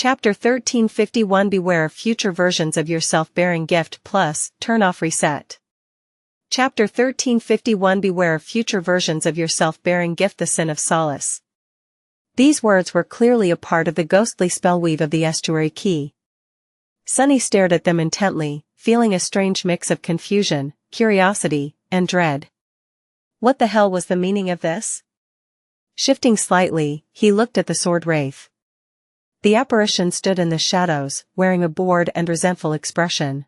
Chapter 1351 Beware of future versions of yourself bearing gift plus, turn off reset. Chapter 1351 Beware of future versions of yourself bearing gift the sin of solace. These words were clearly a part of the ghostly spellweave of the estuary key. Sunny stared at them intently, feeling a strange mix of confusion, curiosity, and dread. What the hell was the meaning of this? Shifting slightly, he looked at the sword wraith. The apparition stood in the shadows, wearing a bored and resentful expression.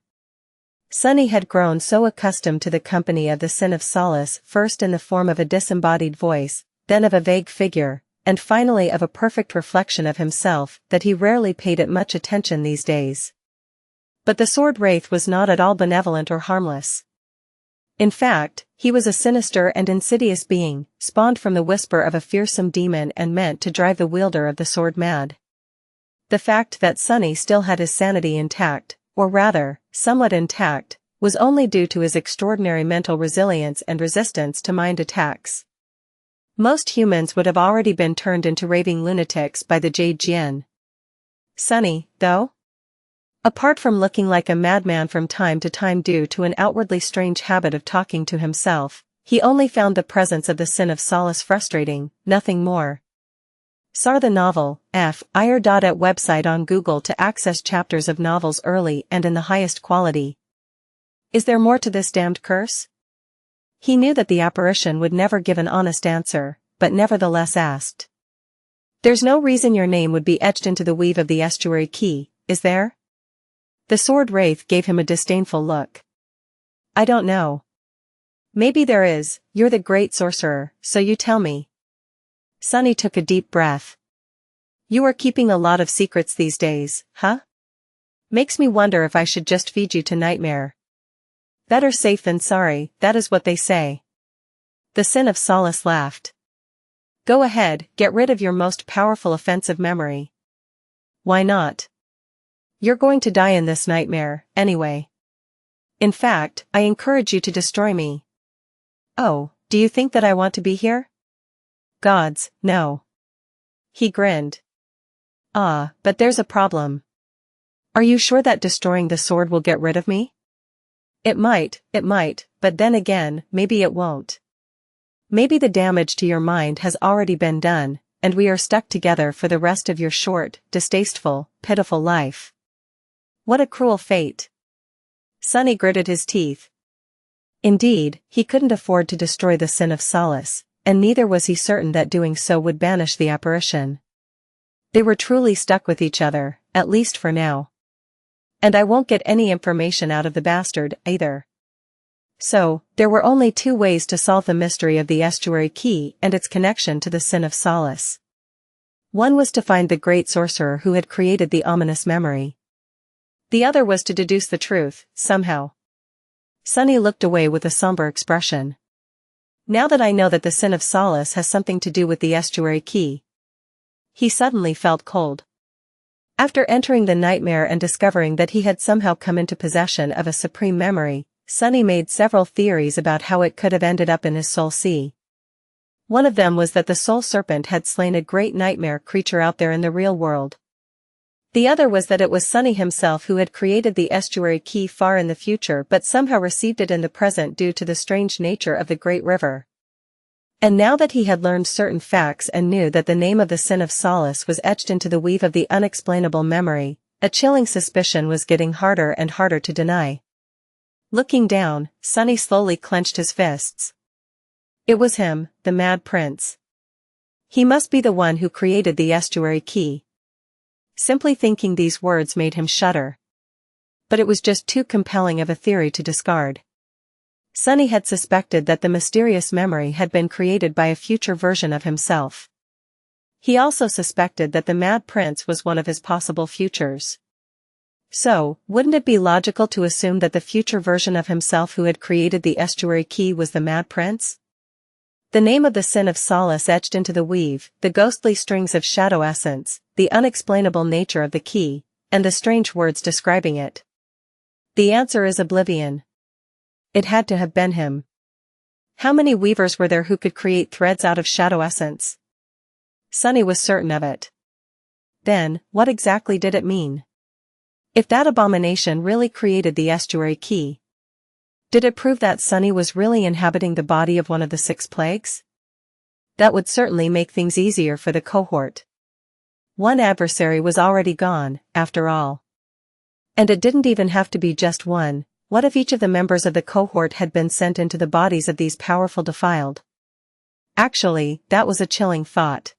Sunny had grown so accustomed to the company of the sin of solace, first in the form of a disembodied voice, then of a vague figure, and finally of a perfect reflection of himself, that he rarely paid it much attention these days. But the sword wraith was not at all benevolent or harmless. In fact, he was a sinister and insidious being, spawned from the whisper of a fearsome demon and meant to drive the wielder of the sword mad. The fact that Sunny still had his sanity intact, or rather, somewhat intact, was only due to his extraordinary mental resilience and resistance to mind attacks. Most humans would have already been turned into raving lunatics by the Jade Jian. Sunny, though? Apart from looking like a madman from time to time due to an outwardly strange habit of talking to himself, he only found the presence of the sin of solace frustrating, nothing more. Sar the novel, F.ir. At website on Google to access chapters of novels early and in the highest quality. Is there more to this damned curse? He knew that the apparition would never give an honest answer, but nevertheless asked. There's no reason your name would be etched into the weave of the estuary key, is there? The sword wraith gave him a disdainful look. I don't know. Maybe there is, you're the great sorcerer, so you tell me. Sunny took a deep breath. You are keeping a lot of secrets these days, huh? Makes me wonder if I should just feed you to nightmare. Better safe than sorry, that is what they say. The sin of solace laughed. Go ahead, get rid of your most powerful offensive memory. Why not? You're going to die in this nightmare, anyway. In fact, I encourage you to destroy me. Oh, do you think that I want to be here? Gods, no. He grinned. Ah, but there's a problem. Are you sure that destroying the sword will get rid of me? It might, but then again, maybe it won't. Maybe the damage to your mind has already been done, and we are stuck together for the rest of your short, distasteful, pitiful life. What a cruel fate. Sunny gritted his teeth. Indeed, he couldn't afford to destroy the sin of solace, and neither was he certain that doing so would banish the apparition. They were truly stuck with each other, at least for now. And I won't get any information out of the bastard, either. So, there were only two ways to solve the mystery of the estuary key and its connection to the sin of solace. One was to find the great sorcerer who had created the ominous memory. The other was to deduce the truth, somehow. Sunny looked away with a somber expression. Now that I know that the sin of solace has something to do with the estuary key. He suddenly felt cold. After entering the nightmare and discovering that he had somehow come into possession of a supreme memory, Sunny made several theories about how it could have ended up in his soul sea. One of them was that the soul serpent had slain a great nightmare creature out there in the real world. The other was that it was Sunny himself who had created the estuary key far in the future but somehow received it in the present due to the strange nature of the great river. And now that he had learned certain facts and knew that the name of the sin of solace was etched into the weave of the unexplainable memory, a chilling suspicion was getting harder and harder to deny. Looking down, Sunny slowly clenched his fists. It was him, the Mad Prince. He must be the one who created the estuary key. Simply thinking these words made him shudder. But it was just too compelling of a theory to discard. Sunny had suspected that the mysterious memory had been created by a future version of himself. He also suspected that the Mad Prince was one of his possible futures. So, wouldn't it be logical to assume that the future version of himself who had created the estuary key was the Mad Prince? The name of the sin of solace etched into the weave, the ghostly strings of shadow essence, the unexplainable nature of the key, and the strange words describing it. The answer is oblivion. It had to have been him. How many weavers were there who could create threads out of shadow essence? Sunny was certain of it. Then, what exactly did it mean? If that abomination really created the estuary key, did it prove that Sunny was really inhabiting the body of one of the 6 plagues? That would certainly make things easier for the cohort. One adversary was already gone, after all. And it didn't even have to be just one. What if each of the members of the cohort had been sent into the bodies of these powerful defiled? Actually, that was a chilling thought.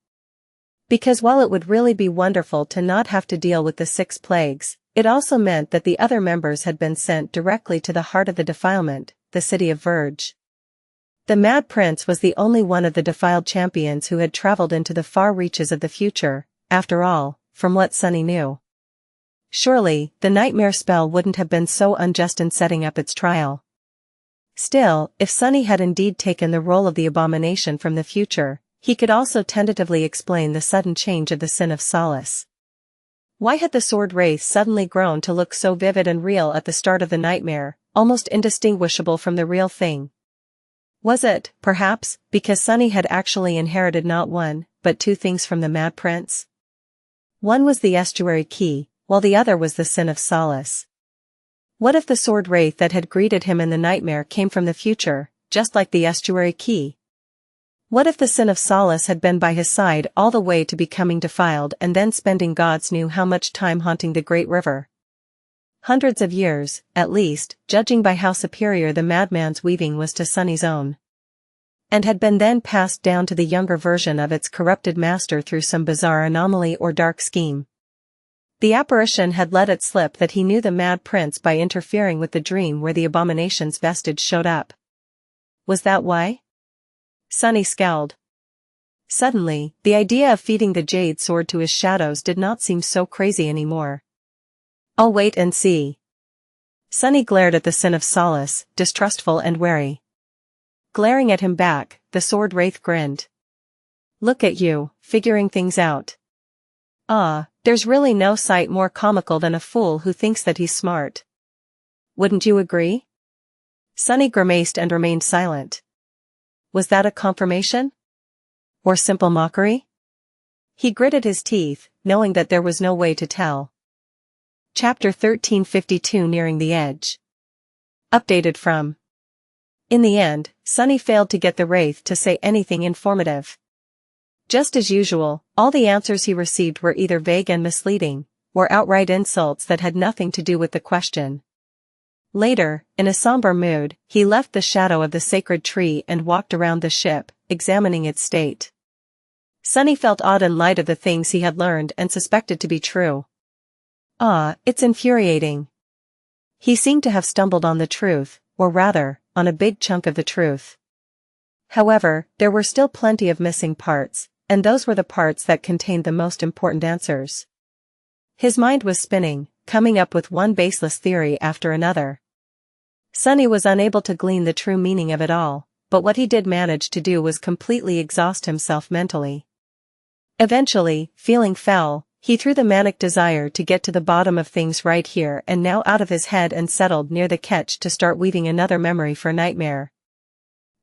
Because while it would really be wonderful to not have to deal with the 6 plagues, it also meant that the other members had been sent directly to the heart of the defilement, the city of Verge. The Mad Prince was the only one of the defiled champions who had traveled into the far reaches of the future, after all, from what Sunny knew. Surely, the nightmare spell wouldn't have been so unjust in setting up its trial. Still, if Sunny had indeed taken the role of the abomination from the future, he could also tentatively explain the sudden change of the Sin of Solace. Why had the sword wraith suddenly grown to look so vivid and real at the start of the nightmare, almost indistinguishable from the real thing? Was it, perhaps, because Sunny had actually inherited not one, but 2 things from the Mad Prince? One was the estuary key, while the other was the Sin of Solace. What if the sword wraith that had greeted him in the nightmare came from the future, just like the estuary key? What if the Sin of Solace had been by his side all the way to becoming defiled and then spending gods knew how much time haunting the great river? Hundreds of years, at least, judging by how superior the madman's weaving was to Sunny's own. And had been then passed down to the younger version of its corrupted master through some bizarre anomaly or dark scheme. The apparition had let it slip that he knew the Mad Prince by interfering with the dream where the abomination's vestige showed up. Was that why? Sunny scowled. Suddenly, the idea of feeding the jade sword to his shadows did not seem so crazy anymore. I'll wait and see. Sunny glared at the Sin of Solace, distrustful and wary. Glaring at him back, the sword wraith grinned. Look at you, figuring things out. There's really no sight more comical than a fool who thinks that he's smart. Wouldn't you agree? Sunny grimaced and remained silent. Was that a confirmation? Or simple mockery? He gritted his teeth, knowing that there was no way to tell. Chapter 1352 Nearing the Edge. Updated from. In the end, Sunny failed to get the wraith to say anything informative. Just as usual, all the answers he received were either vague and misleading, or outright insults that had nothing to do with the question. Later, in a somber mood, he left the shadow of the sacred tree and walked around the ship, examining its state. Sunny felt odd in light of the things he had learned and suspected to be true. It's infuriating. He seemed to have stumbled on the truth, or rather, on a big chunk of the truth. However, there were still plenty of missing parts, and those were the parts that contained the most important answers. His mind was spinning, coming up with one baseless theory after another. Sunny was unable to glean the true meaning of it all, but what he did manage to do was completely exhaust himself mentally. Eventually, feeling foul, he threw the manic desire to get to the bottom of things right here and now out of his head and settled near the catch to start weaving another memory for nightmare.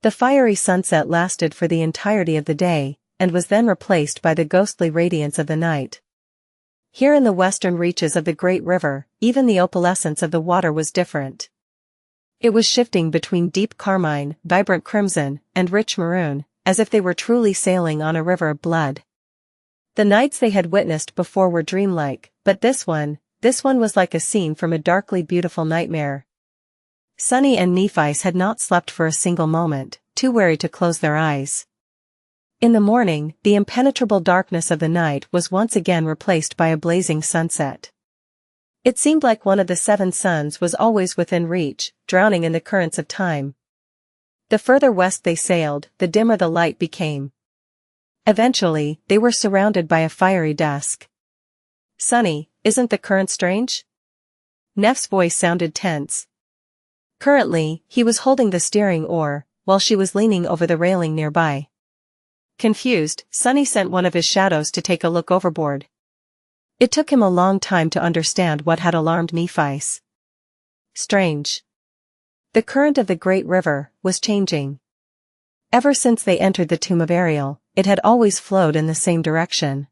The fiery sunset lasted for the entirety of the day, and was then replaced by the ghostly radiance of the night. Here in the western reaches of the great river, even the opalescence of the water was different. It was shifting between deep carmine, vibrant crimson, and rich maroon, as if they were truly sailing on a river of blood. The nights they had witnessed before were dreamlike, but this one was like a scene from a darkly beautiful nightmare. Sunny and Nephi's had not slept for a single moment, too wary to close their eyes. In the morning, the impenetrable darkness of the night was once again replaced by a blazing sunset. It seemed like one of the 7 suns was always within reach, drowning in the currents of time. The further west they sailed, the dimmer the light became. Eventually, they were surrounded by a fiery dusk. Sunny, isn't the current strange? Neff's voice sounded tense. Currently, he was holding the steering oar, while she was leaning over the railing nearby. Confused, Sunny sent one of his shadows to take a look overboard. It took him a long time to understand what had alarmed Nephi's. Strange. The current of the great river was changing. Ever since they entered the tomb of Ariel, it had always flowed in the same direction.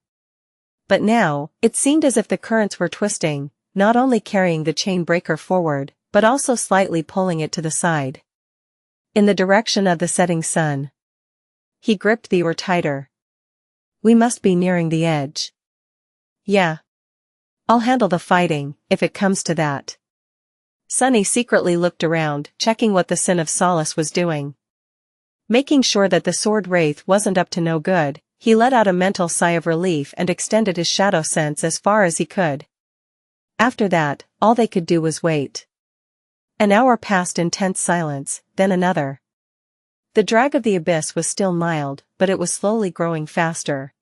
But now, it seemed as if the currents were twisting, not only carrying the chain breaker forward, but also slightly pulling it to the side. In the direction of the setting sun. He gripped the oar tighter. We must be nearing the edge. Yeah. I'll handle the fighting, if it comes to that. Sunny secretly looked around, checking what the Sin of Solace was doing. Making sure that the sword wraith wasn't up to no good, he let out a mental sigh of relief and extended his shadow sense as far as he could. After that, all they could do was wait. An hour passed in tense silence, then another. The drag of the abyss was still mild, but it was slowly growing faster.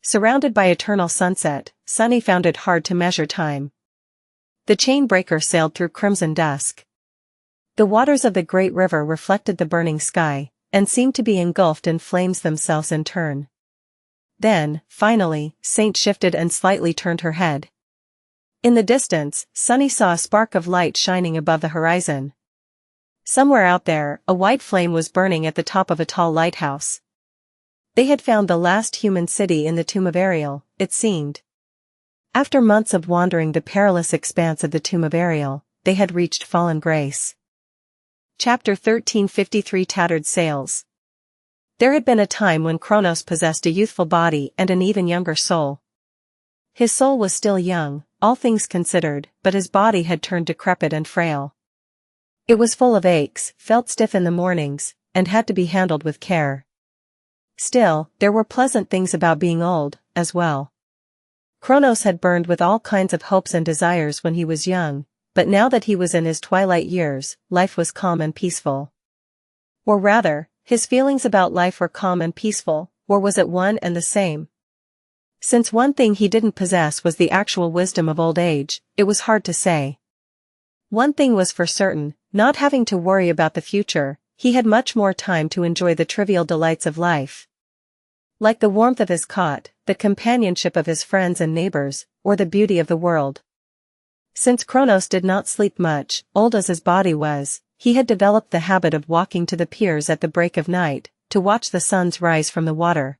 Surrounded by eternal sunset, Sunny found it hard to measure time. The chain breaker sailed through crimson dusk. The waters of the great river reflected the burning sky, and seemed to be engulfed in flames themselves in turn. Then, finally, Saint shifted and slightly turned her head. In the distance, Sunny saw a spark of light shining above the horizon. Somewhere out there, a white flame was burning at the top of a tall lighthouse. They had found the last human city in the tomb of Ariel, it seemed. After months of wandering the perilous expanse of the tomb of Ariel, they had reached fallen grace. Chapter 1353 Tattered Sails. There had been a time when Kronos possessed a youthful body and an even younger soul. His soul was still young, all things considered, but his body had turned decrepit and frail. It was full of aches, felt stiff in the mornings, and had to be handled with care. Still, there were pleasant things about being old, as well. Kronos had burned with all kinds of hopes and desires when he was young, but now that he was in his twilight years, life was calm and peaceful. Or rather, his feelings about life were calm and peaceful, or was it one and the same? Since one thing he didn't possess was the actual wisdom of old age, it was hard to say. One thing was for certain, not having to worry about the future, he had much more time to enjoy the trivial delights of life. Like the warmth of his cot, the companionship of his friends and neighbors, or the beauty of the world. Since Kronos did not sleep much, old as his body was, he had developed the habit of walking to the piers at the break of night, to watch the suns rise from the water.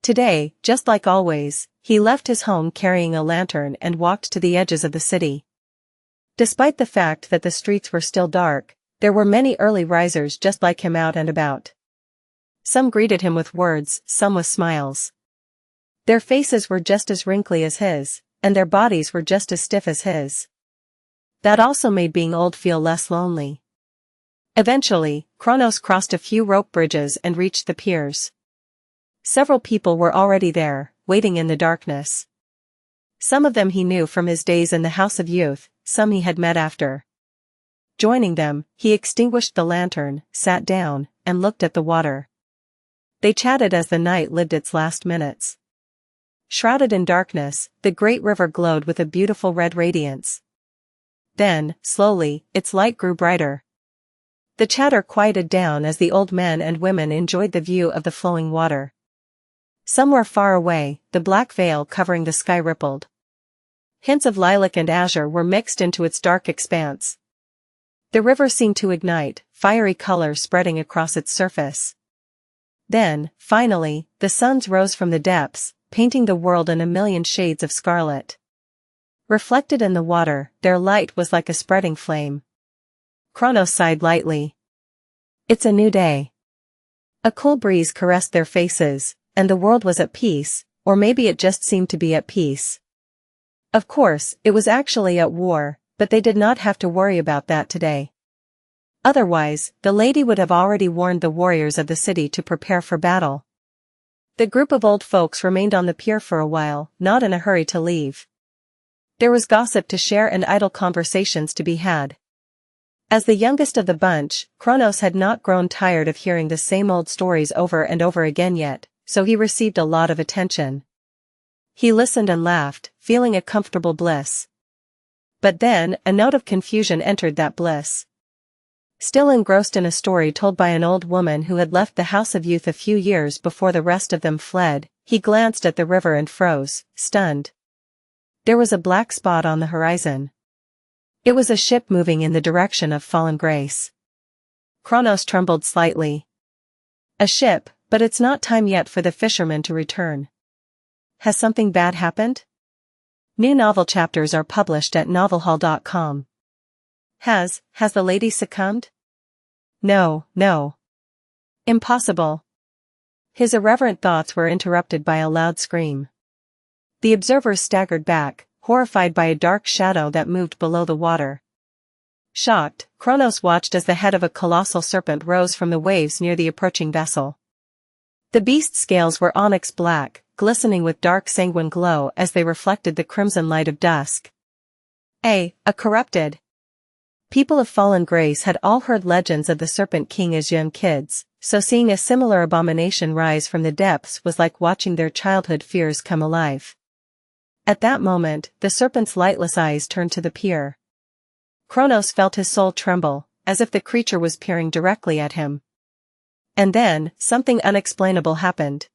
Today, just like always, he left his home carrying a lantern and walked to the edges of the city. Despite the fact that the streets were still dark, there were many early risers just like him out and about. Some greeted him with words, some with smiles. Their faces were just as wrinkly as his, and their bodies were just as stiff as his. That also made being old feel less lonely. Eventually, Kronos crossed a few rope bridges and reached the piers. Several people were already there, waiting in the darkness. Some of them he knew from his days in the House of Youth, some he had met after. Joining them, he extinguished the lantern, sat down, and looked at the water. They chatted as the night lived its last minutes. Shrouded in darkness, the great river glowed with a beautiful red radiance. Then, slowly, its light grew brighter. The chatter quieted down as the old men and women enjoyed the view of the flowing water. Somewhere far away, the black veil covering the sky rippled. Hints of lilac and azure were mixed into its dark expanse. The river seemed to ignite, fiery colors spreading across its surface. Then, finally, the suns rose from the depths, painting the world in a million shades of scarlet. Reflected in the water, their light was like a spreading flame. Kronos sighed lightly. It's a new day. A cool breeze caressed their faces, and the world was at peace, or maybe it just seemed to be at peace. Of course, it was actually at war, but they did not have to worry about that today. Otherwise, the lady would have already warned the warriors of the city to prepare for battle. The group of old folks remained on the pier for a while, not in a hurry to leave. There was gossip to share and idle conversations to be had. As the youngest of the bunch, Kronos had not grown tired of hearing the same old stories over and over again yet, so he received a lot of attention. He listened and laughed, feeling a comfortable bliss. But then, a note of confusion entered that bliss. Still engrossed in a story told by an old woman who had left the House of Youth a few years before the rest of them fled, he glanced at the river and froze, stunned. There was a black spot on the horizon. It was a ship moving in the direction of fallen grace. Kronos trembled slightly. A ship, but it's not time yet for the fishermen to return. Has something bad happened? New novel chapters are published at novelhall.com. Has the lady succumbed? No. Impossible. His irreverent thoughts were interrupted by a loud scream. The observers staggered back, horrified by a dark shadow that moved below the water. Shocked, Kronos watched as the head of a colossal serpent rose from the waves near the approaching vessel. The beast's scales were onyx black, glistening with dark sanguine glow as they reflected the crimson light of dusk. A corrupted. People of fallen grace had all heard legends of the Serpent King as young kids, so seeing a similar abomination rise from the depths was like watching their childhood fears come alive. At that moment, the serpent's lightless eyes turned to the pier. Kronos felt his soul tremble, as if the creature was peering directly at him. And then, something unexplainable happened.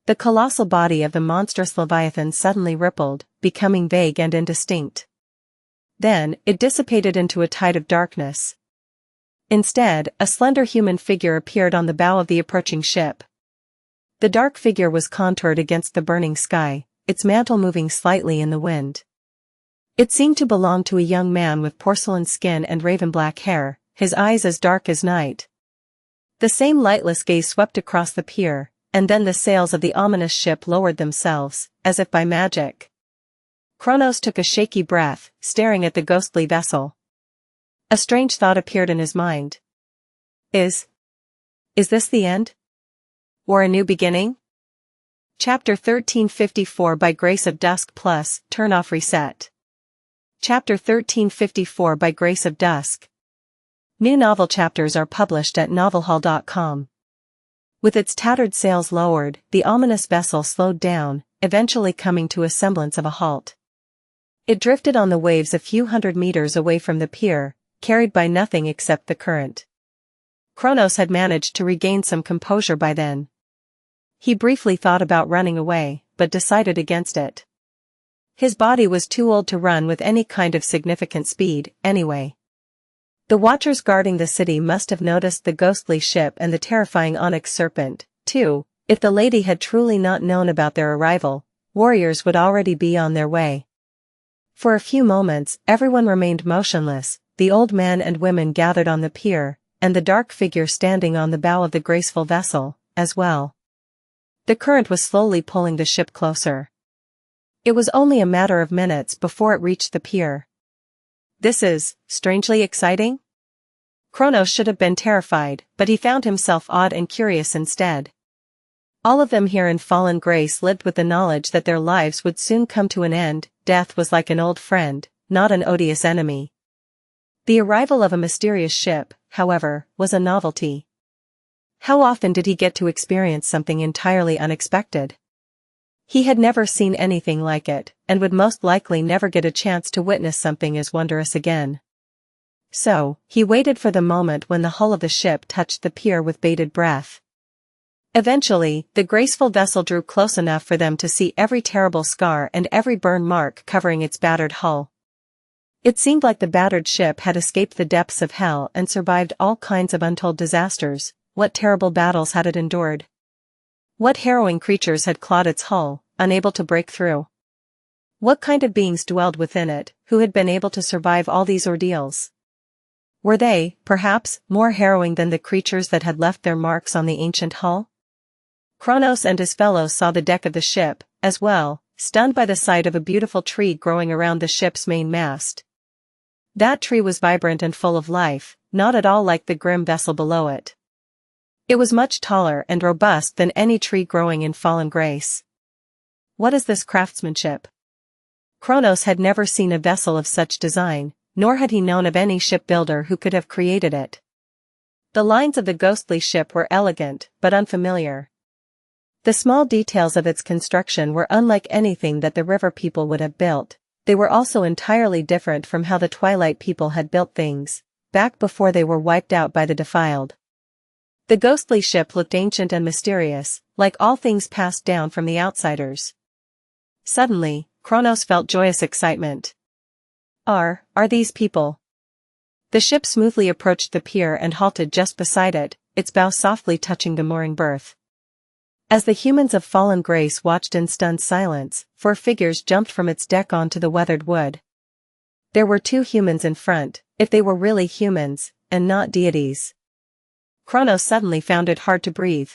The colossal body of the monstrous leviathan suddenly rippled, becoming vague and indistinct. Then, it dissipated into a tide of darkness. Instead, a slender human figure appeared on the bow of the approaching ship. The dark figure was contoured against the burning sky, its mantle moving slightly in the wind. It seemed to belong to a young man with porcelain skin and raven-black hair, his eyes as dark as night. The same lightless gaze swept across the pier, and then the sails of the ominous ship lowered themselves, as if by magic. Kronos took a shaky breath, staring at the ghostly vessel. A strange thought appeared in his mind. Is this the end? Or a new beginning? Chapter 1354 by Grace of Dusk plus, Turn off reset. Chapter 1354 by Grace of Dusk. New novel chapters are published at novelhall.com. With its tattered sails lowered, the ominous vessel slowed down, eventually coming to a semblance of a halt. It drifted on the waves a few hundred meters away from the pier, carried by nothing except the current. Kronos had managed to regain some composure by then. He briefly thought about running away, but decided against it. His body was too old to run with any kind of significant speed, anyway. The watchers guarding the city must have noticed the ghostly ship and the terrifying onyx serpent, too. If the lady had truly not known about their arrival, warriors would already be on their way. For a few moments, everyone remained motionless, the old men and women gathered on the pier, and the dark figure standing on the bow of the graceful vessel, as well. The current was slowly pulling the ship closer. It was only a matter of minutes before it reached the pier. This is strangely exciting? Kronos should have been terrified, but he found himself awed and curious instead. All of them here in fallen grace lived with the knowledge that their lives would soon come to an end. Death was like an old friend, not an odious enemy. The arrival of a mysterious ship, however, was a novelty. How often did he get to experience something entirely unexpected? He had never seen anything like it, and would most likely never get a chance to witness something as wondrous again. So, he waited for the moment when the hull of the ship touched the pier with bated breath. Eventually, the graceful vessel drew close enough for them to see every terrible scar and every burn mark covering its battered hull. It seemed like the battered ship had escaped the depths of hell and survived all kinds of untold disasters. What terrible battles had it endured? What harrowing creatures had clawed its hull, unable to break through? What kind of beings dwelled within it, who had been able to survive all these ordeals? Were they, perhaps, more harrowing than the creatures that had left their marks on the ancient hull? Kronos and his fellows saw the deck of the ship, as well, stunned by the sight of a beautiful tree growing around the ship's main mast. That tree was vibrant and full of life, not at all like the grim vessel below it. It was much taller and robust than any tree growing in fallen grace. What is this craftsmanship? Kronos had never seen a vessel of such design, nor had he known of any shipbuilder who could have created it. The lines of the ghostly ship were elegant, but unfamiliar. The small details of its construction were unlike anything that the river people would have built. They were also entirely different from how the Twilight people had built things, back before they were wiped out by the Defiled. The ghostly ship looked ancient and mysterious, like all things passed down from the outsiders. Suddenly, Kronos felt joyous excitement. Are these people? The ship smoothly approached the pier and halted just beside it, its bow softly touching the mooring berth. As the humans of Fallen Grace watched in stunned silence, 4 figures jumped from its deck onto the weathered wood. There were 2 humans in front, if they were really humans, and not deities. Kronos suddenly found it hard to breathe.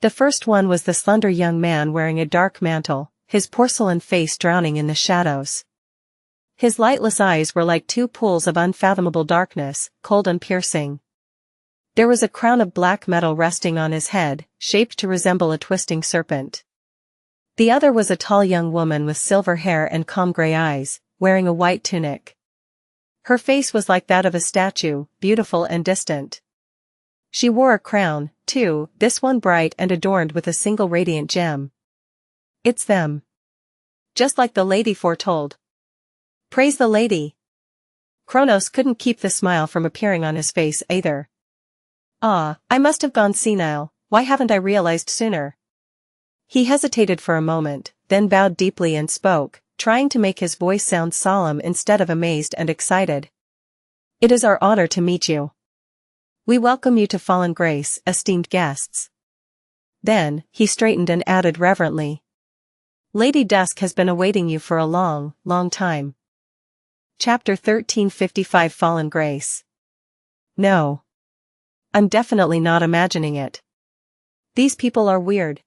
The first one was the slender young man wearing a dark mantle, his porcelain face drowning in the shadows. His lightless eyes were like 2 pools of unfathomable darkness, cold and piercing. There was a crown of black metal resting on his head, shaped to resemble a twisting serpent. The other was a tall young woman with silver hair and calm gray eyes, wearing a white tunic. Her face was like that of a statue, beautiful and distant. She wore a crown, too, this one bright and adorned with a single radiant gem. It's them. Just like the lady foretold. Praise the lady. Kronos couldn't keep the smile from appearing on his face either. Ah, I must have gone senile, why haven't I realized sooner? He hesitated for a moment, then bowed deeply and spoke, trying to make his voice sound solemn instead of amazed and excited. It is our honor to meet you. We welcome you to Fallen Grace, esteemed guests. Then, he straightened and added reverently. Lady Dusk has been awaiting you for a long, long time. Chapter 1355 Fallen Grace. No. I'm definitely not imagining it. These people are weird.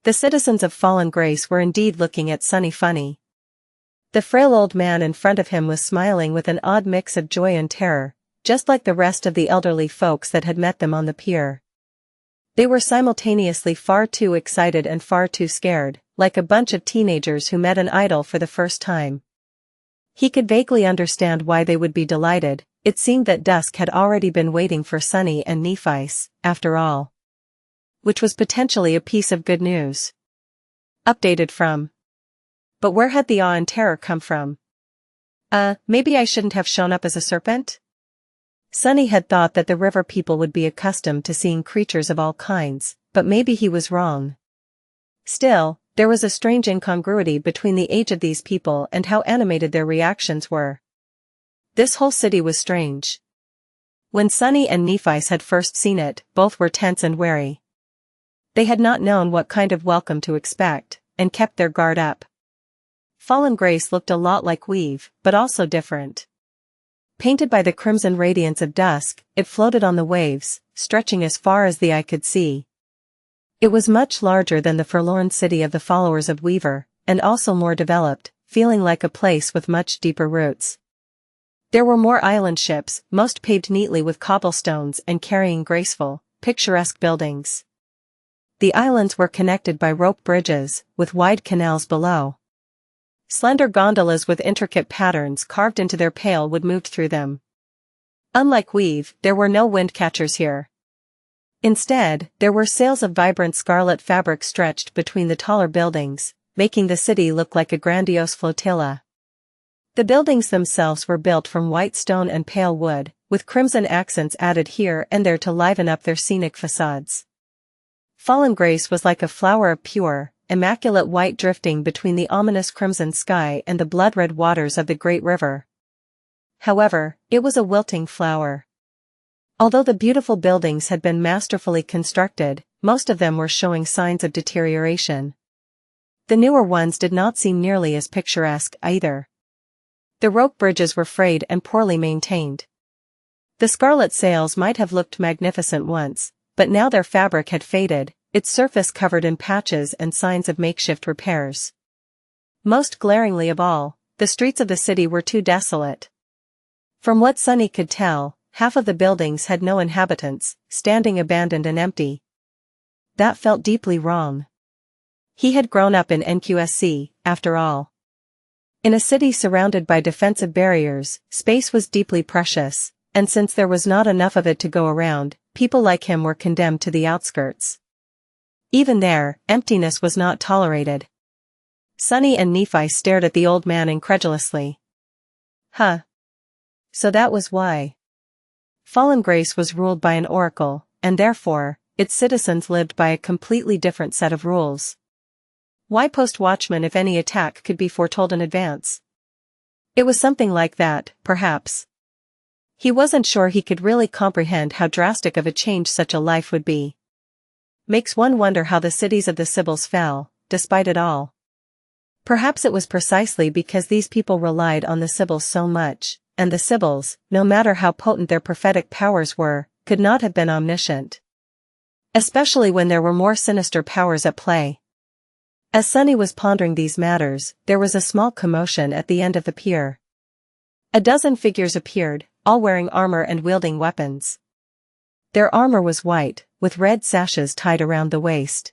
The citizens of Fallen Grace were indeed looking at Sunny funny. The frail old man in front of him was smiling with an odd mix of joy and terror, just like the rest of the elderly folks that had met them on the pier. They were simultaneously far too excited and far too scared, like a bunch of teenagers who met an idol for the first time. He could vaguely understand why they would be delighted. It seemed that Dusk had already been waiting for Sunny and Nephice, after all. Which was potentially a piece of good news. Updated from. But where had the awe and terror come from? Maybe I shouldn't have shown up as a serpent? Sunny had thought that the river people would be accustomed to seeing creatures of all kinds, but maybe he was wrong. Still, there was a strange incongruity between the age of these people and how animated their reactions were. This whole city was strange. When Sunny and Nephice had first seen it, both were tense and wary. They had not known what kind of welcome to expect, and kept their guard up. Fallen Grace looked a lot like Weave, but also different. Painted by the crimson radiance of dusk, it floated on the waves, stretching as far as the eye could see. It was much larger than the forlorn city of the followers of Weaver, and also more developed, feeling like a place with much deeper roots. There were more island ships, most paved neatly with cobblestones and carrying graceful, picturesque buildings. The islands were connected by rope bridges, with wide canals below. Slender gondolas with intricate patterns carved into their pale wood moved through them. Unlike Weave, there were no wind catchers here. Instead, there were sails of vibrant scarlet fabric stretched between the taller buildings, making the city look like a grandiose flotilla. The buildings themselves were built from white stone and pale wood, with crimson accents added here and there to liven up their scenic facades. Fallen Grace was like a flower of pure, immaculate white drifting between the ominous crimson sky and the blood-red waters of the great river. However, it was a wilting flower. Although the beautiful buildings had been masterfully constructed, most of them were showing signs of deterioration. The newer ones did not seem nearly as picturesque either. The rope bridges were frayed and poorly maintained. The scarlet sails might have looked magnificent once, but now their fabric had faded, its surface covered in patches and signs of makeshift repairs. Most glaringly of all, the streets of the city were too desolate. From what Sunny could tell, half of the buildings had no inhabitants, standing abandoned and empty. That felt deeply wrong. He had grown up in NQSC, after all. In a city surrounded by defensive barriers, space was deeply precious, and since there was not enough of it to go around, people like him were condemned to the outskirts. Even there, emptiness was not tolerated. Sunny and Nephi stared at the old man incredulously. Huh. So that was why. Fallen Grace was ruled by an oracle, and therefore, its citizens lived by a completely different set of rules. Why post watchmen if any attack could be foretold in advance? It was something like that, perhaps. He wasn't sure he could really comprehend how drastic of a change such a life would be. Makes one wonder how the cities of the Sybils fell, despite it all. Perhaps it was precisely because these people relied on the Sybils so much, and the Sybils, no matter how potent their prophetic powers were, could not have been omniscient. Especially when there were more sinister powers at play. As Sunny was pondering these matters, there was a small commotion at the end of the pier. A dozen figures appeared, all wearing armor and wielding weapons. Their armor was white, with red sashes tied around the waist.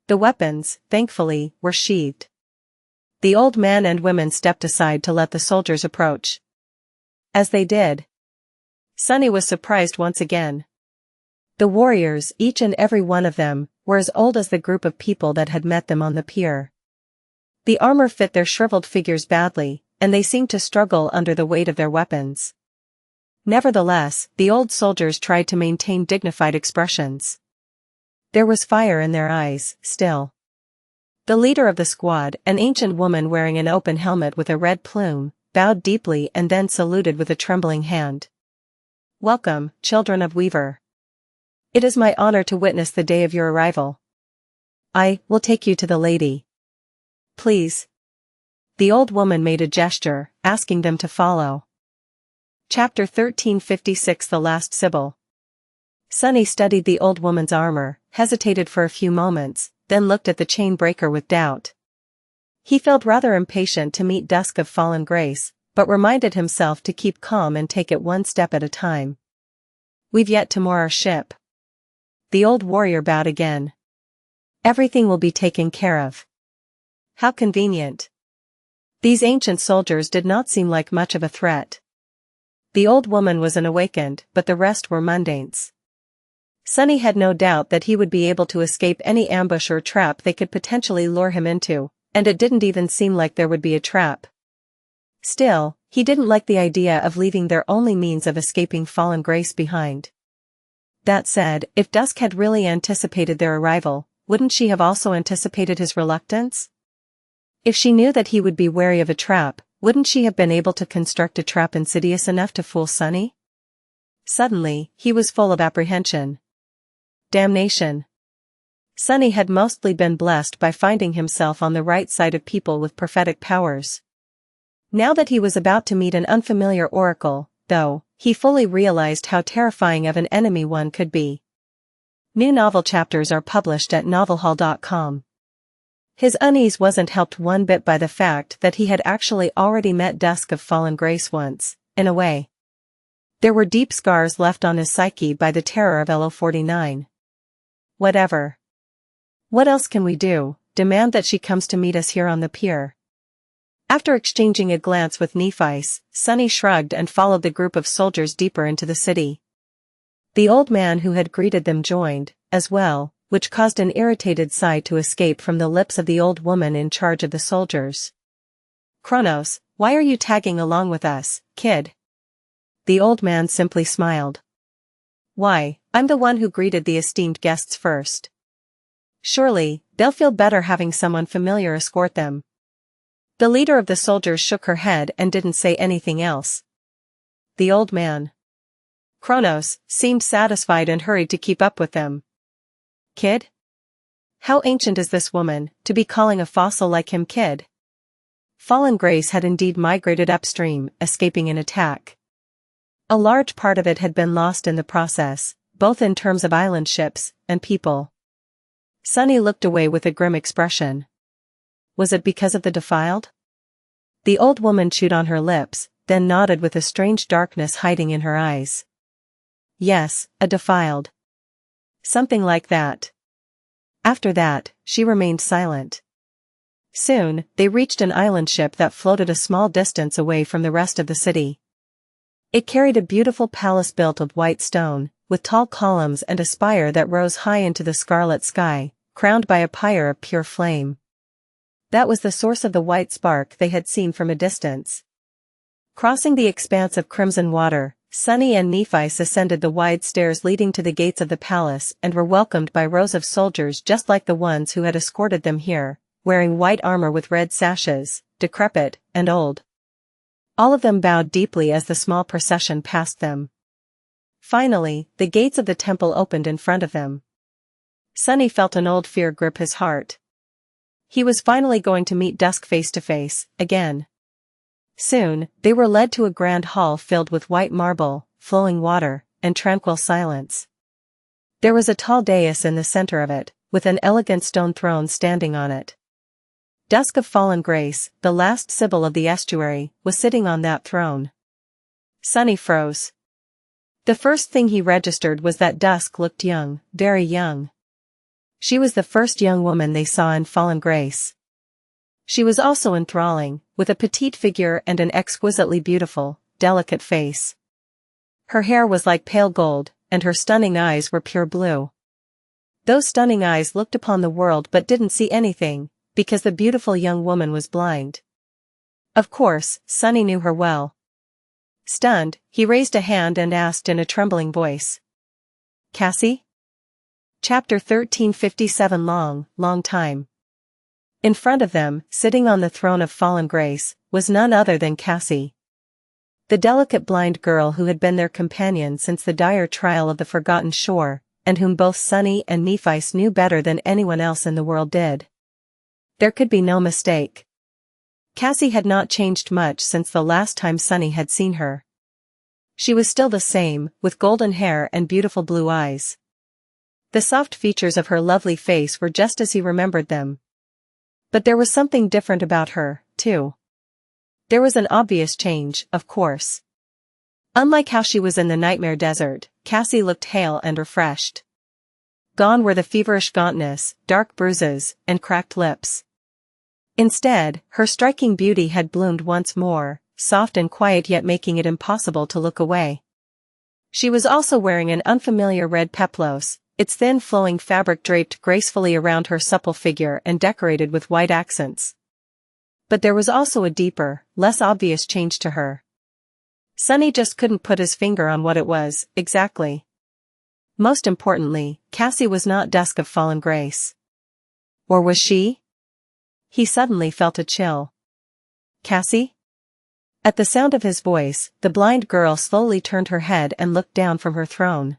The weapons, thankfully, were sheathed. The old men and women stepped aside to let the soldiers approach. As they did, Sunny was surprised once again. The warriors, each and every one of them, were as old as the group of people that had met them on the pier. The armor fit their shriveled figures badly, and they seemed to struggle under the weight of their weapons. Nevertheless, the old soldiers tried to maintain dignified expressions. There was fire in their eyes, still. The leader of the squad, an ancient woman wearing an open helmet with a red plume, bowed deeply and then saluted with a trembling hand. "Welcome, children of Weaver. It is my honor to witness the day of your arrival. I will take you to the lady. Please." The old woman made a gesture, asking them to follow. Chapter 1356 The Last Sybil. Sunny studied the old woman's armor, hesitated for a few moments, then looked at the chain breaker with doubt. He felt rather impatient to meet Dusk of Fallen Grace, but reminded himself to keep calm and take it one step at a time. "We've yet to moor our ship." The old warrior bowed again. "Everything will be taken care of." How convenient. These ancient soldiers did not seem like much of a threat. The old woman was an awakened, but the rest were mundanes. Sunny had no doubt that he would be able to escape any ambush or trap they could potentially lure him into, and it didn't even seem like there would be a trap. Still, he didn't like the idea of leaving their only means of escaping Fallen Grace behind. That said, if Dusk had really anticipated their arrival, wouldn't she have also anticipated his reluctance? If she knew that he would be wary of a trap, wouldn't she have been able to construct a trap insidious enough to fool Sunny? Suddenly, he was full of apprehension. Damnation. Sunny had mostly been blessed by finding himself on the right side of people with prophetic powers. Now that he was about to meet an unfamiliar oracle, though, he fully realized how terrifying of an enemy one could be. New novel chapters are published at novelhall.com. His unease wasn't helped one bit by the fact that he had actually already met Dusk of Fallen Grace once, in a way. There were deep scars left on his psyche by the terror of LO49. Whatever. "What else can we do? Demand that she comes to meet us here on the pier." After exchanging a glance with Nephice, Sunny shrugged and followed the group of soldiers deeper into the city. The old man who had greeted them joined, as well, which caused an irritated sigh to escape from the lips of the old woman in charge of the soldiers. "Kronos, why are you tagging along with us, kid?" The old man simply smiled. "Why, I'm the one who greeted the esteemed guests first. Surely, they'll feel better having someone familiar escort them." The leader of the soldiers shook her head and didn't say anything else. The old man, Kronos, seemed satisfied and hurried to keep up with them. "Kid? How ancient is this woman, to be calling a fossil like him kid?" Fallen Grace had indeed migrated upstream, escaping an attack. A large part of it had been lost in the process, both in terms of island ships and people. Sunny looked away with a grim expression. Was it because of the defiled? The old woman chewed on her lips, then nodded with a strange darkness hiding in her eyes. "Yes, a defiled. Something like that." After that, she remained silent. Soon, they reached an island ship that floated a small distance away from the rest of the city. It carried a beautiful palace built of white stone, with tall columns and a spire that rose high into the scarlet sky, crowned by a pyre of pure flame. That was the source of the white spark they had seen from a distance. Crossing the expanse of crimson water, Sunny and Nephice ascended the wide stairs leading to the gates of the palace and were welcomed by rows of soldiers just like the ones who had escorted them here, wearing white armor with red sashes, decrepit and old. All of them bowed deeply as the small procession passed them. Finally, the gates of the temple opened in front of them. Sunny felt an old fear grip his heart. He was finally going to meet Dusk face to face, again. Soon, they were led to a grand hall filled with white marble, flowing water, and tranquil silence. There was a tall dais in the center of it, with an elegant stone throne standing on it. Dusk of fallen grace, the last Sybil of the estuary, was sitting on that throne. Sunny froze. The first thing he registered was that Dusk looked young, very young. She was the first young woman they saw in fallen grace. She was also enthralling, with a petite figure and an exquisitely beautiful, delicate face. Her hair was like pale gold, and her stunning eyes were pure blue. Those stunning eyes looked upon the world but didn't see anything, because the beautiful young woman was blind. Of course, Sunny knew her well. Stunned, he raised a hand and asked in a trembling voice. Cassie? Chapter 1357. Long time. In front of them, sitting on the throne of fallen grace, was none other than Cassie. The delicate blind girl who had been their companion since the dire trial of the Forgotten Shore, and whom both Sunny and Nephi knew better than anyone else in the world did. There could be no mistake. Cassie had not changed much since the last time Sunny had seen her. She was still the same, with golden hair and beautiful blue eyes. The soft features of her lovely face were just as he remembered them. But there was something different about her, too. There was an obvious change, of course. Unlike how she was in the nightmare desert, Cassie looked hale and refreshed. Gone were the feverish gauntness, dark bruises, and cracked lips. Instead, her striking beauty had bloomed once more, soft and quiet yet making it impossible to look away. She was also wearing an unfamiliar red peplos, its thin flowing fabric draped gracefully around her supple figure and decorated with white accents. But there was also a deeper, less obvious change to her. Sunny just couldn't put his finger on what it was, exactly. Most importantly, Cassie was not Dusk of fallen grace. Or was she? He suddenly felt a chill. Cassie? At the sound of his voice, the blind girl slowly turned her head and looked down from her throne.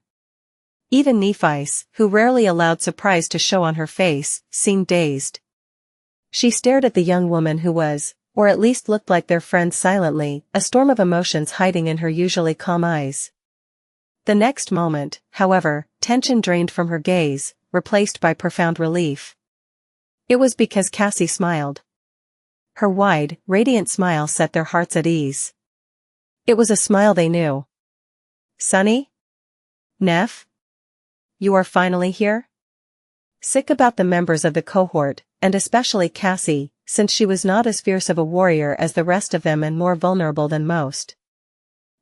Even Nephi, who rarely allowed surprise to show on her face, seemed dazed. She stared at the young woman who was, or at least looked like their friend silently, a storm of emotions hiding in her usually calm eyes. The next moment, however, tension drained from her gaze, replaced by profound relief. It was because Cassie smiled. Her wide, radiant smile set their hearts at ease. It was a smile they knew. Sunny? Neph? You are finally here? Sick about the members of the cohort, and especially Cassie, since she was not as fierce of a warrior as the rest of them and more vulnerable than most.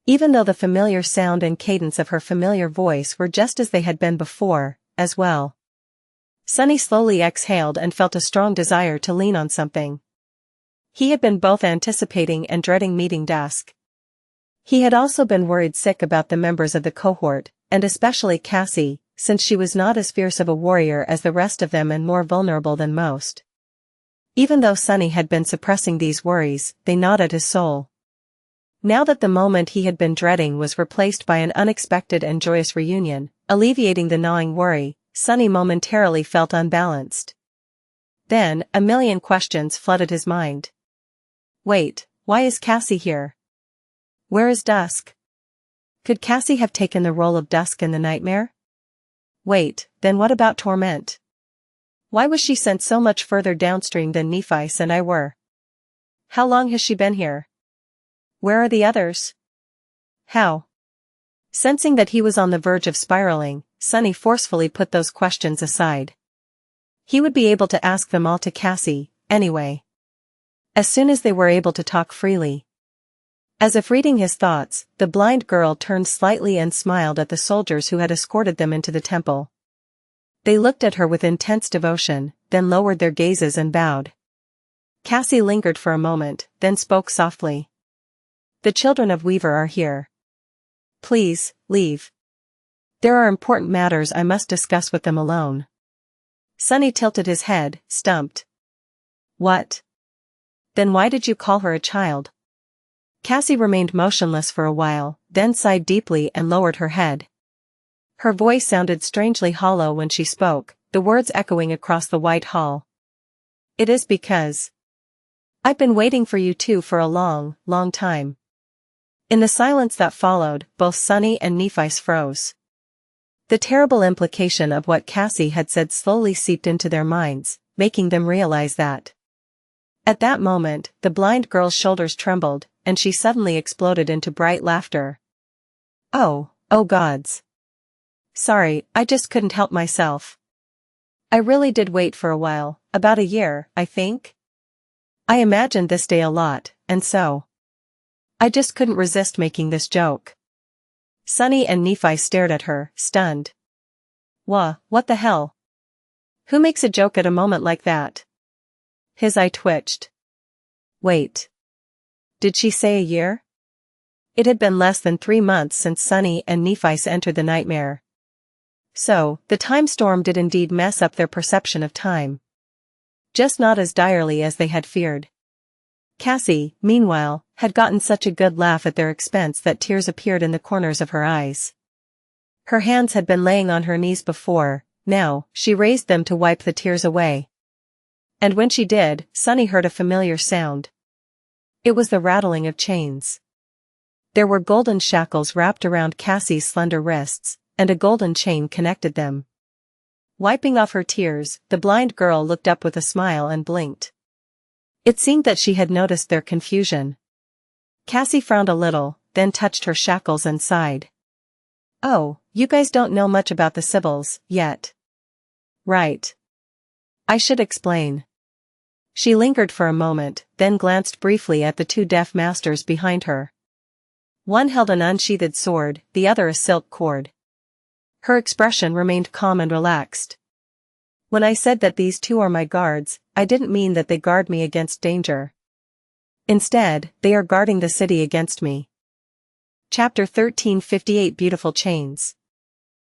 Even though the familiar sound and cadence of her familiar voice were just as they had been before, as well. Sunny slowly exhaled and felt a strong desire to lean on something. He had been both anticipating and dreading meeting Dusk. He had also been worried sick about the members of the cohort, and especially Cassie, since she was not as fierce of a warrior as the rest of them and more vulnerable than most. Even though Sunny had been suppressing these worries, they gnawed at his soul. Now that the moment he had been dreading was replaced by an unexpected and joyous reunion, alleviating the gnawing worry, Sunny momentarily felt unbalanced. Then, a million questions flooded his mind. Wait, why is Cassie here? Where is Dusk? Could Cassie have taken the role of Dusk in the nightmare? Wait, then what about Torment? Why was she sent so much further downstream than Nephi and I were? How long has she been here? Where are the others? How? Sensing that he was on the verge of spiraling, Sunny forcefully put those questions aside. He would be able to ask them all to Cassie, anyway. As soon as they were able to talk freely. As if reading his thoughts, the blind girl turned slightly and smiled at the soldiers who had escorted them into the temple. They looked at her with intense devotion, then lowered their gazes and bowed. Cassie lingered for a moment, then spoke softly. The children of Weaver are here. Please, leave. There are important matters I must discuss with them alone. Sunny tilted his head, stumped. What? Then why did you call her a child? Cassie remained motionless for a while, then sighed deeply and lowered her head. Her voice sounded strangely hollow when she spoke, the words echoing across the white hall. "It is because I've been waiting for you two for a long, long time." In the silence that followed, both Sunny and Nephi's froze. The terrible implication of what Cassie had said slowly seeped into their minds, making them realize that. At that moment, the blind girl's shoulders trembled, and she suddenly exploded into bright laughter. "Oh gods. Sorry, I just couldn't help myself. I really did wait for a while, about a year, I think. I imagined this day a lot, and so I just couldn't resist making this joke." Sunny and Nephi stared at her, stunned. What the hell? Who makes a joke at a moment like that?" His eye twitched. Wait. Did she say a year? It had been less than 3 months since Sunny and Nephi entered the nightmare. So, the time storm did indeed mess up their perception of time. Just not as direly as they had feared. Cassie, meanwhile, had gotten such a good laugh at their expense that tears appeared in the corners of her eyes. Her hands had been laying on her knees before, now, she raised them to wipe the tears away. And when she did, Sunny heard a familiar sound. It was the rattling of chains. There were golden shackles wrapped around Cassie's slender wrists, and a golden chain connected them. Wiping off her tears, the blind girl looked up with a smile and blinked. It seemed that she had noticed their confusion. Cassie frowned a little, then touched her shackles and sighed. "Oh, you guys don't know much about the Sybils, yet. Right. I should explain." She lingered for a moment, then glanced briefly at the 2 deaf masters behind her. One held an unsheathed sword, the other a silk cord. Her expression remained calm and relaxed. "When I said that these 2 are my guards, I didn't mean that they guard me against danger. Instead, they are guarding the city against me." Chapter 1358 Beautiful Chains.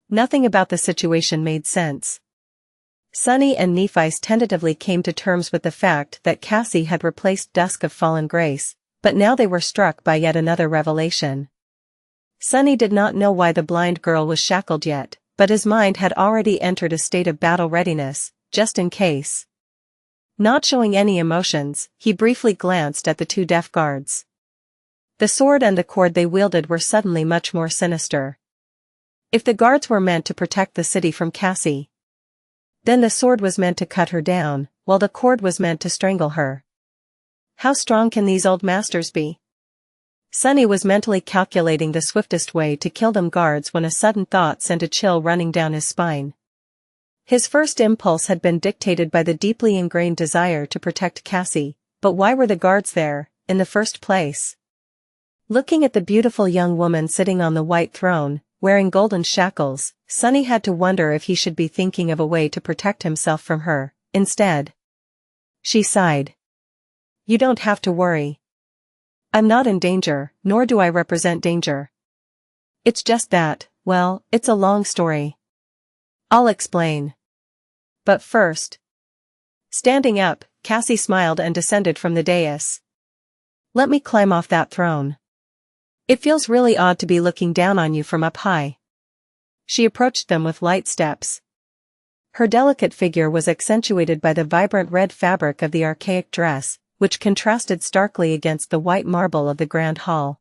Nothing about the situation made sense. Sunny and Nephi tentatively came to terms with the fact that Cassie had replaced Dusk of Fallen Grace, but now they were struck by yet another revelation. Sunny did not know why the blind girl was shackled yet, but his mind had already entered a state of battle readiness, just in case. Not showing any emotions, he briefly glanced at the 2 deaf guards. The sword and the cord they wielded were suddenly much more sinister. If the guards were meant to protect the city from Cassie, then the sword was meant to cut her down, while the cord was meant to strangle her. How strong can these old masters be? Sunny was mentally calculating the swiftest way to kill them guards when a sudden thought sent a chill running down his spine. His first impulse had been dictated by the deeply ingrained desire to protect Cassie, but why were the guards there, in the first place? Looking at the beautiful young woman sitting on the white throne, wearing golden shackles, Sunny had to wonder if he should be thinking of a way to protect himself from her, instead. She sighed. "You don't have to worry. I'm not in danger, nor do I represent danger. It's just that, well, it's a long story. I'll explain. But first." Standing up, Cassie smiled and descended from the dais. "Let me climb off that throne. It feels really odd to be looking down on you from up high." She approached them with light steps. Her delicate figure was accentuated by the vibrant red fabric of the archaic dress, which contrasted starkly against the white marble of the grand hall.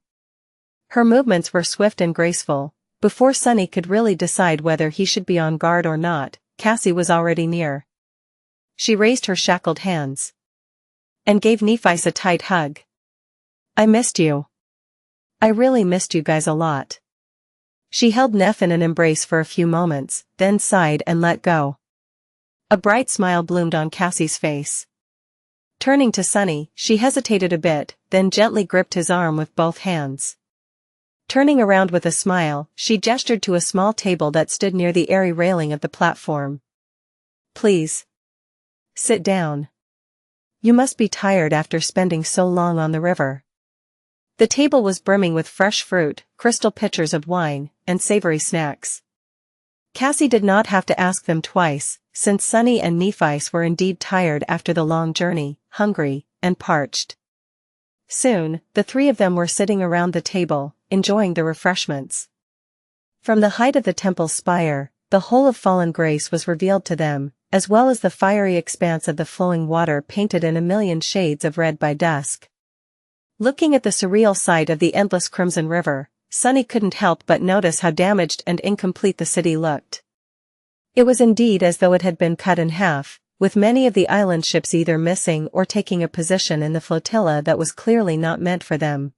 Her movements were swift and graceful. Before Sunny could really decide whether he should be on guard or not, Cassie was already near. She raised her shackled hands and gave Nephi a tight hug. "I missed you. I really missed you guys a lot." She held Neph in an embrace for a few moments, then sighed and let go. A bright smile bloomed on Cassie's face. Turning to Sunny, she hesitated a bit, then gently gripped his arm with both hands. Turning around with a smile, she gestured to a small table that stood near the airy railing of the platform. "Please. Sit down. You must be tired after spending so long on the river." The table was brimming with fresh fruit, crystal pitchers of wine, and savory snacks. Cassie did not have to ask them twice, since Sunny and Nephi were indeed tired after the long journey, hungry, and parched. Soon, the 3 of them were sitting around the table, enjoying the refreshments. From the height of the temple's spire, the whole of fallen grace was revealed to them, as well as the fiery expanse of the flowing water painted in a million shades of red by dusk. Looking at the surreal sight of the endless crimson river, Sunny couldn't help but notice how damaged and incomplete the city looked. It was indeed as though it had been cut in half, with many of the island ships either missing or taking a position in the flotilla that was clearly not meant for them.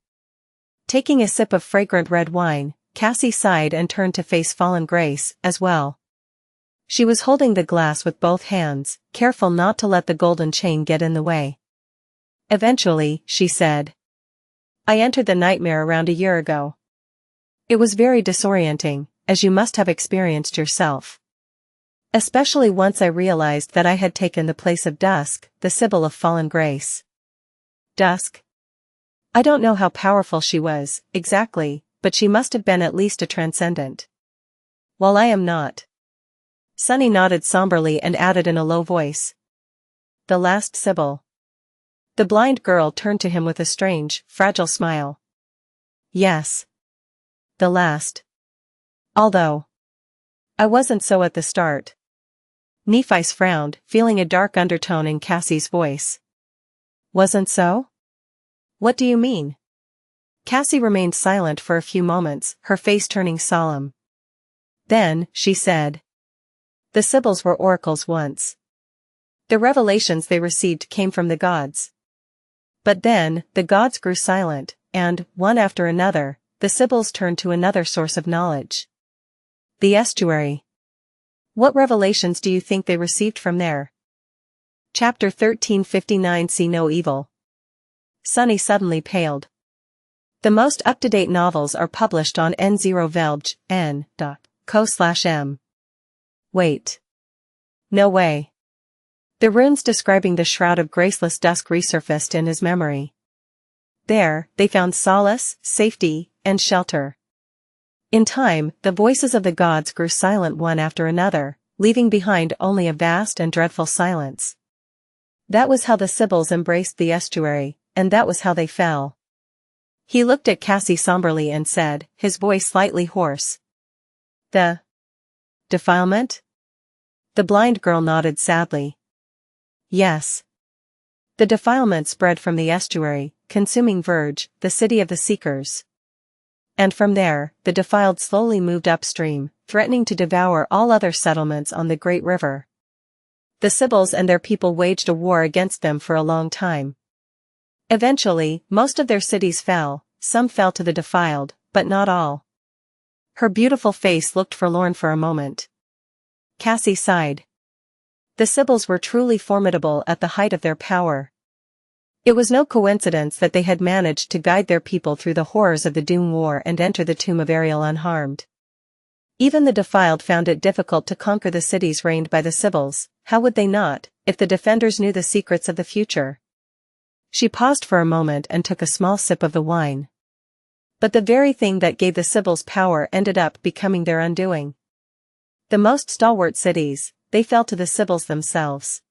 Taking a sip of fragrant red wine, Cassie sighed and turned to face fallen grace as well. She was holding the glass with both hands, careful not to let the golden chain get in the way. Eventually, she said, "I entered the nightmare around a year ago. It was very disorienting, as you must have experienced yourself. Especially once I realized that I had taken the place of Dusk, the Sybil of fallen grace." Dusk? I don't know how powerful she was, exactly, but she must have been at least a transcendent. While I am not. Sunny nodded somberly and added in a low voice. The last Sybil. The blind girl turned to him with a strange, fragile smile. Yes. The last. Although I wasn't so at the start. Nephi's frowned, feeling a dark undertone in Cassie's voice. Wasn't so? What do you mean? Cassie remained silent for a few moments, her face turning solemn. Then, she said, the Sybils were oracles once. The revelations they received came from the gods. But then, the gods grew silent, and, one after another, the Sybils turned to another source of knowledge. The estuary. What revelations do you think they received from there? Chapter 1359. See no evil. Sunny suddenly paled. The most up-to-date novels are published on n0velge.co/m. Wait. No way. The runes describing the shroud of graceless dusk resurfaced in his memory. There, they found solace, safety, and shelter. In time, the voices of the gods grew silent one after another, leaving behind only a vast and dreadful silence. That was how the Sybils embraced the estuary, and that was how they fell. He looked at Cassie somberly and said, his voice slightly hoarse. The defilement? The blind girl nodded sadly. Yes. The defilement spread from the estuary, consuming Verge, the city of the Seekers. And from there, the defiled slowly moved upstream, threatening to devour all other settlements on the Great River. The Sybils and their people waged a war against them for a long time. Eventually, most of their cities fell, some fell to the defiled, but not all. Her beautiful face looked forlorn for a moment. Cassie sighed. The Sybils were truly formidable at the height of their power. It was no coincidence that they had managed to guide their people through the horrors of the Doom War and enter the tomb of Ariel unharmed. Even the defiled found it difficult to conquer the cities reigned by the Sybils. How would they not, if the defenders knew the secrets of the future? She paused for a moment and took a small sip of the wine. But the very thing that gave the Sybils power ended up becoming their undoing. The most stalwart cities, they fell to the Sybils themselves.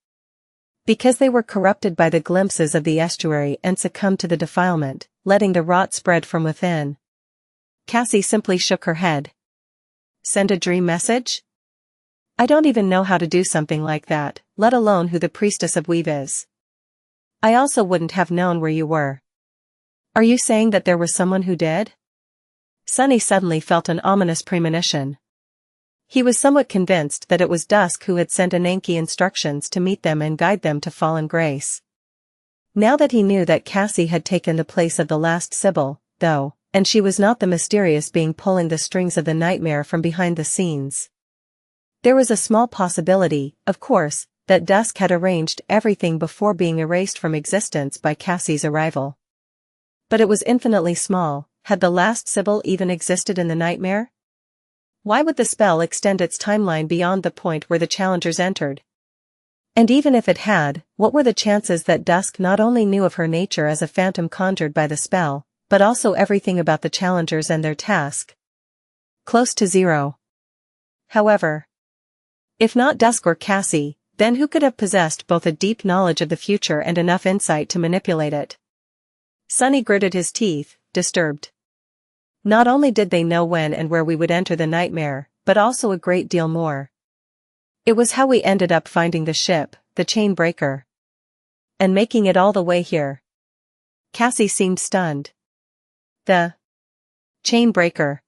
Because they were corrupted by the glimpses of the estuary and succumbed to the defilement, letting the rot spread from within. Cassie simply shook her head. Send a dream message? I don't even know how to do something like that, let alone who the priestess of Weave is. I also wouldn't have known where you were. Are you saying that there was someone who did? Sunny suddenly felt an ominous premonition. He was somewhat convinced that it was Dusk who had sent Ananke instructions to meet them and guide them to fallen grace. Now that he knew that Cassie had taken the place of the last Sybil, though, and she was not the mysterious being pulling the strings of the nightmare from behind the scenes. There was a small possibility, of course, that Dusk had arranged everything before being erased from existence by Cassie's arrival. But it was infinitely small. Had the last Sybil even existed in the nightmare? Why would the spell extend its timeline beyond the point where the challengers entered? And even if it had, what were the chances that Dusk not only knew of her nature as a phantom conjured by the spell, but also everything about the challengers and their task? Close to zero. However, if not Dusk or Cassie, then who could have possessed both a deep knowledge of the future and enough insight to manipulate it? Sunny gritted his teeth, disturbed. Not only did they know when and where we would enter the nightmare, but also a great deal more. It was how we ended up finding the ship, the chain breaker. And making it all the way here. Cassie seemed stunned. The chain breaker.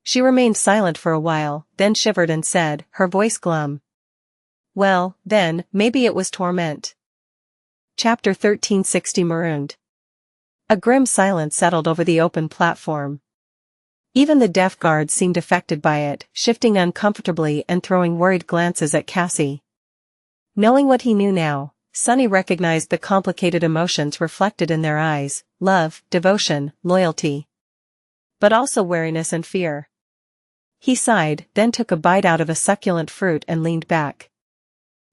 She remained silent for a while, then shivered and said, her voice glum. Well, then, maybe it was torment. Chapter 1360 Marooned. A grim silence settled over the open platform. Even the deaf guard seemed affected by it, shifting uncomfortably and throwing worried glances at Cassie. Knowing what he knew now, Sunny recognized the complicated emotions reflected in their eyes, love, devotion, loyalty. But also wariness and fear. He sighed, then took a bite out of a succulent fruit and leaned back.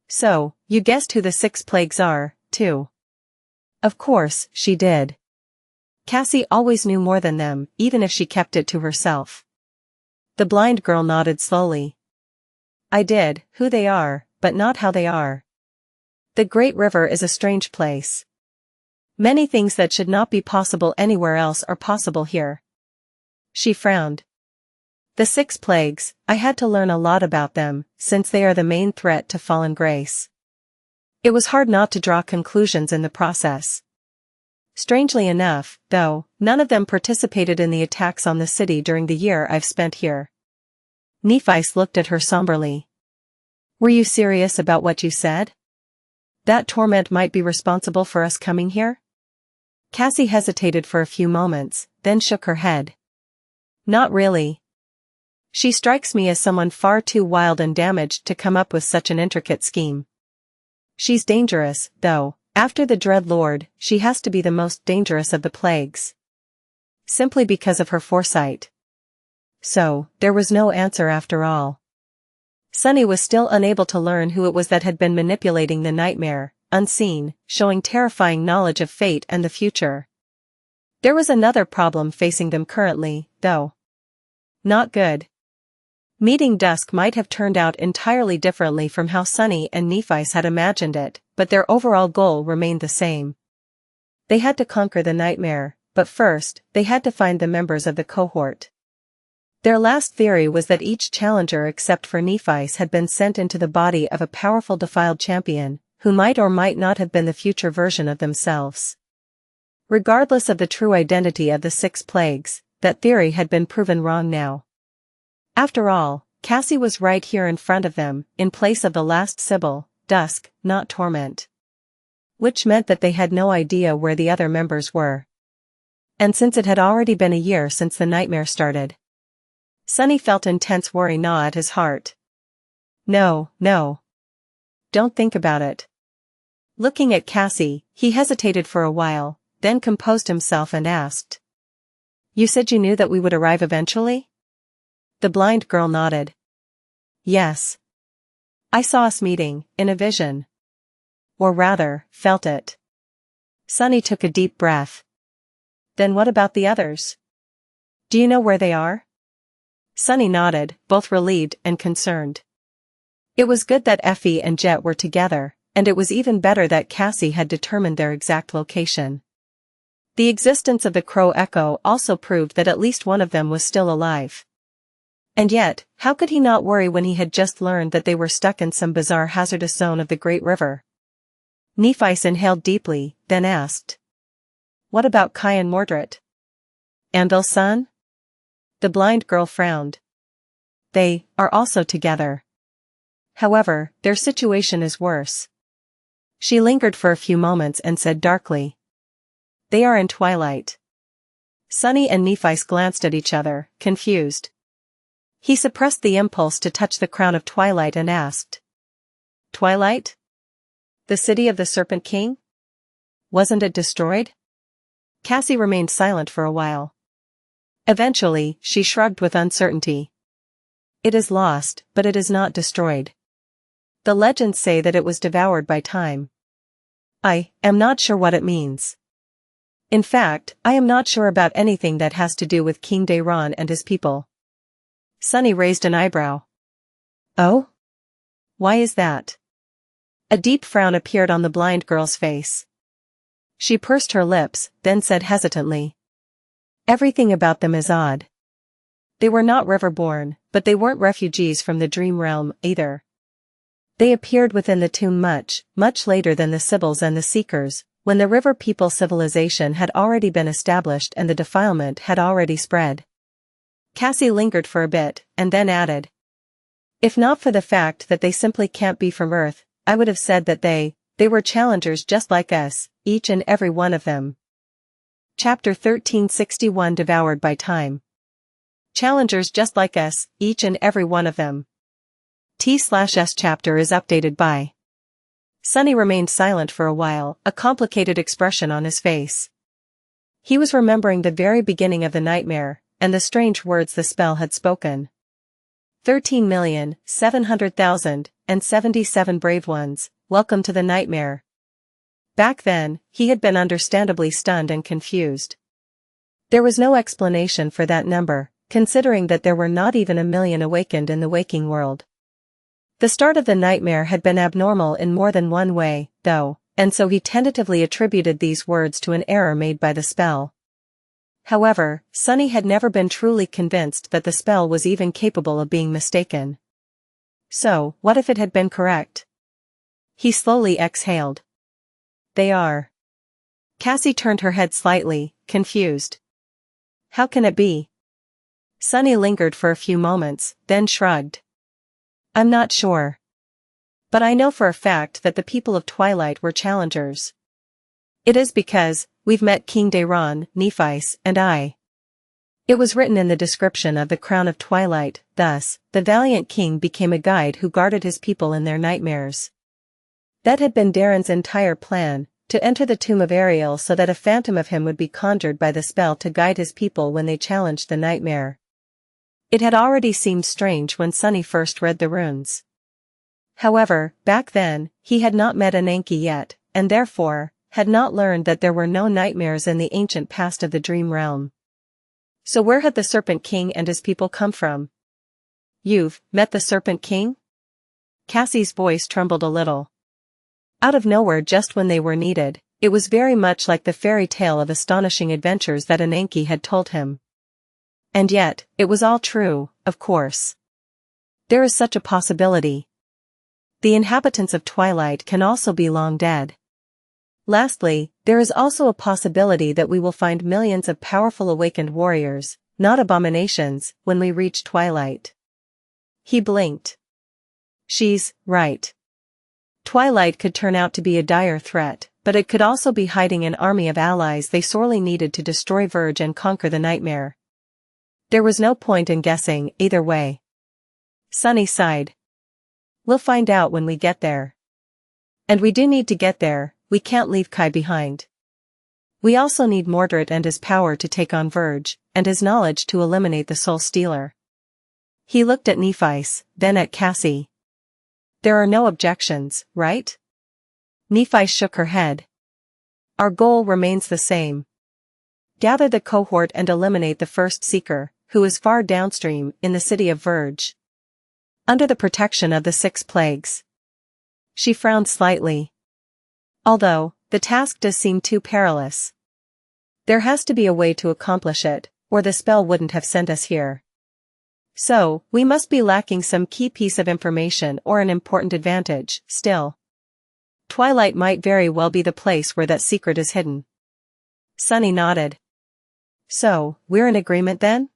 So, you guessed who the 6 plagues are, too. Of course, she did. Cassie always knew more than them, even if she kept it to herself. The blind girl nodded slowly. I did, who they are, but not how they are. The Great River is a strange place. Many things that should not be possible anywhere else are possible here. She frowned. The 6 plagues, I had to learn a lot about them, since they are the main threat to fallen grace. It was hard not to draw conclusions in the process. Strangely enough, though, none of them participated in the attacks on the city during the year I've spent here. Nephice looked at her somberly. Were you serious about what you said? That torment might be responsible for us coming here? Cassie hesitated for a few moments, then shook her head. Not really. She strikes me as someone far too wild and damaged to come up with such an intricate scheme. She's dangerous, though. After the Dread Lord, she has to be the most dangerous of the plagues. Simply because of her foresight. So, there was no answer after all. Sunny was still unable to learn who it was that had been manipulating the nightmare, unseen, showing terrifying knowledge of fate and the future. There was another problem facing them currently, though. Not good. Meeting Dusk might have turned out entirely differently from how Sunny and Nephice had imagined it, but their overall goal remained the same. They had to conquer the nightmare, but first, they had to find the members of the cohort. Their last theory was that each challenger except for Nephice had been sent into the body of a powerful defiled champion, who might or might not have been the future version of themselves. Regardless of the true identity of the 6 plagues, that theory had been proven wrong now. After all, Cassie was right here in front of them, in place of the last Sybil, Dusk, not Torment. Which meant that they had no idea where the other members were. And since it had already been a year since the nightmare started, Sunny felt intense worry gnaw at his heart. No. Don't think about it. Looking at Cassie, he hesitated for a while, then composed himself and asked. You said you knew that we would arrive eventually? The blind girl nodded. Yes. I saw us meeting, in a vision. Or rather, felt it. Sunny took a deep breath. Then what about the others? Do you know where they are? Sunny nodded, both relieved and concerned. It was good that Effie and Jet were together, and it was even better that Cassie had determined their exact location. The existence of the Crow Echo also proved that at least one of them was still alive. And yet, how could he not worry when he had just learned that they were stuck in some bizarre hazardous zone of the Great River? Nephice inhaled deeply, then asked. What about Kai and Mordred? Anvil's son? The blind girl frowned. They are also together. However, their situation is worse. She lingered for a few moments and said darkly. They are in Twilight. Sunny and Nephice glanced at each other, confused. He suppressed the impulse to touch the crown of Twilight and asked. Twilight? The city of the Serpent King? Wasn't it destroyed? Cassie remained silent for a while. Eventually, she shrugged with uncertainty. It is lost, but it is not destroyed. The legends say that it was devoured by time. I am not sure what it means. In fact, I am not sure about anything that has to do with King Dayron and his people. Sunny raised an eyebrow. Oh? Why is that? A deep frown appeared on the blind girl's face. She pursed her lips, then said hesitantly. Everything about them is odd. They were not river-born, but they weren't refugees from the dream realm, either. They appeared within the tomb much later than the Sybils and the Seekers, when the river people civilization had already been established and the defilement had already spread. Cassie lingered for a bit, and then added. If not for the fact that they simply can't be from Earth, I would have said that they were challengers just like us, each and every one of them. Chapter 1361 Devoured by Time. Challengers just like us, each and every one of them. T/S chapter is updated by. Sunny remained silent for a while, a complicated expression on his face. He was remembering the very beginning of the nightmare, and the strange words the spell had spoken. 13,700,077 brave ones, welcome to the nightmare. Back then, he had been understandably stunned and confused. There was no explanation for that number, considering that there were not even 1,000,000 awakened in the waking world. The start of the nightmare had been abnormal in more than one way, though, and so he tentatively attributed these words to an error made by the spell. However, Sunny had never been truly convinced that the spell was even capable of being mistaken. So, what if it had been correct? He slowly exhaled. They are. Cassie turned her head slightly, confused. How can it be? Sunny lingered for a few moments, then shrugged. I'm not sure. But I know for a fact that the people of Twilight were challengers. It is because we've met King Dayron, Nephice, and I. It was written in the description of the Crown of Twilight, thus, the valiant king became a guide who guarded his people in their nightmares. That had been Darren's entire plan, to enter the tomb of Ariel so that a phantom of him would be conjured by the spell to guide his people when they challenged the nightmare. It had already seemed strange when Sunny first read the runes. However, back then, he had not met Ananke yet, and therefore, had not learned that there were no nightmares in the ancient past of the dream realm. So where had the Serpent King and his people come from? You've met the Serpent King? Cassie's voice trembled a little. Out of nowhere just when they were needed, it was very much like the fairy tale of astonishing adventures that Ananke had told him. And yet, it was all true, of course. There is such a possibility. The inhabitants of Twilight can also be long dead. Lastly, there is also a possibility that we will find millions of powerful awakened warriors, not abominations, when we reach Twilight. He blinked. She's right. Twilight could turn out to be a dire threat, but it could also be hiding an army of allies they sorely needed to destroy Verge and conquer the nightmare. There was no point in guessing, either way. Sunny sighed. We'll find out when we get there. And we do need to get there, we can't leave Kai behind. We also need Mordred and his power to take on Verge, and his knowledge to eliminate the Soul Stealer. He looked at Nephice, then at Cassie. There are no objections, right? Nephice shook her head. Our goal remains the same. Gather the cohort and eliminate the first Seeker, who is far downstream in the city of Verge. Under the protection of the 6 plagues. She frowned slightly. Although, the task does seem too perilous. There has to be a way to accomplish it, or the spell wouldn't have sent us here. So, we must be lacking some key piece of information or an important advantage, still. Twilight might very well be the place where that secret is hidden. Sunny nodded. So, we're in agreement then?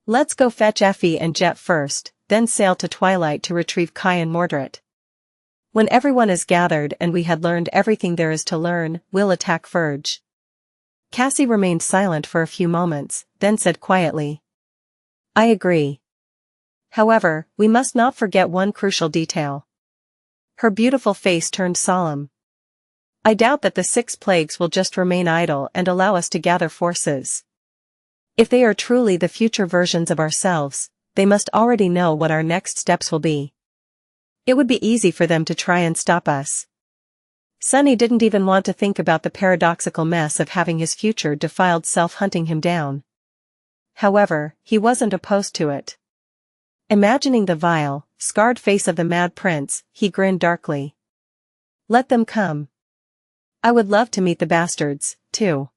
Let's go fetch Effie and Jet first, then sail to Twilight to retrieve Kai and Mordred. When everyone is gathered and we had learned everything there is to learn, we'll attack Verge. Cassie remained silent for a few moments, then said quietly. I agree. However, we must not forget one crucial detail. Her beautiful face turned solemn. I doubt that the 6 plagues will just remain idle and allow us to gather forces. If they are truly the future versions of ourselves, they must already know what our next steps will be. It would be easy for them to try and stop us. Sunny didn't even want to think about the paradoxical mess of having his future defiled self hunting him down. However, he wasn't opposed to it. Imagining the vile, scarred face of the Mad Prince, he grinned darkly. Let them come. I would love to meet the bastards, too.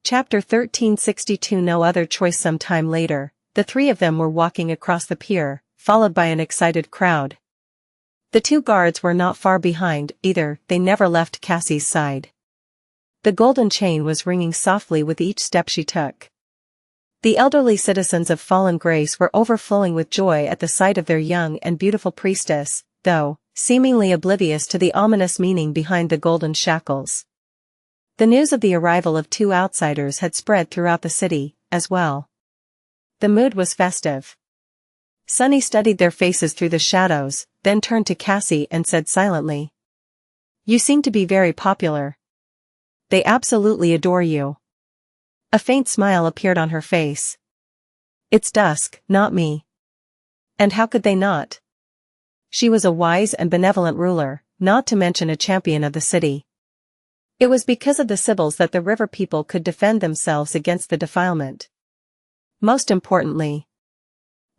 Chapter 1362 No other choice. Some time later, the three of them were walking across the pier, followed by an excited crowd. The two guards were not far behind either, they never left Cassie's side. The golden chain was ringing softly with each step she took. The elderly citizens of Fallen Grace were overflowing with joy at the sight of their young and beautiful priestess, though, seemingly oblivious to the ominous meaning behind the golden shackles. The news of the arrival of two outsiders had spread throughout the city, as well. The mood was festive. Sunny studied their faces through the shadows, then turned to Cassie and said silently, "You seem to be very popular. They absolutely adore you." A faint smile appeared on her face. "It's Dusk, not me." And how could they not? She was a wise and benevolent ruler, not to mention a champion of the city. It was because of the Sybils that the river people could defend themselves against the defilement. Most importantly,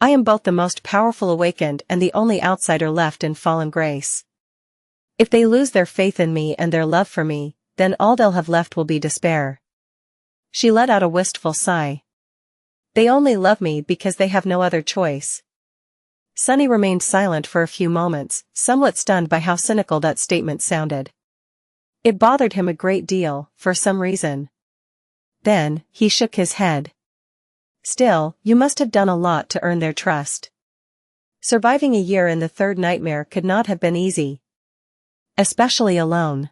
I am both the most powerful awakened and the only outsider left in Fallen Grace. If they lose their faith in me and their love for me, then all they'll have left will be despair. She let out a wistful sigh. They only love me because they have no other choice. Sunny remained silent for a few moments, somewhat stunned by how cynical that statement sounded. It bothered him a great deal, for some reason. Then, he shook his head. "Still, you must have done a lot to earn their trust. Surviving a year in the third nightmare could not have been easy. Especially alone."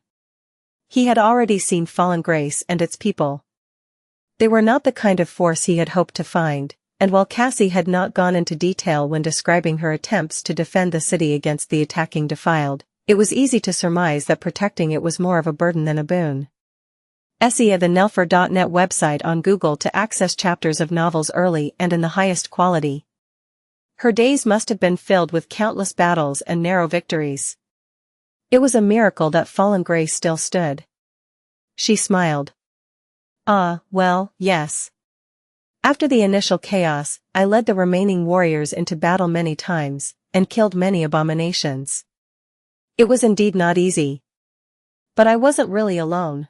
He had already seen Fallen Grace and its people. They were not the kind of force he had hoped to find, and while Cassie had not gone into detail when describing her attempts to defend the city against the attacking Defiled, it was easy to surmise that protecting it was more of a burden than a boon. Sia the Nelfer.net website on Google to access chapters of novels early and in the highest quality. Her days must have been filled with countless battles and narrow victories. It was a miracle that Fallen Grace still stood. She smiled. Well, yes. After the initial chaos, I led the remaining warriors into battle many times, and killed many abominations. It was indeed not easy. But I wasn't really alone.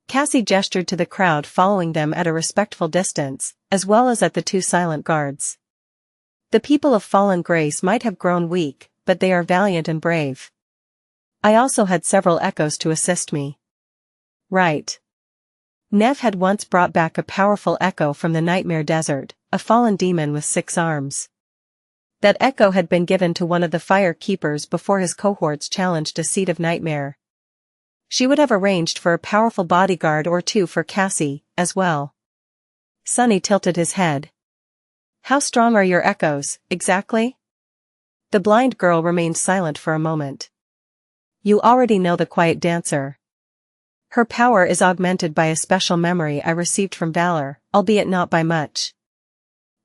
Cassie gestured to the crowd following them at a respectful distance, as well as at the two silent guards. The people of Fallen Grace might have grown weak, but they are valiant and brave. I also had several echoes to assist me. Right. Nev had once brought back a powerful echo from the Nightmare Desert, a fallen demon with 6 arms. That echo had been given to one of the Fire Keepers before his cohorts challenged a Seed of Nightmare. She would have arranged for a powerful bodyguard or two for Cassie, as well. Sunny tilted his head. "How strong are your echoes, exactly?" The blind girl remained silent for a moment. "You already know the Quiet Dancer. Her power is augmented by a special memory I received from Valor, albeit not by much.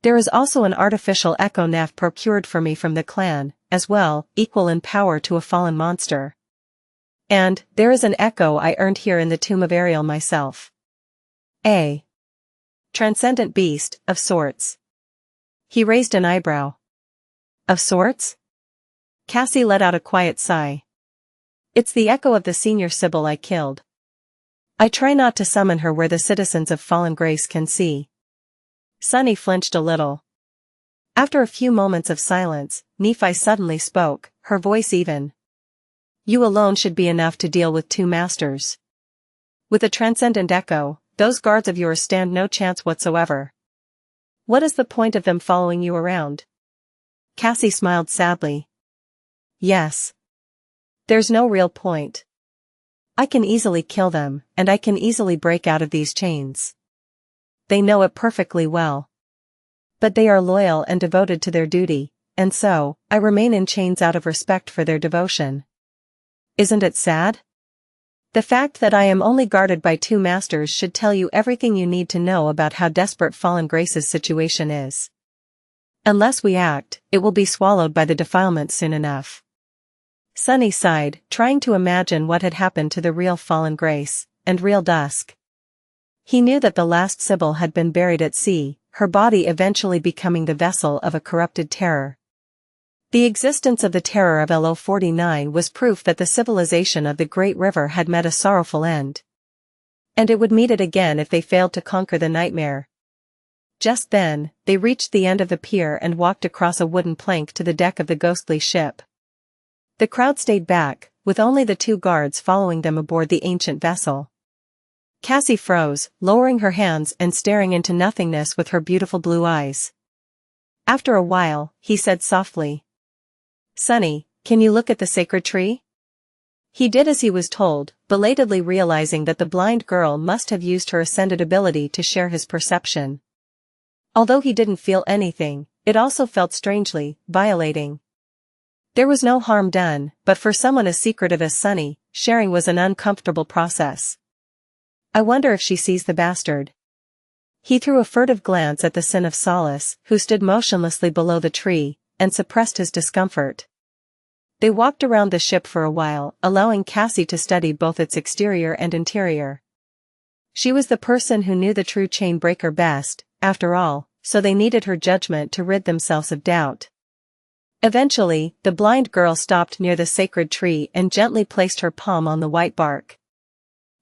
There is also an artificial echo Nev procured for me from the clan, as well, equal in power to a fallen monster. And, there is an echo I earned here in the tomb of Ariel myself. A transcendent beast, of sorts." He raised an eyebrow. "Of sorts?" Cassie let out a quiet sigh. "It's the echo of the senior Sybil I killed. I try not to summon her where the citizens of Fallen Grace can see." Sunny flinched a little. After a few moments of silence, Nephi suddenly spoke, her voice even. "You alone should be enough to deal with 2 masters. With a transcendent echo, those guards of yours stand no chance whatsoever. What is the point of them following you around?" Cassie smiled sadly. "Yes. There's no real point. I can easily kill them, and I can easily break out of these chains. They know it perfectly well. But they are loyal and devoted to their duty, and so, I remain in chains out of respect for their devotion. Isn't it sad? The fact that I am only guarded by 2 masters should tell you everything you need to know about how desperate Fallen Grace's situation is. Unless we act, it will be swallowed by the defilement soon enough." Sunny sighed, trying to imagine what had happened to the real Fallen Grace, and real Dusk. He knew that the last Sybil had been buried at sea, her body eventually becoming the vessel of a corrupted terror. The existence of the terror of LO49 was proof that the civilization of the Great River had met a sorrowful end. And it would meet it again if they failed to conquer the nightmare. Just then, they reached the end of the pier and walked across a wooden plank to the deck of the ghostly ship. The crowd stayed back, with only the 2 guards following them aboard the ancient vessel. Cassie froze, lowering her hands and staring into nothingness with her beautiful blue eyes. After a while, he said softly, "Sonny, can you look at the sacred tree?" He did as he was told, belatedly realizing that the blind girl must have used her ascended ability to share his perception. Although he didn't feel anything, it also felt strangely violating. There was no harm done, but for someone as secretive as Sonny, sharing was an uncomfortable process. I wonder if she sees the bastard. He threw a furtive glance at the Sin of Solace, who stood motionlessly below the tree, and suppressed his discomfort. They walked around the ship for a while, allowing Cassie to study both its exterior and interior. She was the person who knew the true chain breaker best, after all, so they needed her judgment to rid themselves of doubt. Eventually, the blind girl stopped near the sacred tree and gently placed her palm on the white bark.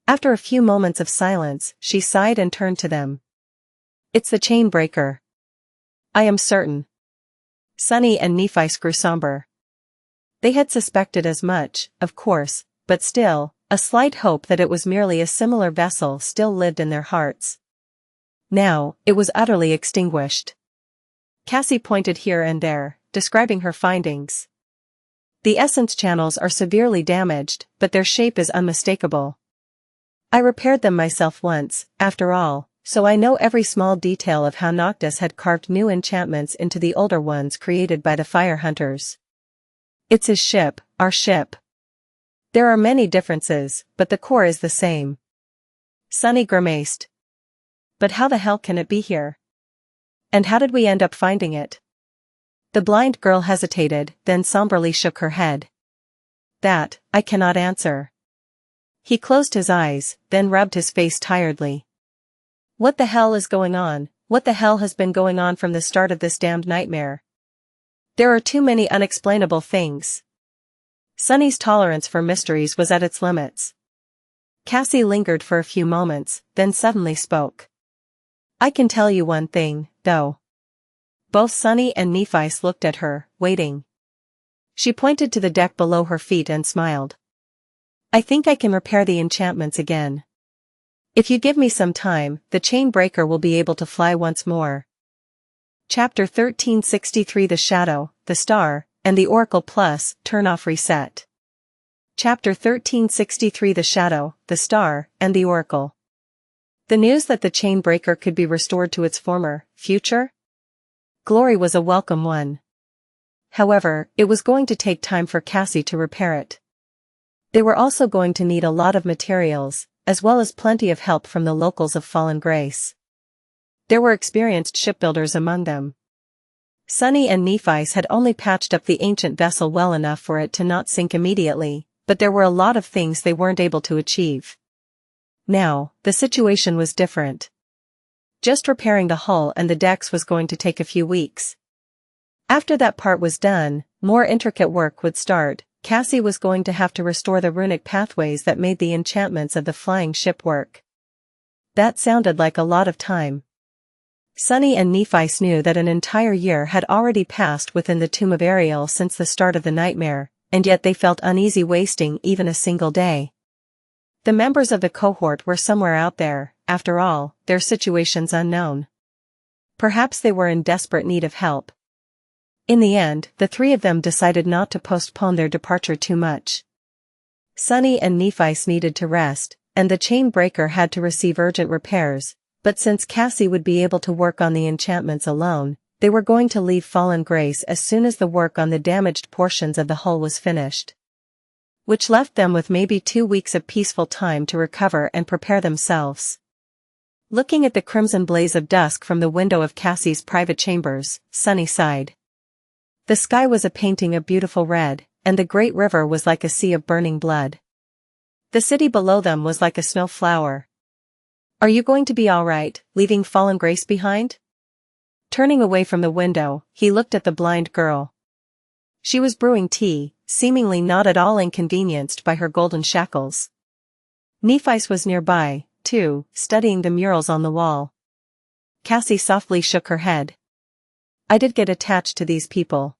After a few moments of silence, she sighed and turned to them. "It's the chain breaker. I am certain." Sonny and Nephi grew somber. They had suspected as much, of course, but still, a slight hope that it was merely a similar vessel still lived in their hearts. Now, it was utterly extinguished. Cassie pointed here and there, describing her findings. The essence channels are severely damaged, but their shape is unmistakable. I repaired them myself once, after all, so I know every small detail of how Noctis had carved new enchantments into the older ones created by the fire hunters. It's his ship, our ship. There are many differences, but the core is the same. Sonny grimaced. But how the hell can it be here? And how did we end up finding it? The blind girl hesitated, then somberly shook her head. That, I cannot answer. He closed his eyes, then rubbed his face tiredly. What the hell is going on? What the hell has been going on from the start of this damned nightmare? There are too many unexplainable things. Sonny's tolerance for mysteries was at its limits. Cassie lingered for a few moments, then suddenly spoke. I can tell you one thing, though. Both Sonny and Nephi looked at her, waiting. She pointed to the deck below her feet and smiled. I think I can repair the enchantments again. If you give me some time, the chain breaker will be able to fly once more. Chapter 1363 The Shadow, the Star, and the Oracle Plus, Turn Off Reset. Chapter 1363 The Shadow, the Star, and the Oracle. The news that the chain breaker could be restored to its former future glory was a welcome one. However, it was going to take time for Cassie to repair it. They were also going to need a lot of materials, as well as plenty of help from the locals of Fallen Grace. There were experienced shipbuilders among them. Sonny and Nephi had only patched up the ancient vessel well enough for it to not sink immediately, but there were a lot of things they weren't able to achieve. Now, the situation was different. Just repairing the hull and the decks was going to take a few weeks. After that part was done, more intricate work would start. Cassie was going to have to restore the runic pathways that made the enchantments of the flying ship work. That sounded like a lot of time. Sonny and Nephi knew that an entire year had already passed within the tomb of Ariel since the start of the nightmare, and yet they felt uneasy wasting even a single day. The members of the cohort were somewhere out there, after all, their situations unknown. Perhaps they were in desperate need of help. In the end, the three of them decided not to postpone their departure too much. Sonny and Nephi needed to rest, and the chain breaker had to receive urgent repairs, but since Cassie would be able to work on the enchantments alone, they were going to leave Fallen Grace as soon as the work on the damaged portions of the hull was finished. Which left them with maybe 2 weeks of peaceful time to recover and prepare themselves. Looking at the crimson blaze of dusk from the window of Cassie's private chambers, Sonny sighed. The sky was a painting of beautiful red, and the great river was like a sea of burning blood. The city below them was like a snow flower. Are you going to be all right, leaving Fallen Grace behind? Turning away from the window, he looked at the blind girl. She was brewing tea, seemingly not at all inconvenienced by her golden shackles. Nephi was nearby, too, studying the murals on the wall. Cassie softly shook her head. I did get attached to these people.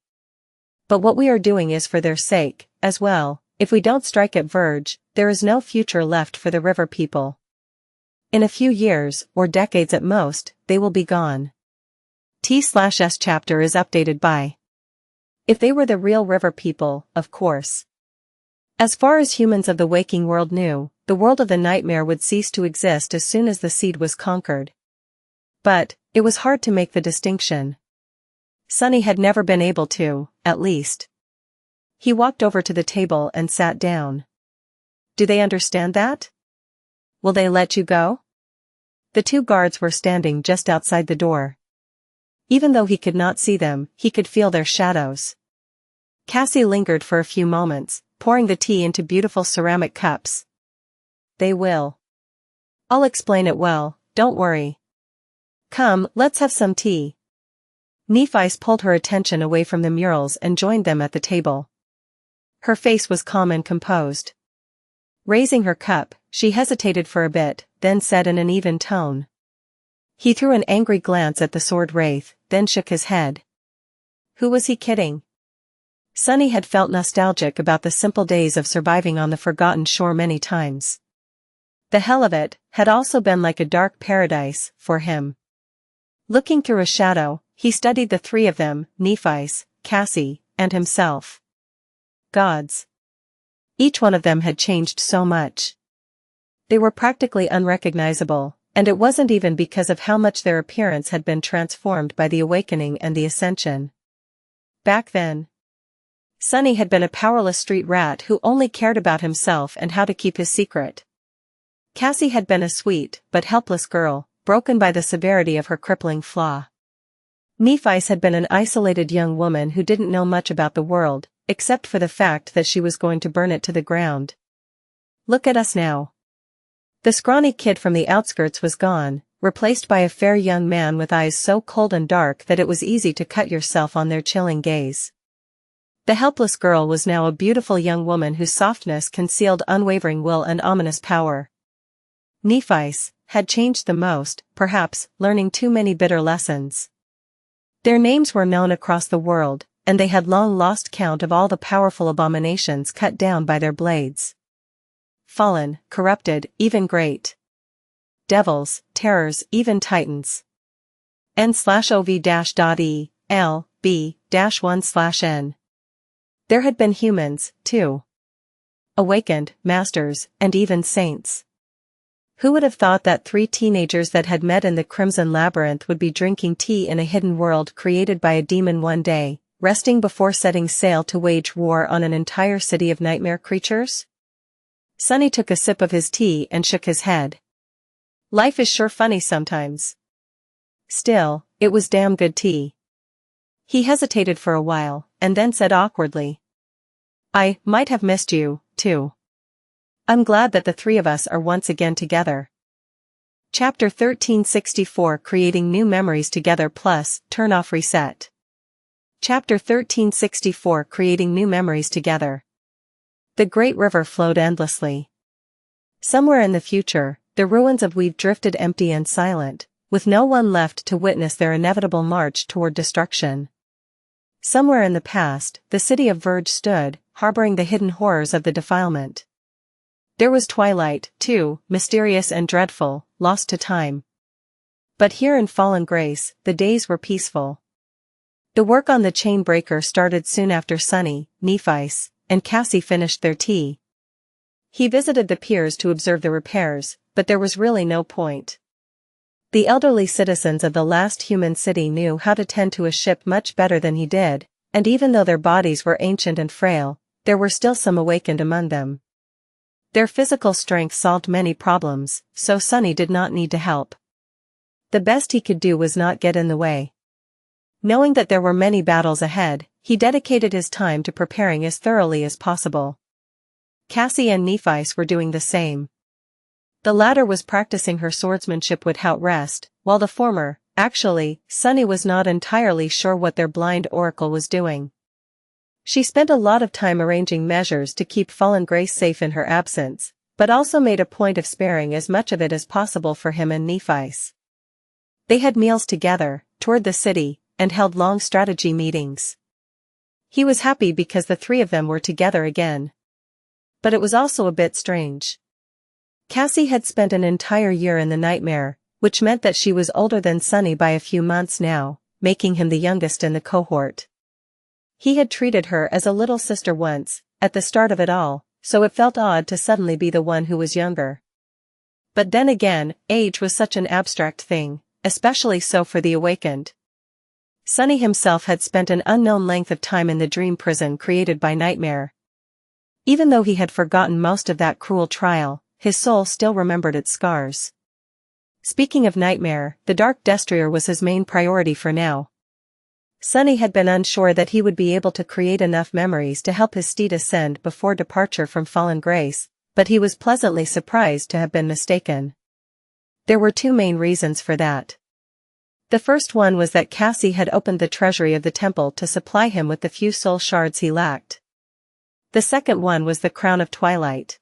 But what we are doing is for their sake, as well. If we don't strike at Verge, there is no future left for the river people. In a few years, or decades at most, they will be gone. T/S chapter is updated by. If they were the real river people, of course. As far as humans of the waking world knew, the world of the nightmare would cease to exist as soon as the seed was conquered. But, it was hard to make the distinction. Sunny had never been able to, at least. He walked over to the table and sat down. Do they understand that? Will they let you go? The two guards were standing just outside the door. Even though he could not see them, he could feel their shadows. Cassie lingered for a few moments, pouring the tea into beautiful ceramic cups. They will. I'll explain it well, don't worry. Come, let's have some tea. Nephi's pulled her attention away from the murals and joined them at the table. Her face was calm and composed. Raising her cup, she hesitated for a bit, then said in an even tone. He threw an angry glance at the sword wraith, then shook his head. Who was he kidding? Sunny had felt nostalgic about the simple days of surviving on the forgotten shore many times. The hell of it had also been like a dark paradise for him. Looking through a shadow, he studied the three of them, Nephi's, Cassie, and himself. Gods. Each one of them had changed so much. They were practically unrecognizable, and it wasn't even because of how much their appearance had been transformed by the awakening and the ascension. Back then, Sunny had been a powerless street rat who only cared about himself and how to keep his secret. Cassie had been a sweet, but helpless girl, broken by the severity of her crippling flaw. Nephi's had been an isolated young woman who didn't know much about the world, except for the fact that she was going to burn it to the ground. Look at us now. The scrawny kid from the outskirts was gone, replaced by a fair young man with eyes so cold and dark that it was easy to cut yourself on their chilling gaze. The helpless girl was now a beautiful young woman whose softness concealed unwavering will and ominous power. Nephi's had changed the most, perhaps, learning too many bitter lessons. Their names were known across the world, and they had long lost count of all the powerful abominations cut down by their blades. Fallen, corrupted, even great. Devils, terrors, even titans. N/OV-.E-L-B-1/N. There had been humans, too. Awakened, masters, and even saints. Who would have thought that three teenagers that had met in the Crimson Labyrinth would be drinking tea in a hidden world created by a demon one day, resting before setting sail to wage war on an entire city of nightmare creatures? Sunny took a sip of his tea and shook his head. Life is sure funny sometimes. Still, it was damn good tea. He hesitated for a while, and then said awkwardly. I might have missed you, too. I'm glad that the three of us are once again together. Chapter 1364 Creating New Memories Together Plus, Turn Off Reset. Chapter 1364 Creating New Memories Together. The great river flowed endlessly. Somewhere in the future, the ruins of Weave drifted empty and silent, with no one left to witness their inevitable march toward destruction. Somewhere in the past, the city of Verge stood, harboring the hidden horrors of the defilement. There was twilight, too, mysterious and dreadful, lost to time. But here in Fallen Grace, the days were peaceful. The work on the chain breaker started soon after Sunny, Nephi's, and Cassie finished their tea. He visited the piers to observe the repairs, but there was really no point. The elderly citizens of the last human city knew how to tend to a ship much better than he did, and even though their bodies were ancient and frail, there were still some awakened among them. Their physical strength solved many problems, so Sunny did not need to help. The best he could do was not get in the way. Knowing that there were many battles ahead, he dedicated his time to preparing as thoroughly as possible. Cassie and Nephi's were doing the same. The latter was practicing her swordsmanship without rest, while the former, actually, Sunny was not entirely sure what their blind oracle was doing. She spent a lot of time arranging measures to keep Fallen Grace safe in her absence, but also made a point of sparing as much of it as possible for him and Nephi's. They had meals together, toured the city, and held long strategy meetings. He was happy because the three of them were together again. But it was also a bit strange. Cassie had spent an entire year in the nightmare, which meant that she was older than Sunny by a few months now, making him the youngest in the cohort. He had treated her as a little sister once, at the start of it all, so it felt odd to suddenly be the one who was younger. But then again, age was such an abstract thing, especially so for the awakened. Sunny himself had spent an unknown length of time in the dream prison created by nightmare. Even though he had forgotten most of that cruel trial, his soul still remembered its scars. Speaking of nightmare, the Dark Destrier was his main priority for now. Sunny had been unsure that he would be able to create enough memories to help his steed ascend before departure from Fallen Grace, but he was pleasantly surprised to have been mistaken. There were two main reasons for that. The first one was that Cassie had opened the treasury of the temple to supply him with the few soul shards he lacked. The second one was the Crown of Twilight.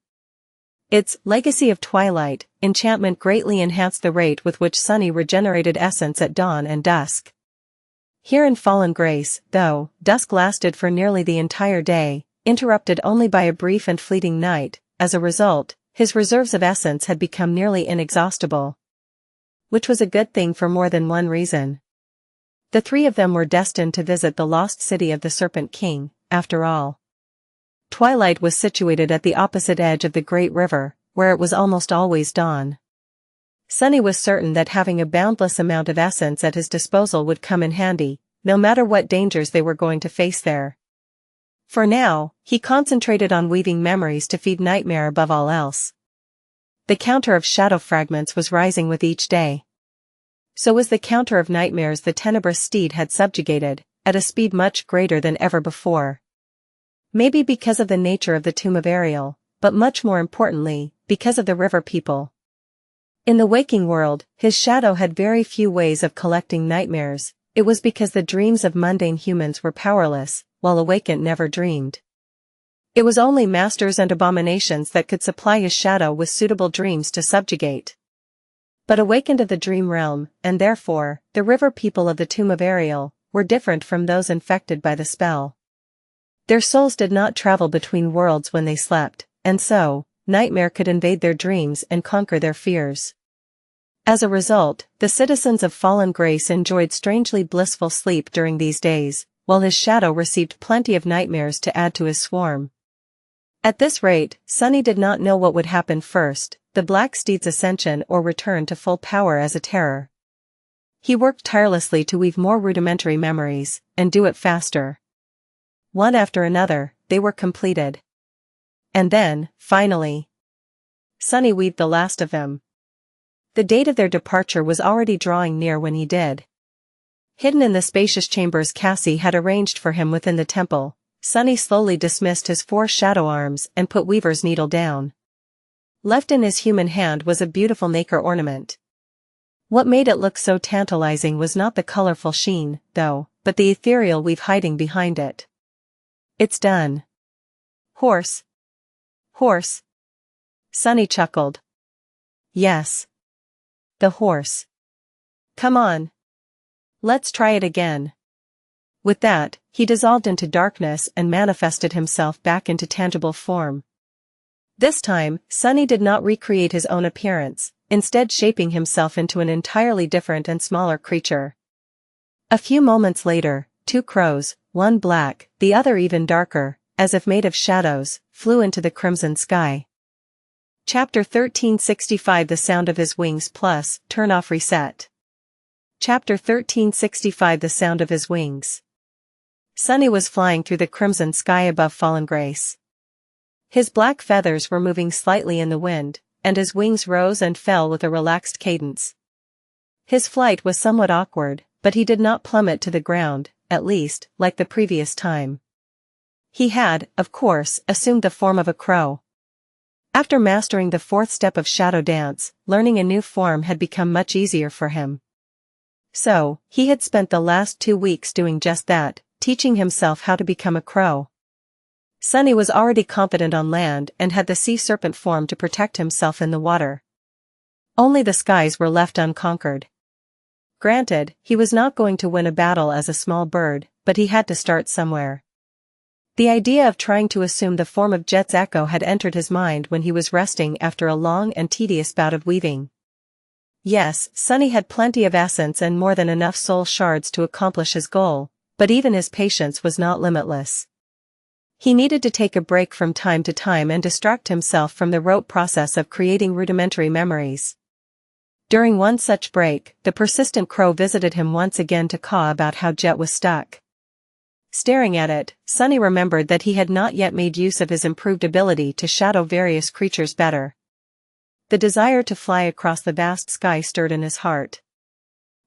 Its Legacy of Twilight enchantment greatly enhanced the rate with which Sunny regenerated essence at dawn and dusk. Here in Fallen Grace, though, dusk lasted for nearly the entire day, interrupted only by a brief and fleeting night. As a result, his reserves of essence had become nearly inexhaustible. Which was a good thing for more than one reason. The three of them were destined to visit the lost city of the Serpent King, after all. Twilight was situated at the opposite edge of the Great River, where it was almost always dawn. Sunny was certain that having a boundless amount of essence at his disposal would come in handy, no matter what dangers they were going to face there. For now, he concentrated on weaving memories to feed nightmare above all else. The counter of shadow fragments was rising with each day. So was the counter of nightmares the tenebrous steed had subjugated, at a speed much greater than ever before. Maybe because of the nature of the tomb of Ariel, but much more importantly, because of the river people. In the waking world, his shadow had very few ways of collecting nightmares. It was because the dreams of mundane humans were powerless, while awakened never dreamed. It was only masters and abominations that could supply his shadow with suitable dreams to subjugate. But awakened of the dream realm, and therefore, the river people of the tomb of Ariel, were different from those infected by the spell. Their souls did not travel between worlds when they slept, and so, nightmare could invade their dreams and conquer their fears. As a result, the citizens of Fallen Grace enjoyed strangely blissful sleep during these days, while his shadow received plenty of nightmares to add to his swarm. At this rate, Sunny did not know what would happen first, the Black Steed's ascension or return to full power as a terror. He worked tirelessly to weave more rudimentary memories, and do it faster. One after another, they were completed. And then, finally, Sunny weaved the last of them. The date of their departure was already drawing near when he did. Hidden in the spacious chambers Cassie had arranged for him within the temple, Sunny slowly dismissed his 4 shadow arms and put Weaver's needle down. Left in his human hand was a beautiful nacre ornament. What made it look so tantalizing was not the colorful sheen, though, but the ethereal weave hiding behind it. It's done. Horse. Horse. Sunny chuckled. Yes. The horse. Come on. Let's try it again. With that, he dissolved into darkness and manifested himself back into tangible form. This time, Sunny did not recreate his own appearance, instead shaping himself into an entirely different and smaller creature. A few moments later, 2 crows, one black, the other even darker, as if made of shadows, flew into the crimson sky. Chapter 1365 The Sound of His Wings plus, Turn Off Reset. Chapter 1365 The Sound of His Wings. Sunny was flying through the crimson sky above Fallen Grace. His black feathers were moving slightly in the wind, and his wings rose and fell with a relaxed cadence. His flight was somewhat awkward, but he did not plummet to the ground, at least, like the previous time. He had, of course, assumed the form of a crow. After mastering the 4th step of Shadow Dance, learning a new form had become much easier for him. So, he had spent the last 2 weeks doing just that, teaching himself how to become a crow. Sunny was already confident on land and had the sea serpent form to protect himself in the water. Only the skies were left unconquered. Granted, he was not going to win a battle as a small bird, but he had to start somewhere. The idea of trying to assume the form of Jet's echo had entered his mind when he was resting after a long and tedious bout of weaving. Yes, Sunny had plenty of essence and more than enough soul shards to accomplish his goal, but even his patience was not limitless. He needed to take a break from time to time and distract himself from the rote process of creating rudimentary memories. During one such break, the persistent crow visited him once again to caw about how Jet was stuck. Staring at it, Sunny remembered that he had not yet made use of his improved ability to shadow various creatures better. The desire to fly across the vast sky stirred in his heart.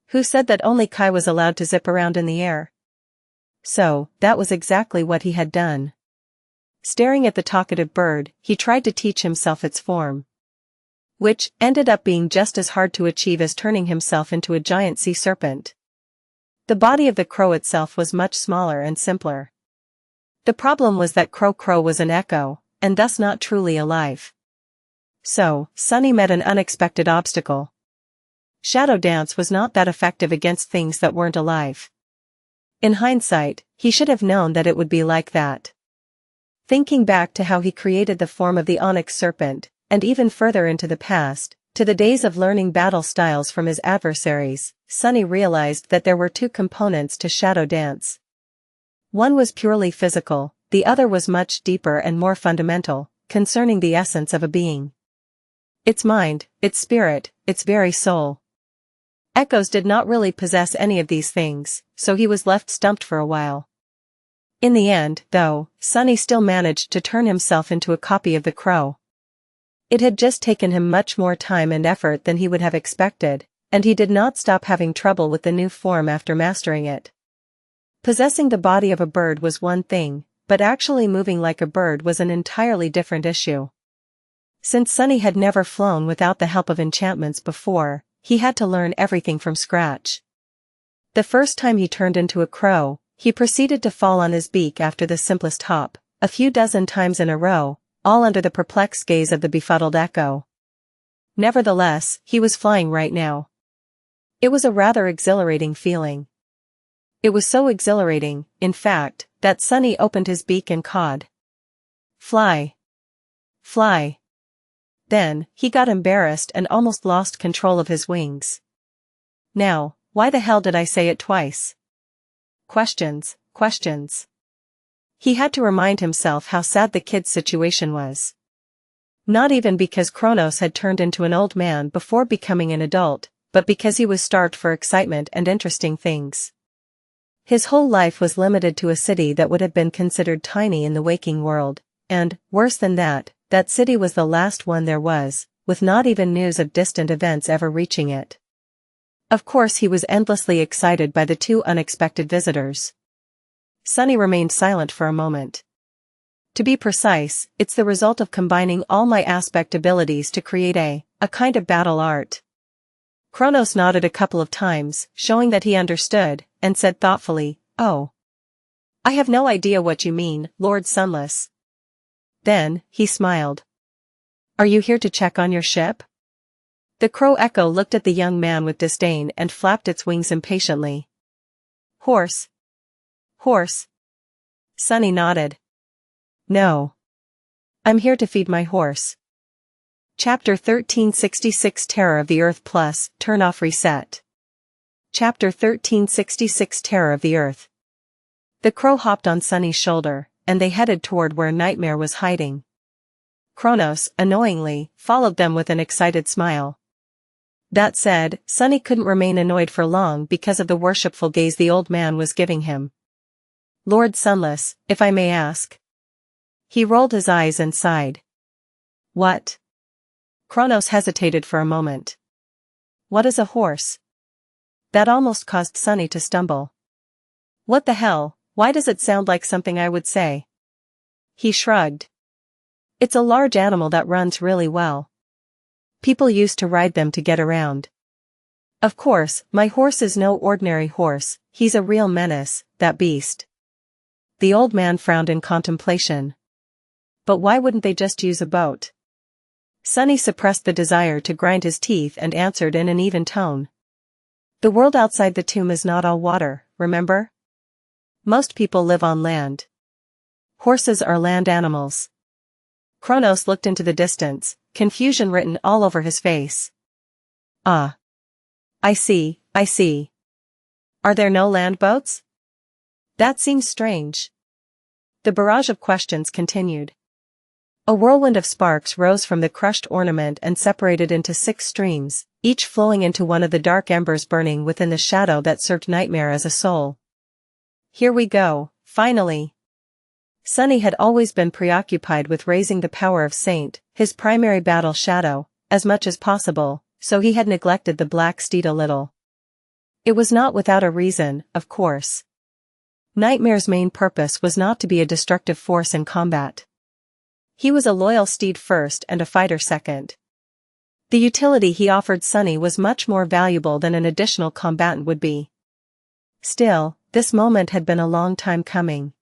Who said that only Kai was allowed to zip around in the air? So, that was exactly what he had done. Staring at the talkative bird, he tried to teach himself its form, which ended up being just as hard to achieve as turning himself into a giant sea serpent. The body of the crow itself was much smaller and simpler. The problem was that Crow was an echo, and thus not truly alive. So, Sunny met an unexpected obstacle. Shadow dance was not that effective against things that weren't alive. In hindsight, he should have known that it would be like that. Thinking back to how he created the form of the onyx serpent, and even further into the past, to the days of learning battle styles from his adversaries, Sunny realized that there were two components to shadow dance. One was purely physical, the other was much deeper and more fundamental, concerning the essence of a being. Its mind, its spirit, its very soul. Echoes did not really possess any of these things, so he was left stumped for a while. In the end, though, Sunny still managed to turn himself into a copy of the crow. It had just taken him much more time and effort than he would have expected, and he did not stop having trouble with the new form after mastering it. Possessing the body of a bird was one thing, but actually moving like a bird was an entirely different issue. Since Sunny had never flown without the help of enchantments before, he had to learn everything from scratch. The first time he turned into a crow, he proceeded to fall on his beak after the simplest hop, a few dozen times in a row, all under the perplexed gaze of the befuddled echo. Nevertheless, he was flying right now. It was a rather exhilarating feeling. It was so exhilarating, in fact, that Sunny opened his beak and cawed. Fly. Fly. Then, he got embarrassed and almost lost control of his wings. Now, why the hell did I say it twice? Questions. He had to remind himself how sad the kid's situation was. Not even because Kronos had turned into an old man before becoming an adult, but because he was starved for excitement and interesting things. His whole life was limited to a city that would have been considered tiny in the waking world, and, worse than that, that city was the last one there was, with not even news of distant events ever reaching it. Of course he was endlessly excited by the two unexpected visitors. Sunny remained silent for a moment. To be precise, it's the result of combining all my aspect abilities to create a kind of battle art. Kronos nodded a couple of times, showing that he understood, and said thoughtfully, "Oh. I have no idea what you mean, Lord Sunless." Then, he smiled. "Are you here to check on your ship?" The crow echo looked at the young man with disdain and flapped its wings impatiently. Horse. Sunny nodded. "No. I'm here to feed my horse." Chapter 1366 Terror of the Earth Plus, Turn Off Reset. Chapter 1366 Terror of the Earth. The crow hopped on Sunny's shoulder, and they headed toward where Nightmare was hiding. Kronos, annoyingly, followed them with an excited smile. That said, Sunny couldn't remain annoyed for long because of the worshipful gaze the old man was giving him. "Lord Sunless, if I may ask." He rolled his eyes and sighed. "What?" Kronos hesitated for a moment. "What is a horse?" That almost caused Sunny to stumble. "What the hell, why does it sound like something I would say?" He shrugged. "It's a large animal that runs really well. People used to ride them to get around. Of course, my horse is no ordinary horse, he's a real menace, that beast." The old man frowned in contemplation. "But why wouldn't they just use a boat?" Sunny suppressed the desire to grind his teeth and answered in an even tone. The world outside the tomb is not all water, remember? Most people live on land. Horses are land animals. Kronos looked into the distance, confusion written all over his face. Ah. I see. Are there no land boats? That seems strange. The barrage of questions continued. A whirlwind of sparks rose from the crushed ornament and separated into 6 streams, each flowing into one of the dark embers burning within the shadow that served Nightmare as a soul. Here we go, finally. Sunny had always been preoccupied with raising the power of Saint, his primary battle shadow, as much as possible, so he had neglected the black steed a little. It was not without a reason, of course. Nightmare's main purpose was not to be a destructive force in combat. He was a loyal steed first and a fighter second. The utility he offered Sunny was much more valuable than an additional combatant would be. Still, this moment had been a long time coming.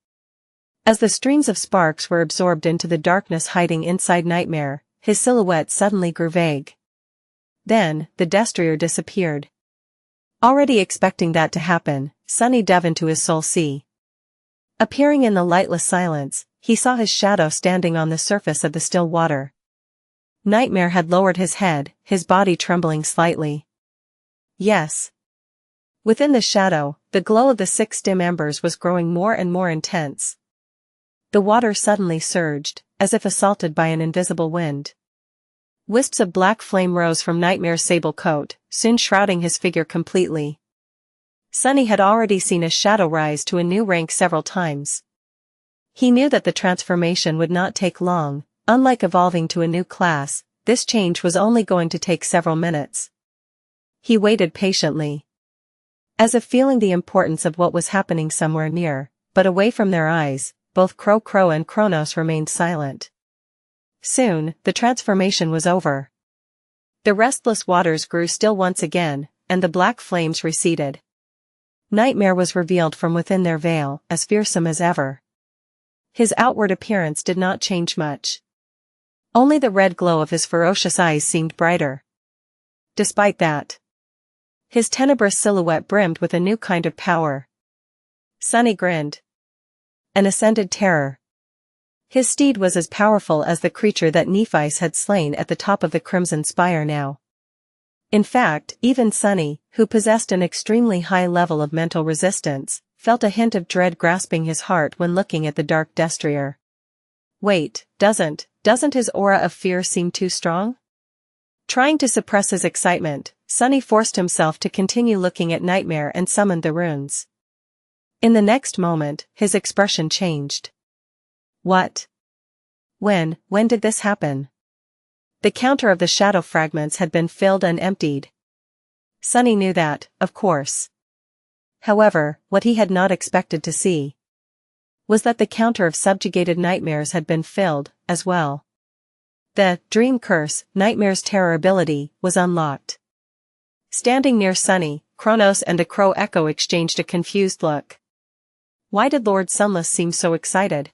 As the streams of sparks were absorbed into the darkness hiding inside Nightmare, his silhouette suddenly grew vague. Then, the destrier disappeared. Already expecting that to happen, Sunny dove into his soul sea. Appearing in the lightless silence, he saw his shadow standing on the surface of the still water. Nightmare had lowered his head, his body trembling slightly. Yes. Within the shadow, the glow of the 6 dim embers was growing more and more intense. The water suddenly surged, as if assaulted by an invisible wind. Wisps of black flame rose from Nightmare's sable coat, soon shrouding his figure completely. Sunny had already seen his shadow rise to a new rank several times. He knew that the transformation would not take long. Unlike evolving to a new class, this change was only going to take several minutes. He waited patiently. As if feeling the importance of what was happening somewhere near, but away from their eyes, both Crow and Kronos remained silent. Soon, the transformation was over. The restless waters grew still once again, and the black flames receded. Nightmare was revealed from within their veil, as fearsome as ever. His outward appearance did not change much. Only the red glow of his ferocious eyes seemed brighter. Despite that, his tenebrous silhouette brimmed with a new kind of power. Sunny grinned. An ascended terror. His steed was as powerful as the creature that Nephi's had slain at the top of the Crimson Spire now. In fact, even Sunny, who possessed an extremely high level of mental resistance, felt a hint of dread grasping his heart when looking at the dark destrier. Wait, doesn't his aura of fear seem too strong? Trying to suppress his excitement, Sunny forced himself to continue looking at Nightmare and summoned the runes. In the next moment, his expression changed. What? When did this happen? The counter of the shadow fragments had been filled and emptied. Sunny knew that, of course. However, what he had not expected to see was that the counter of subjugated nightmares had been filled, as well. The Dream Curse, Nightmare's terror ability, was unlocked. Standing near Sunny, Kronos and a Crow Echo exchanged a confused look. Why did Lord Sunless seem so excited?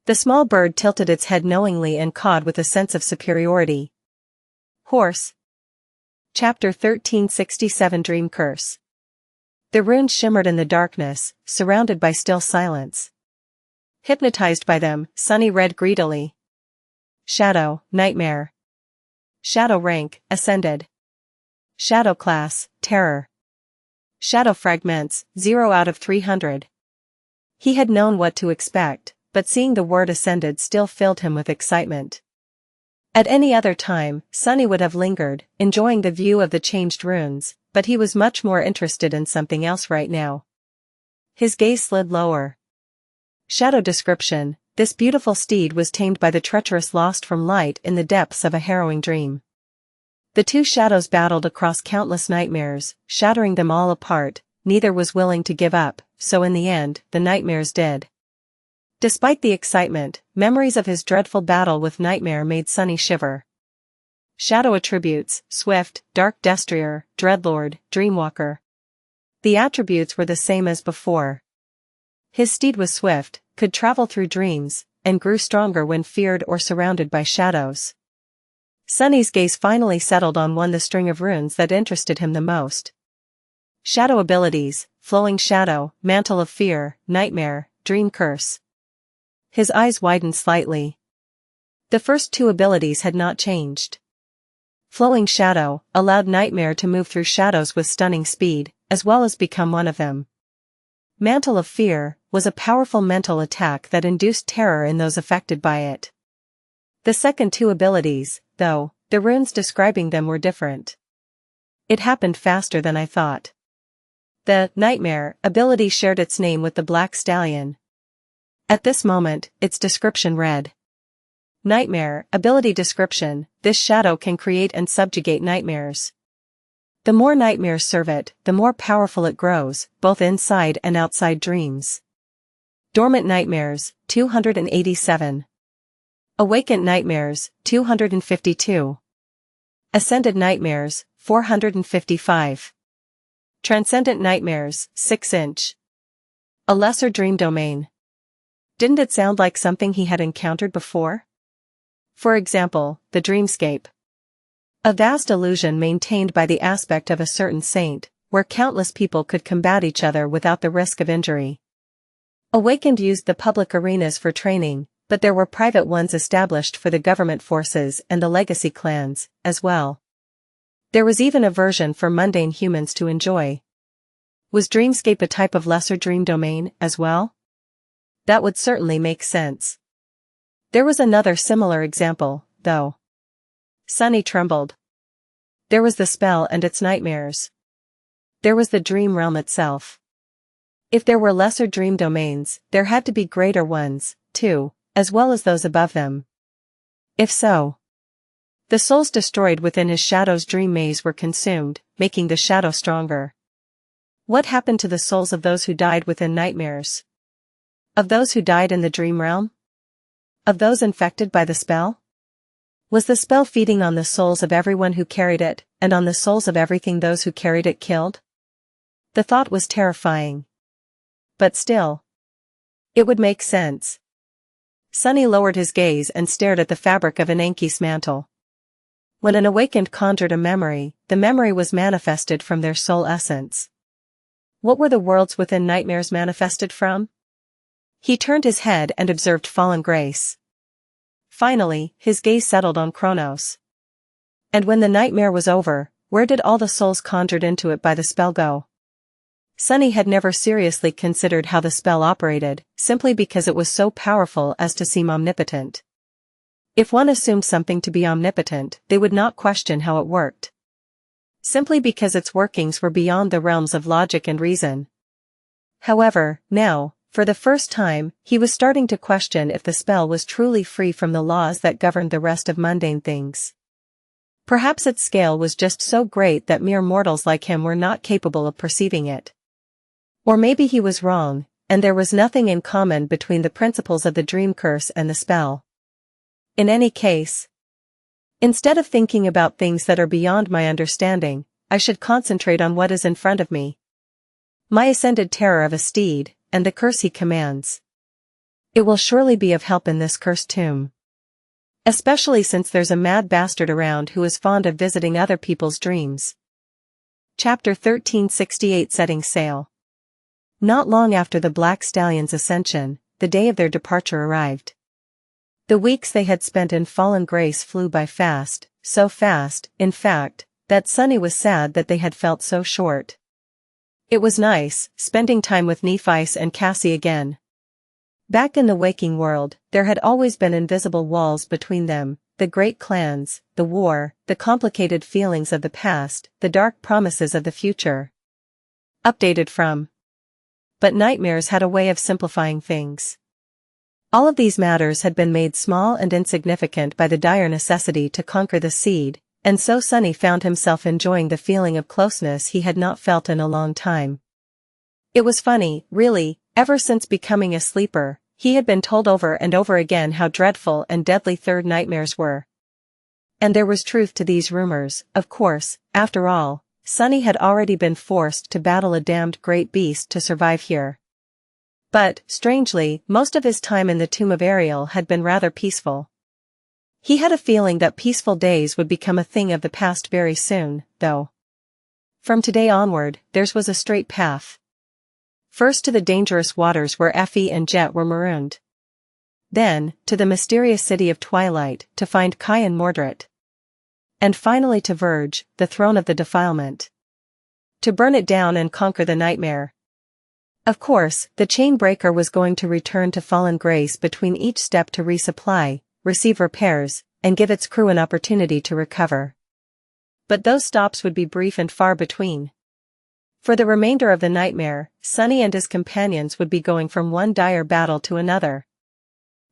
The small bird tilted its head knowingly and cawed with a sense of superiority. Horse. Chapter 1367 Dream Curse. The runes shimmered in the darkness, surrounded by still silence. Hypnotized by them, Sunny read greedily. Shadow, Nightmare. Shadow rank, Ascended. Shadow class, Terror. Shadow fragments, 0 out of 300. He had known what to expect, but seeing the word Ascended still filled him with excitement. At any other time, Sunny would have lingered, enjoying the view of the changed runes, but he was much more interested in something else right now. His gaze slid lower. Shadow description: this beautiful steed was tamed by the treacherous lost from light in the depths of a harrowing dream. The two shadows battled across countless nightmares, shattering them all apart. Neither was willing to give up, so in the end, the nightmares did. Despite the excitement, memories of his dreadful battle with Nightmare made Sunny shiver. Shadow attributes: Swift, Dark Destrier, Dreadlord, Dreamwalker. The attributes were the same as before. His steed was swift, could travel through dreams, and grew stronger when feared or surrounded by shadows. Sunny's gaze finally settled on the string of runes that interested him the most. Shadow abilities: Flowing Shadow, Mantle of Fear, Nightmare, Dream Curse. His eyes widened slightly. The first two abilities had not changed. Flowing Shadow allowed Nightmare to move through shadows with stunning speed, as well as become one of them. Mantle of Fear was a powerful mental attack that induced terror in those affected by it. The second two abilities, though, the runes describing them were different. It happened faster than I thought. The Nightmare ability shared its name with the Black Stallion. At this moment, its description read: Nightmare ability description: this shadow can create and subjugate nightmares. The more nightmares serve it, the more powerful it grows, both inside and outside dreams. Dormant nightmares, 287. Awakened nightmares, 252. Ascended nightmares, 455. Transcendent nightmares, 6-inch. A lesser dream domain. Didn't it sound like something he had encountered before? For example, the dreamscape. A vast illusion maintained by the aspect of a certain saint, where countless people could combat each other without the risk of injury. Awakened used the public arenas for training, but there were private ones established for the government forces and the legacy clans, as well. There was even a version for mundane humans to enjoy. Was Dreamscape a type of lesser dream domain, as well? That would certainly make sense. There was another similar example, though. Sunny trembled. There was the spell and its nightmares. There was the dream realm itself. If there were lesser dream domains, there had to be greater ones, too, as well as those above them. If so, the souls destroyed within his shadow's dream maze were consumed, making the shadow stronger. What happened to the souls of those who died within nightmares? Of those who died in the dream realm? Of those infected by the spell? Was the spell feeding on the souls of everyone who carried it, and on the souls of everything those who carried it killed? The thought was terrifying. But still, it would make sense. Sunny lowered his gaze and stared at the fabric of an Anki's mantle. When an awakened conjured a memory, the memory was manifested from their soul essence. What were the worlds within nightmares manifested from? He turned his head and observed fallen grace. Finally, his gaze settled on Kronos. And when the nightmare was over, where did all the souls conjured into it by the spell go? Sunny had never seriously considered how the spell operated, simply because it was so powerful as to seem omnipotent. If one assumed something to be omnipotent, they would not question how it worked. Simply because its workings were beyond the realms of logic and reason. However, now, for the first time, he was starting to question if the spell was truly free from the laws that governed the rest of mundane things. Perhaps its scale was just so great that mere mortals like him were not capable of perceiving it. Or maybe he was wrong, and there was nothing in common between the principles of the dream curse and the spell. In any case, instead of thinking about things that are beyond my understanding, I should concentrate on what is in front of me. My ascended terror of a steed, and the curse he commands. It will surely be of help in this cursed tomb. Especially since there's a mad bastard around who is fond of visiting other people's dreams. Chapter 1368 Setting Sail. Not long after the Black Stallion's ascension, the day of their departure arrived. The weeks they had spent in fallen grace flew by fast, so fast, in fact, that Sunny was sad that they had felt so short. It was nice, spending time with Nephice and Cassie again. Back in the waking world, there had always been invisible walls between them, the great clans, the war, the complicated feelings of the past, the dark promises of the future. Updated from. But nightmares had a way of simplifying things. All of these matters had been made small and insignificant by the dire necessity to conquer the seed, and so Sunny found himself enjoying the feeling of closeness he had not felt in a long time. It was funny, really, ever since becoming a sleeper, he had been told over and over again how dreadful and deadly third nightmares were. And there was truth to these rumors, of course. After all, Sunny had already been forced to battle a damned great beast to survive here. But, strangely, most of his time in the tomb of Ariel had been rather peaceful. He had a feeling that peaceful days would become a thing of the past very soon, though. From today onward, theirs was a straight path. First to the dangerous waters where Effie and Jet were marooned. Then, to the mysterious city of Twilight, to find Kai and Mordred. And finally to Verge, the throne of the defilement. To burn it down and conquer the nightmare. Of course, the Chainbreaker was going to return to Fallen Grace between each step to resupply, receive repairs, and give its crew an opportunity to recover. But those stops would be brief and far between. For the remainder of the nightmare, Sunny and his companions would be going from one dire battle to another.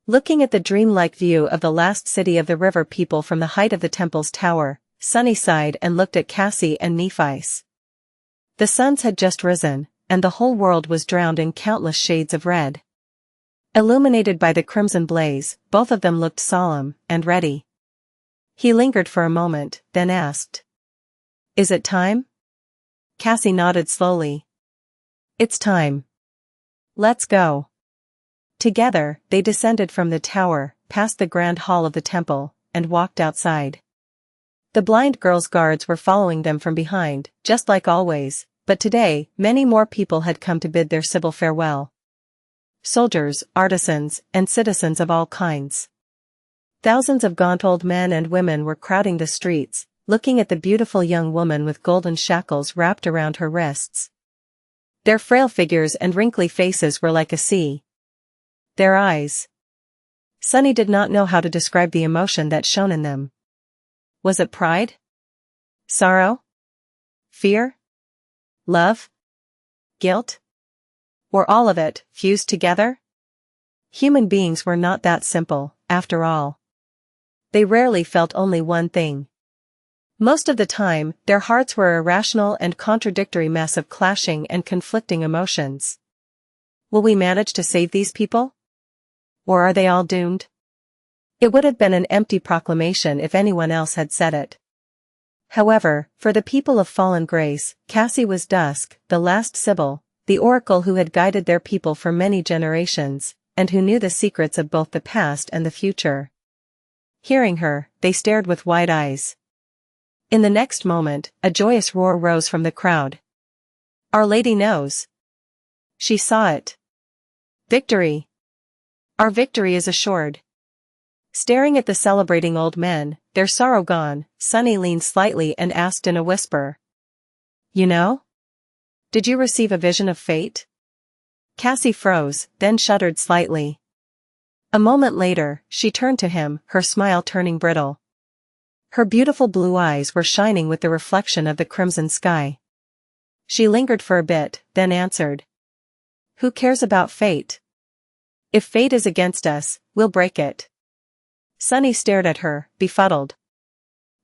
Looking at the dreamlike view of the last city of the river people from the height of the temple's tower, Sunny sighed and looked at Cassie and Nephice. The suns had just risen, and the whole world was drowned in countless shades of red. Illuminated by the crimson blaze, both of them looked solemn and ready. He lingered for a moment, then asked, "Is it time?" Cassie nodded slowly. "It's time. Let's go." Together, they descended from the tower, past the grand hall of the temple, and walked outside. The blind girl's guards were following them from behind, just like always, but today, many more people had come to bid their Sybil farewell. Soldiers, artisans, and citizens of all kinds. Thousands of gaunt old men and women were crowding the streets, looking at the beautiful young woman with golden shackles wrapped around her wrists. Their frail figures and wrinkly faces were like a sea. Their eyes. Sunny did not know how to describe the emotion that shone in them. Was it pride? Sorrow? Fear? Love? Guilt? Or all of it, fused together? Human beings were not that simple, after all. They rarely felt only one thing. Most of the time, their hearts were a irrational and contradictory mess of clashing and conflicting emotions. Will we manage to save these people? Or are they all doomed? It would have been an empty proclamation if anyone else had said it. However, for the people of Fallen Grace, Cassie was Dusk, the last Sybil, the oracle who had guided their people for many generations, and who knew the secrets of both the past and the future. Hearing her, they stared with wide eyes. In the next moment, a joyous roar rose from the crowd. Our Lady knows. She saw it. Victory! Our victory is assured. Staring at the celebrating old men, their sorrow gone, Sunny leaned slightly and asked in a whisper. You know? Did you receive a vision of fate? Cassie froze, then shuddered slightly. A moment later, she turned to him, her smile turning brittle. Her beautiful blue eyes were shining with the reflection of the crimson sky. She lingered for a bit, then answered. Who cares about fate? If fate is against us, we'll break it. Sunny stared at her, befuddled.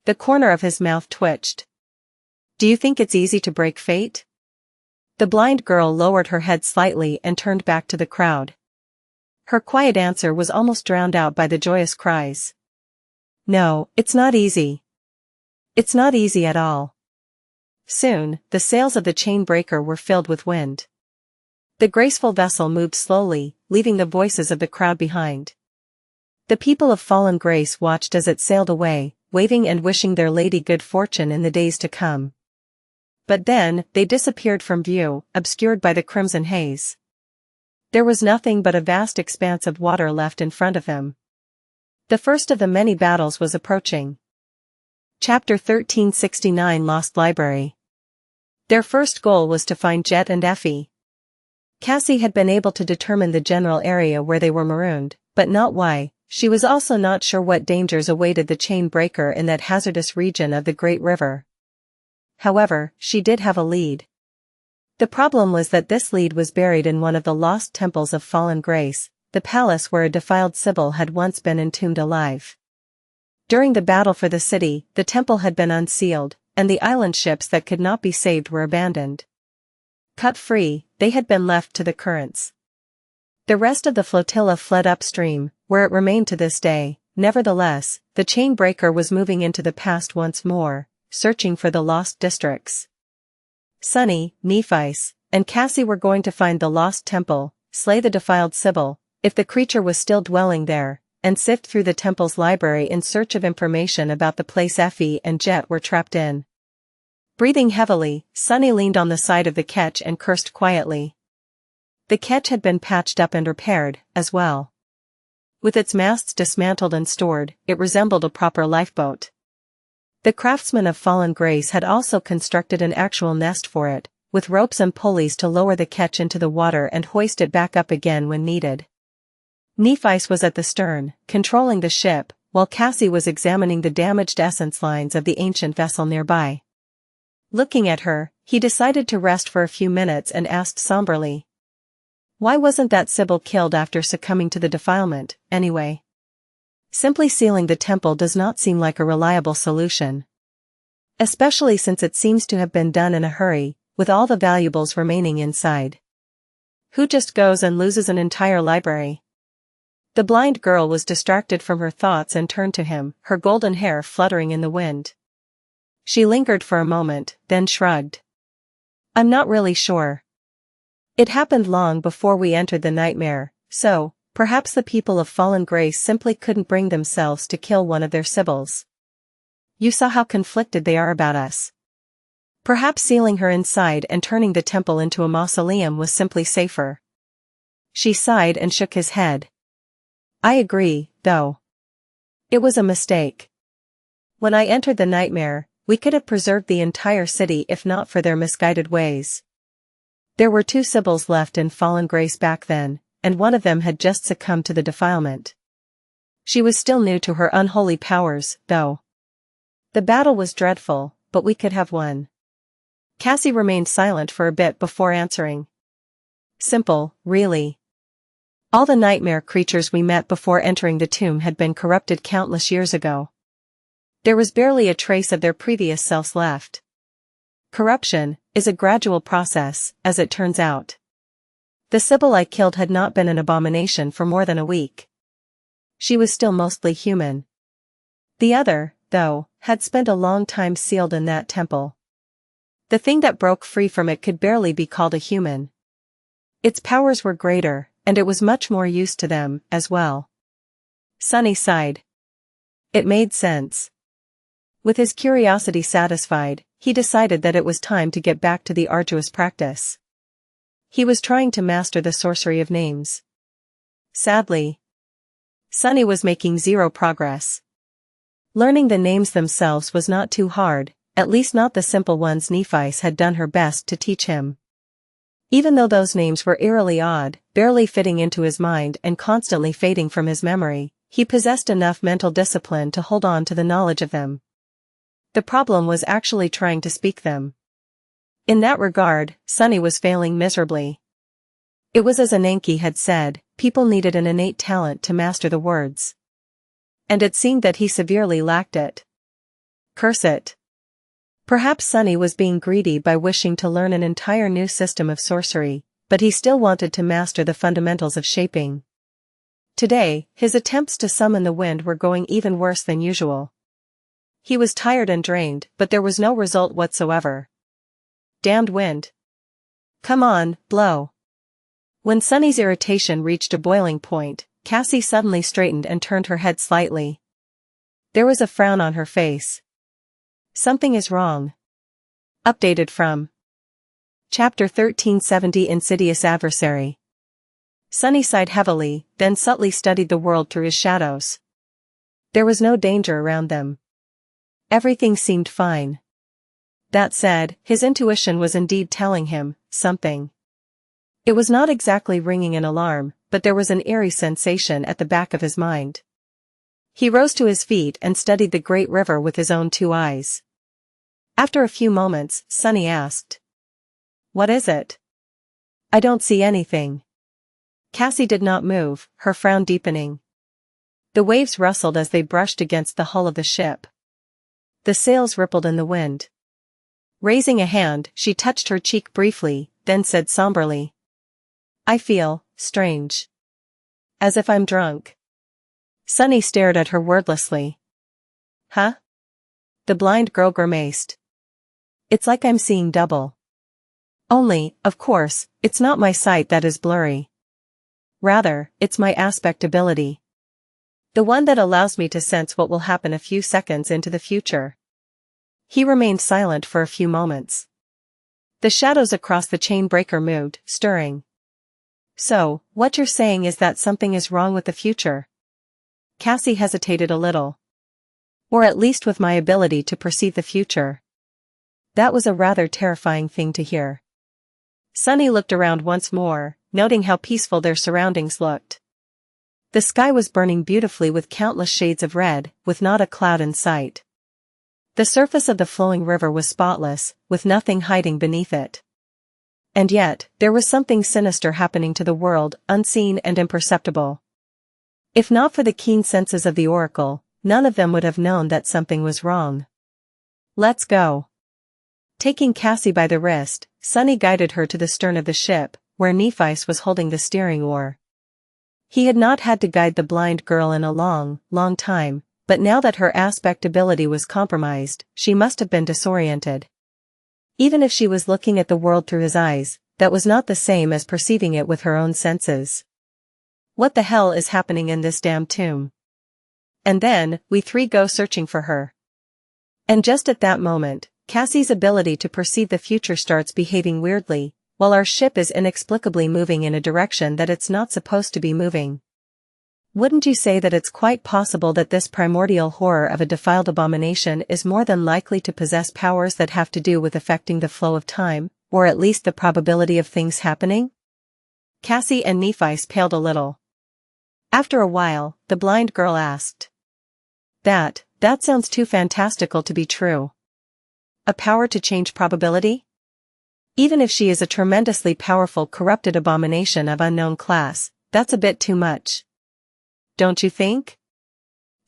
The corner of his mouth twitched. Do you think it's easy to break fate? The blind girl lowered her head slightly and turned back to the crowd. Her quiet answer was almost drowned out by the joyous cries. No, it's not easy. It's not easy at all. Soon, the sails of the Chainbreaker were filled with wind. The graceful vessel moved slowly, leaving the voices of the crowd behind. The people of Fallen Grace watched as it sailed away, waving and wishing their lady good fortune in the days to come. But then, they disappeared from view, obscured by the crimson haze. There was nothing but a vast expanse of water left in front of him. The first of the many battles was approaching. Chapter 1369 Lost Library. Their first goal was to find Jet and Effie. Cassie had been able to determine the general area where they were marooned, but not why. She was also not sure what dangers awaited the Chainbreaker in that hazardous region of the Great River. However, she did have a lead. The problem was that this lead was buried in one of the lost temples of Fallen Grace, the palace where a defiled Sybil had once been entombed alive. During the battle for the city, the temple had been unsealed, and the island ships that could not be saved were abandoned. Cut free, they had been left to the currents. The rest of the flotilla fled upstream, where it remained to this day. Nevertheless, the Chainbreaker was moving into the past once more, searching for the lost districts. Sunny, Nephice, and Cassie were going to find the lost temple, slay the defiled Sybil, if the creature was still dwelling there, and sift through the temple's library in search of information about the place Effie and Jet were trapped in. Breathing heavily, Sunny leaned on the side of the ketch and cursed quietly. The ketch had been patched up and repaired, as well. With its masts dismantled and stored, it resembled a proper lifeboat. The craftsman of Fallen Grace had also constructed an actual nest for it, with ropes and pulleys to lower the ketch into the water and hoist it back up again when needed. Nephice was at the stern, controlling the ship, while Cassie was examining the damaged essence lines of the ancient vessel nearby. Looking at her, he decided to rest for a few minutes and asked somberly, "Why wasn't that Sybil killed after succumbing to the defilement, anyway? Simply sealing the temple does not seem like a reliable solution. Especially since it seems to have been done in a hurry, with all the valuables remaining inside. Who just goes and loses an entire library?" The blind girl was distracted from her thoughts and turned to him, her golden hair fluttering in the wind. She lingered for a moment, then shrugged. "I'm not really sure. It happened long before we entered the nightmare, so, perhaps the people of Fallen Grace simply couldn't bring themselves to kill one of their Sybils. You saw how conflicted they are about us. Perhaps sealing her inside and turning the temple into a mausoleum was simply safer." She sighed and shook his head. "I agree, though. It was a mistake. When I entered the nightmare, we could have preserved the entire city if not for their misguided ways. There were 2 Sybils left in Fallen Grace back then, and one of them had just succumbed to the defilement. She was still new to her unholy powers, though. The battle was dreadful, but we could have won." Cassie remained silent for a bit before answering. "Simple, really. All the nightmare creatures we met before entering the tomb had been corrupted countless years ago. There was barely a trace of their previous selves left. Corruption is a gradual process, as it turns out. The Sybil I killed had not been an abomination for more than a week. She was still mostly human. The other, though, had spent a long time sealed in that temple. The thing that broke free from it could barely be called a human. Its powers were greater, and it was much more used to them, as well." Sunny sighed. It made sense. With his curiosity satisfied, he decided that it was time to get back to the arduous practice. He was trying to master the sorcery of names. Sadly, Sunny was making 0 progress. Learning the names themselves was not too hard, at least not the simple ones Nephice had done her best to teach him. Even though those names were eerily odd, barely fitting into his mind and constantly fading from his memory, he possessed enough mental discipline to hold on to the knowledge of them. The problem was actually trying to speak them. In that regard, Sunny was failing miserably. It was as Ananke had said, people needed an innate talent to master the words. And it seemed that he severely lacked it. Curse it. Perhaps Sunny was being greedy by wishing to learn an entire new system of sorcery, but he still wanted to master the fundamentals of shaping. Today, his attempts to summon the wind were going even worse than usual. He was tired and drained, but there was no result whatsoever. Damned wind. Come on, blow. When Sunny's irritation reached a boiling point, Cassie suddenly straightened and turned her head slightly. There was a frown on her face. Something is wrong. Updated from Chapter 1370 Insidious Adversary. Sunny sighed heavily, then subtly studied the world through his shadows. There was no danger around them. Everything seemed fine. That said, his intuition was indeed telling him something. It was not exactly ringing an alarm, but there was an eerie sensation at the back of his mind. He rose to his feet and studied the great river with his own 2 eyes. After a few moments, Sunny asked, "What is it?" "I don't see anything." Cassie did not move, her frown deepening. The waves rustled as they brushed against the hull of the ship. The sails rippled in the wind. Raising a hand, she touched her cheek briefly, then said somberly, "I feel strange. As if I'm drunk." Sunny stared at her wordlessly. "Huh?" The blind girl grimaced. "It's like I'm seeing double. Only, of course, it's not my sight that is blurry. Rather, it's my aspect ability. The one that allows me to sense what will happen a few seconds into the future." He remained silent for a few moments. The shadows across the chain breaker moved, stirring. So, what you're saying is that something is wrong with the future? Cassie hesitated a little. Or at least with my ability to perceive the future. That was a rather terrifying thing to hear. Sunny looked around once more, noting how peaceful their surroundings looked. The sky was burning beautifully with countless shades of red, with not a cloud in sight. The surface of the flowing river was spotless, with nothing hiding beneath it. And yet, there was something sinister happening to the world, unseen and imperceptible. If not for the keen senses of the Oracle, none of them would have known that something was wrong. Let's go. Taking Cassie by the wrist, Sunny guided her to the stern of the ship, where Nephice was holding the steering oar. He had not had to guide the blind girl in a long, long time, but now that her aspect ability was compromised, she must have been disoriented. Even if she was looking at the world through his eyes, that was not the same as perceiving it with her own senses. What the hell is happening in this damn tomb? And then, we three go searching for her. And just at that moment, Cassie's ability to perceive the future starts behaving weirdly, while our ship is inexplicably moving in a direction that it's not supposed to be moving. Wouldn't you say that it's quite possible that this primordial horror of a defiled abomination is more than likely to possess powers that have to do with affecting the flow of time, or at least the probability of things happening? Cassie and Nephice paled a little. After a while, the blind girl asked. That sounds too fantastical to be true. A power to change probability? Even if she is a tremendously powerful corrupted abomination of unknown class, that's a bit too much. Don't you think?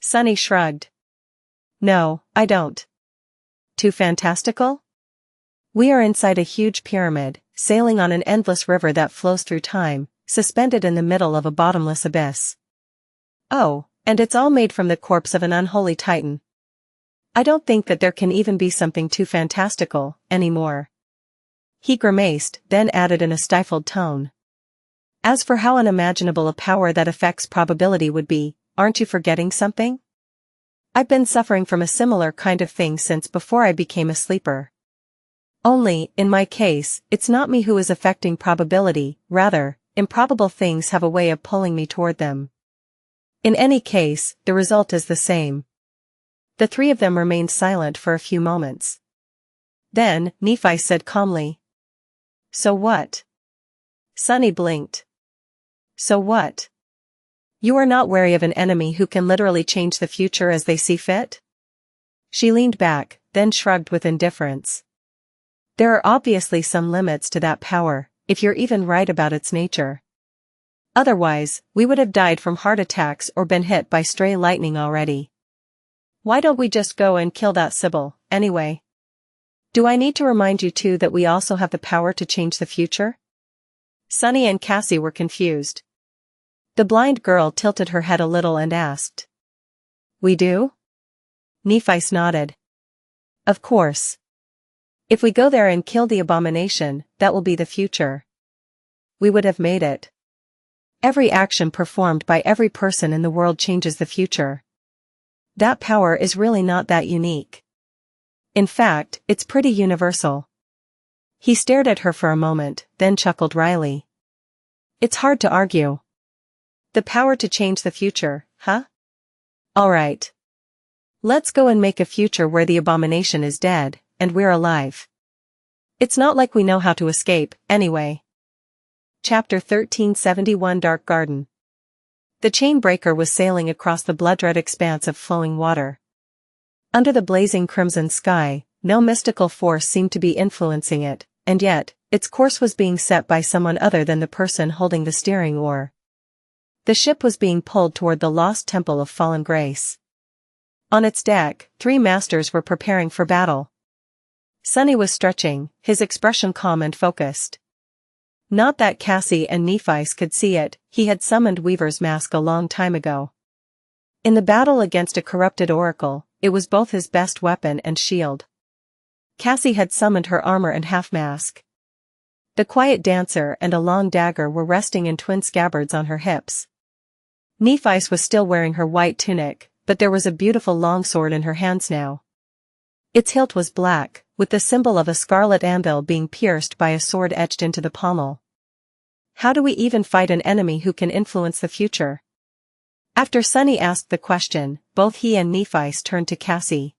Sunny shrugged. No, I don't. Too fantastical? We are inside a huge pyramid, sailing on an endless river that flows through time, suspended in the middle of a bottomless abyss. Oh, and it's all made from the corpse of an unholy titan. I don't think that there can even be something too fantastical, anymore. He grimaced, then added in a stifled tone. As for how unimaginable a power that affects probability would be, aren't you forgetting something? I've been suffering from a similar kind of thing since before I became a sleeper. Only, in my case, it's not me who is affecting probability, rather, improbable things have a way of pulling me toward them. In any case, the result is the same. The three of them remained silent for a few moments. Then, Nephice said calmly. So what? Sunny blinked. So what? You are not wary of an enemy who can literally change the future as they see fit? She leaned back, then shrugged with indifference. There are obviously some limits to that power, if you're even right about its nature. Otherwise, we would have died from heart attacks or been hit by stray lightning already. Why don't we just go and kill that Sybil, anyway? Do I need to remind you too that we also have the power to change the future? Sunny and Cassie were confused. The blind girl tilted her head a little and asked. We do? Nephice nodded. Of course. If we go there and kill the abomination, that will be the future. We would have made it. Every action performed by every person in the world changes the future. That power is really not that unique. In fact, it's pretty universal. He stared at her for a moment, then chuckled wryly. It's hard to argue. The power to change the future, huh? All right. Let's go and make a future where the abomination is dead, and we're alive. It's not like we know how to escape, anyway. Chapter 1371 Dark Garden. The chain breaker was sailing across the blood-red expanse of flowing water. Under the blazing crimson sky, no mystical force seemed to be influencing it, and yet, its course was being set by someone other than the person holding the steering oar. The ship was being pulled toward the lost temple of fallen grace. On its deck, three masters were preparing for battle. Sunny was stretching, his expression calm and focused. Not that Cassie and Nephice could see it, he had summoned Weaver's mask a long time ago. In the battle against a corrupted oracle, it was both his best weapon and shield. Cassie had summoned her armor and half-mask. The quiet dancer and a long dagger were resting in twin scabbards on her hips. Nephice was still wearing her white tunic, but there was a beautiful longsword in her hands now. Its hilt was black, with the symbol of a scarlet anvil being pierced by a sword etched into the pommel. How do we even fight an enemy who can influence the future? After Sunny asked the question, both he and Nephi turned to Cassie.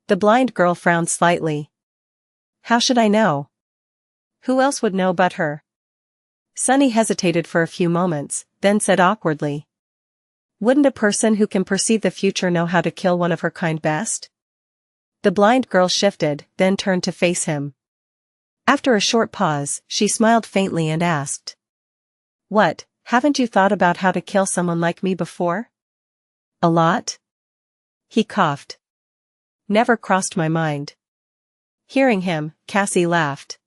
The blind girl frowned slightly. How should I know? Who else would know but her? Sunny hesitated for a few moments, then said awkwardly. Wouldn't a person who can perceive the future know how to kill one of her kind best? The blind girl shifted, then turned to face him. After a short pause, she smiled faintly and asked. What, haven't you thought about how to kill someone like me before? A lot? He coughed. Never crossed my mind. Hearing him, Cassie laughed.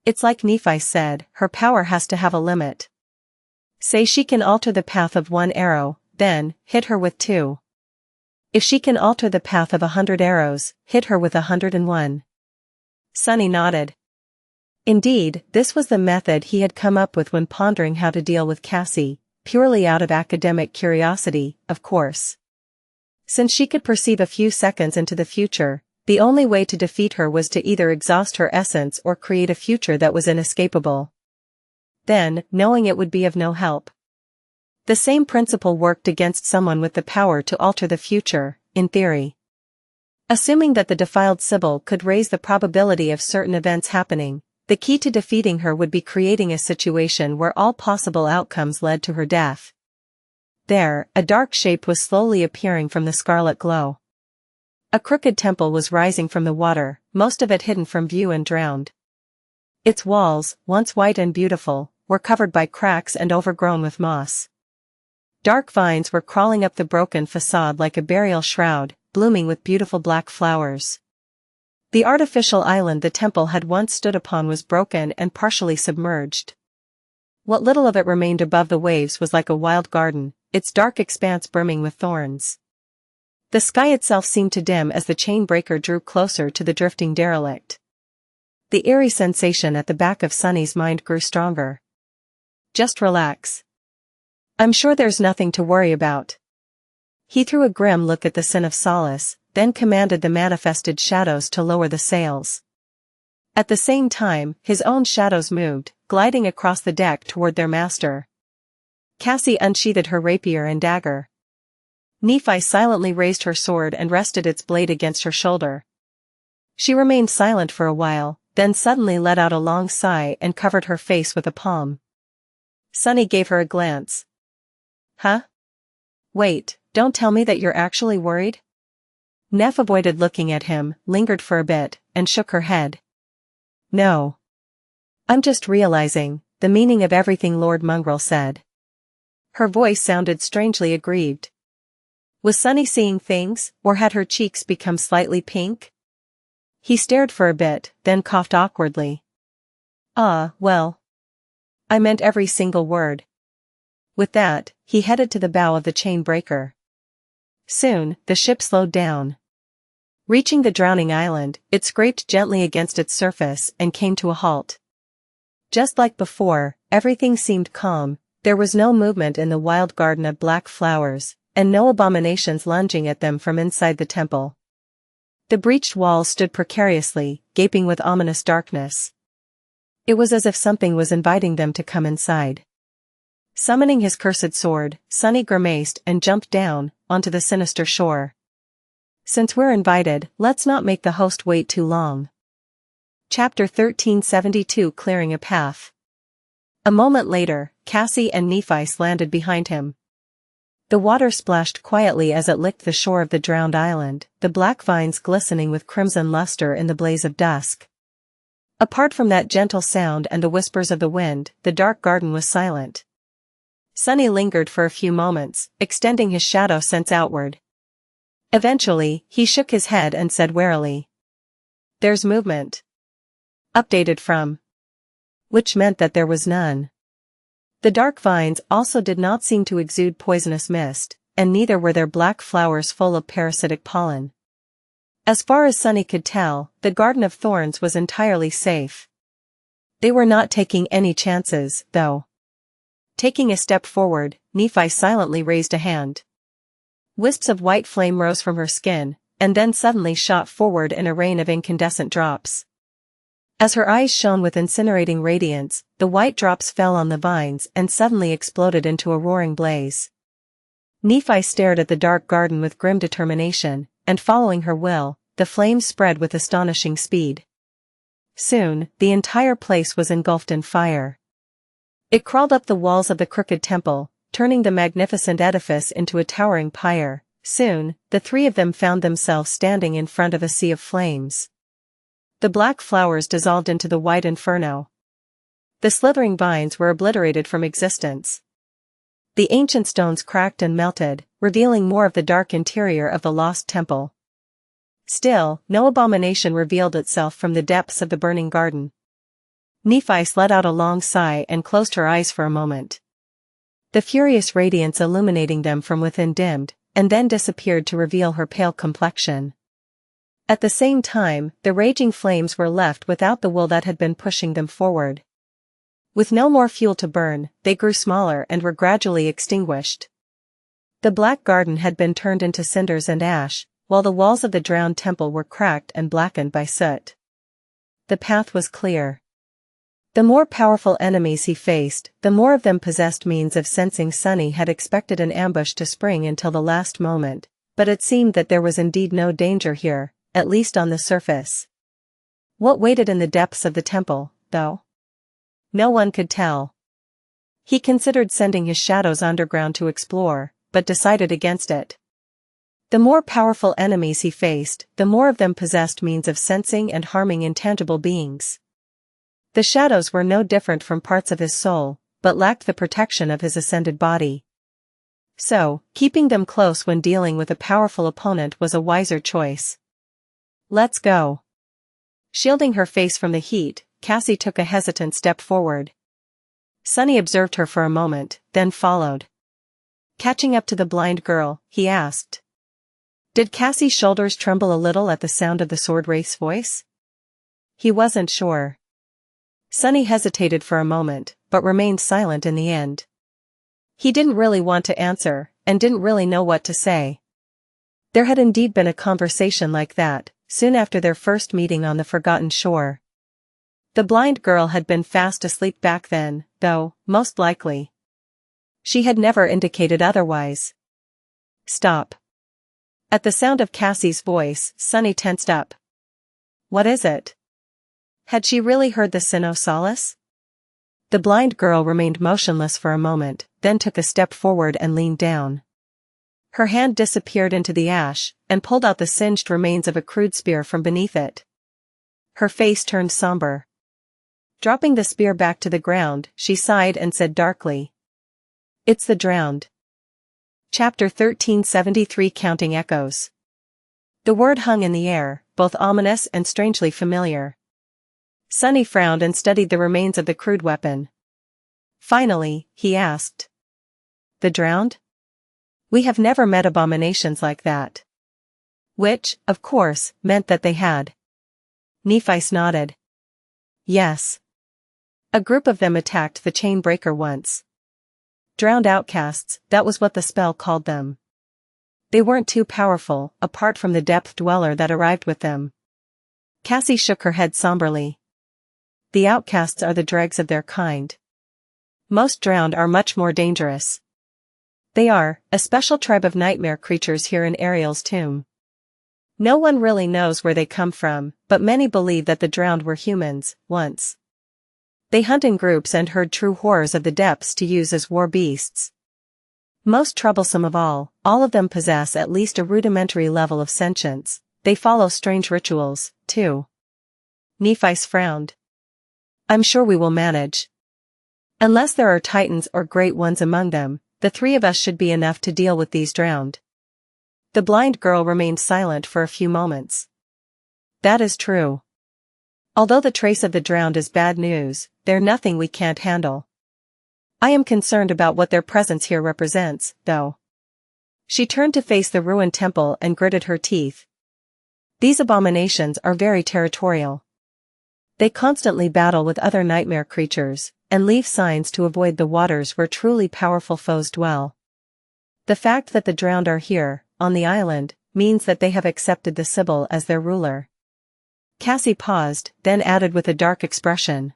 It's like Nephi said, her power has to have a limit. Say she can alter the path of one arrow, then, hit her with 2. If she can alter the path of 100 arrows, hit her with 101. Sunny nodded. Indeed, this was the method he had come up with when pondering how to deal with Cassie, purely out of academic curiosity, of course. Since she could perceive a few seconds into the future, the only way to defeat her was to either exhaust her essence or create a future that was inescapable. Then, knowing it would be of no help. The same principle worked against someone with the power to alter the future, in theory. Assuming that the defiled Sybil could raise the probability of certain events happening, the key to defeating her would be creating a situation where all possible outcomes led to her death. There, a dark shape was slowly appearing from the scarlet glow. A crooked temple was rising from the water, most of it hidden from view and drowned. Its walls, once white and beautiful, were covered by cracks and overgrown with moss. Dark vines were crawling up the broken facade like a burial shroud, blooming with beautiful black flowers. The artificial island the temple had once stood upon was broken and partially submerged. What little of it remained above the waves was like a wild garden, its dark expanse brimming with thorns. The sky itself seemed to dim as the chain breaker drew closer to the drifting derelict. The eerie sensation at the back of Sunny's mind grew stronger. Just relax. I'm sure there's nothing to worry about. He threw a grim look at the Sin of Solace, then commanded the manifested shadows to lower the sails. At the same time, his own shadows moved, gliding across the deck toward their master. Cassie unsheathed her rapier and dagger. Nephi silently raised her sword and rested its blade against her shoulder. She remained silent for a while, then suddenly let out a long sigh and covered her face with a palm. Sunny gave her a glance. Huh? Wait, don't tell me that you're actually worried? Neff avoided looking at him, lingered for a bit, and shook her head. No. I'm just realizing the meaning of everything Lord Mongrel said. Her voice sounded strangely aggrieved. Was Sunny seeing things, or had her cheeks become slightly pink? He stared for a bit, then coughed awkwardly. Well. I meant every single word. With that, he headed to the bow of the chain breaker. Soon, the ship slowed down. Reaching the drowning island, it scraped gently against its surface and came to a halt. Just like before, everything seemed calm, there was no movement in the wild garden of black flowers, and no abominations lunging at them from inside the temple. The breached walls stood precariously, gaping with ominous darkness. It was as if something was inviting them to come inside. Summoning his cursed sword, Sunny grimaced and jumped down, onto the sinister shore. Since we're invited, let's not make the host wait too long. Chapter 1372 Clearing a Path. A moment later, Cassie and Nephi landed behind him. The water splashed quietly as it licked the shore of the drowned island, the black vines glistening with crimson luster in the blaze of dusk. Apart from that gentle sound and the whispers of the wind, the dark garden was silent. Sunny lingered for a few moments, extending his shadow sense outward. Eventually, he shook his head and said warily. There's movement. Updated from. Which meant that there was none. The dark vines also did not seem to exude poisonous mist, and neither were their black flowers full of parasitic pollen. As far as Sunny could tell, the Garden of Thorns was entirely safe. They were not taking any chances, though. Taking a step forward, Nephi silently raised a hand. Wisps of white flame rose from her skin, and then suddenly shot forward in a rain of incandescent drops. As her eyes shone with incinerating radiance, the white drops fell on the vines and suddenly exploded into a roaring blaze. Nephi stared at the dark garden with grim determination, and following her will, the flames spread with astonishing speed. Soon, the entire place was engulfed in fire. It crawled up the walls of the crooked temple, turning the magnificent edifice into a towering pyre. Soon, the three of them found themselves standing in front of a sea of flames. The black flowers dissolved into the white inferno. The slithering vines were obliterated from existence. The ancient stones cracked and melted, revealing more of the dark interior of the lost temple. Still, no abomination revealed itself from the depths of the burning garden. Nephi let out a long sigh and closed her eyes for a moment. The furious radiance illuminating them from within dimmed, and then disappeared to reveal her pale complexion. At the same time, the raging flames were left without the will that had been pushing them forward. With no more fuel to burn, they grew smaller and were gradually extinguished. The black garden had been turned into cinders and ash, while the walls of the drowned temple were cracked and blackened by soot. The path was clear. The more powerful enemies he faced, the more of them possessed means of sensing. Sunny had expected an ambush to spring until the last moment, but it seemed that there was indeed no danger here, at least on the surface. What waited in the depths of the temple, though? No one could tell. He considered sending his shadows underground to explore, but decided against it. The more powerful enemies he faced, the more of them possessed means of sensing and harming intangible beings. The shadows were no different from parts of his soul, but lacked the protection of his ascended body. So, keeping them close when dealing with a powerful opponent was a wiser choice. Let's go. Shielding her face from the heat, Cassie took a hesitant step forward. Sunny observed her for a moment, then followed. Catching up to the blind girl, he asked. Did Cassie's shoulders tremble a little at the sound of the sword wraith's voice? He wasn't sure. Sunny hesitated for a moment, but remained silent in the end. He didn't really want to answer, and didn't really know what to say. There had indeed been a conversation like that, soon after their first meeting on the forgotten shore. The blind girl had been fast asleep back then, though, most likely. She had never indicated otherwise. Stop. At the sound of Cassie's voice, Sunny tensed up. What is it? Had she really heard the Sinnoh Solace? The blind girl remained motionless for a moment, then took a step forward and leaned down. Her hand disappeared into the ash, and pulled out the singed remains of a crude spear from beneath it. Her face turned somber. Dropping the spear back to the ground, she sighed and said darkly. It's the drowned. Chapter 1373 Counting Echoes. The word hung in the air, both ominous and strangely familiar. Sunny frowned and studied the remains of the crude weapon. Finally, he asked. The drowned? We have never met abominations like that. Which, of course, meant that they had. Nephi nodded. Yes. A group of them attacked the chain breaker once. Drowned outcasts, that was what the spell called them. They weren't too powerful, apart from the depth dweller that arrived with them. Cassie shook her head somberly. The outcasts are the dregs of their kind. Most drowned are much more dangerous. They are, a special tribe of nightmare creatures here in Ariel's tomb. No one really knows where they come from, but many believe that the drowned were humans, once. They hunt in groups and herd true horrors of the depths to use as war beasts. Most troublesome of all of them possess at least a rudimentary level of sentience. They follow strange rituals, too. Nephi frowned. I'm sure we will manage. Unless there are titans or great ones among them, the three of us should be enough to deal with these drowned. The blind girl remained silent for a few moments. That is true. Although the trace of the drowned is bad news, they're nothing we can't handle. I am concerned about what their presence here represents, though. She turned to face the ruined temple and gritted her teeth. These abominations are very territorial. They constantly battle with other nightmare creatures, and leave signs to avoid the waters where truly powerful foes dwell. The fact that the drowned are here, on the island, means that they have accepted the Sybil as their ruler. Cassie paused, then added with a dark expression.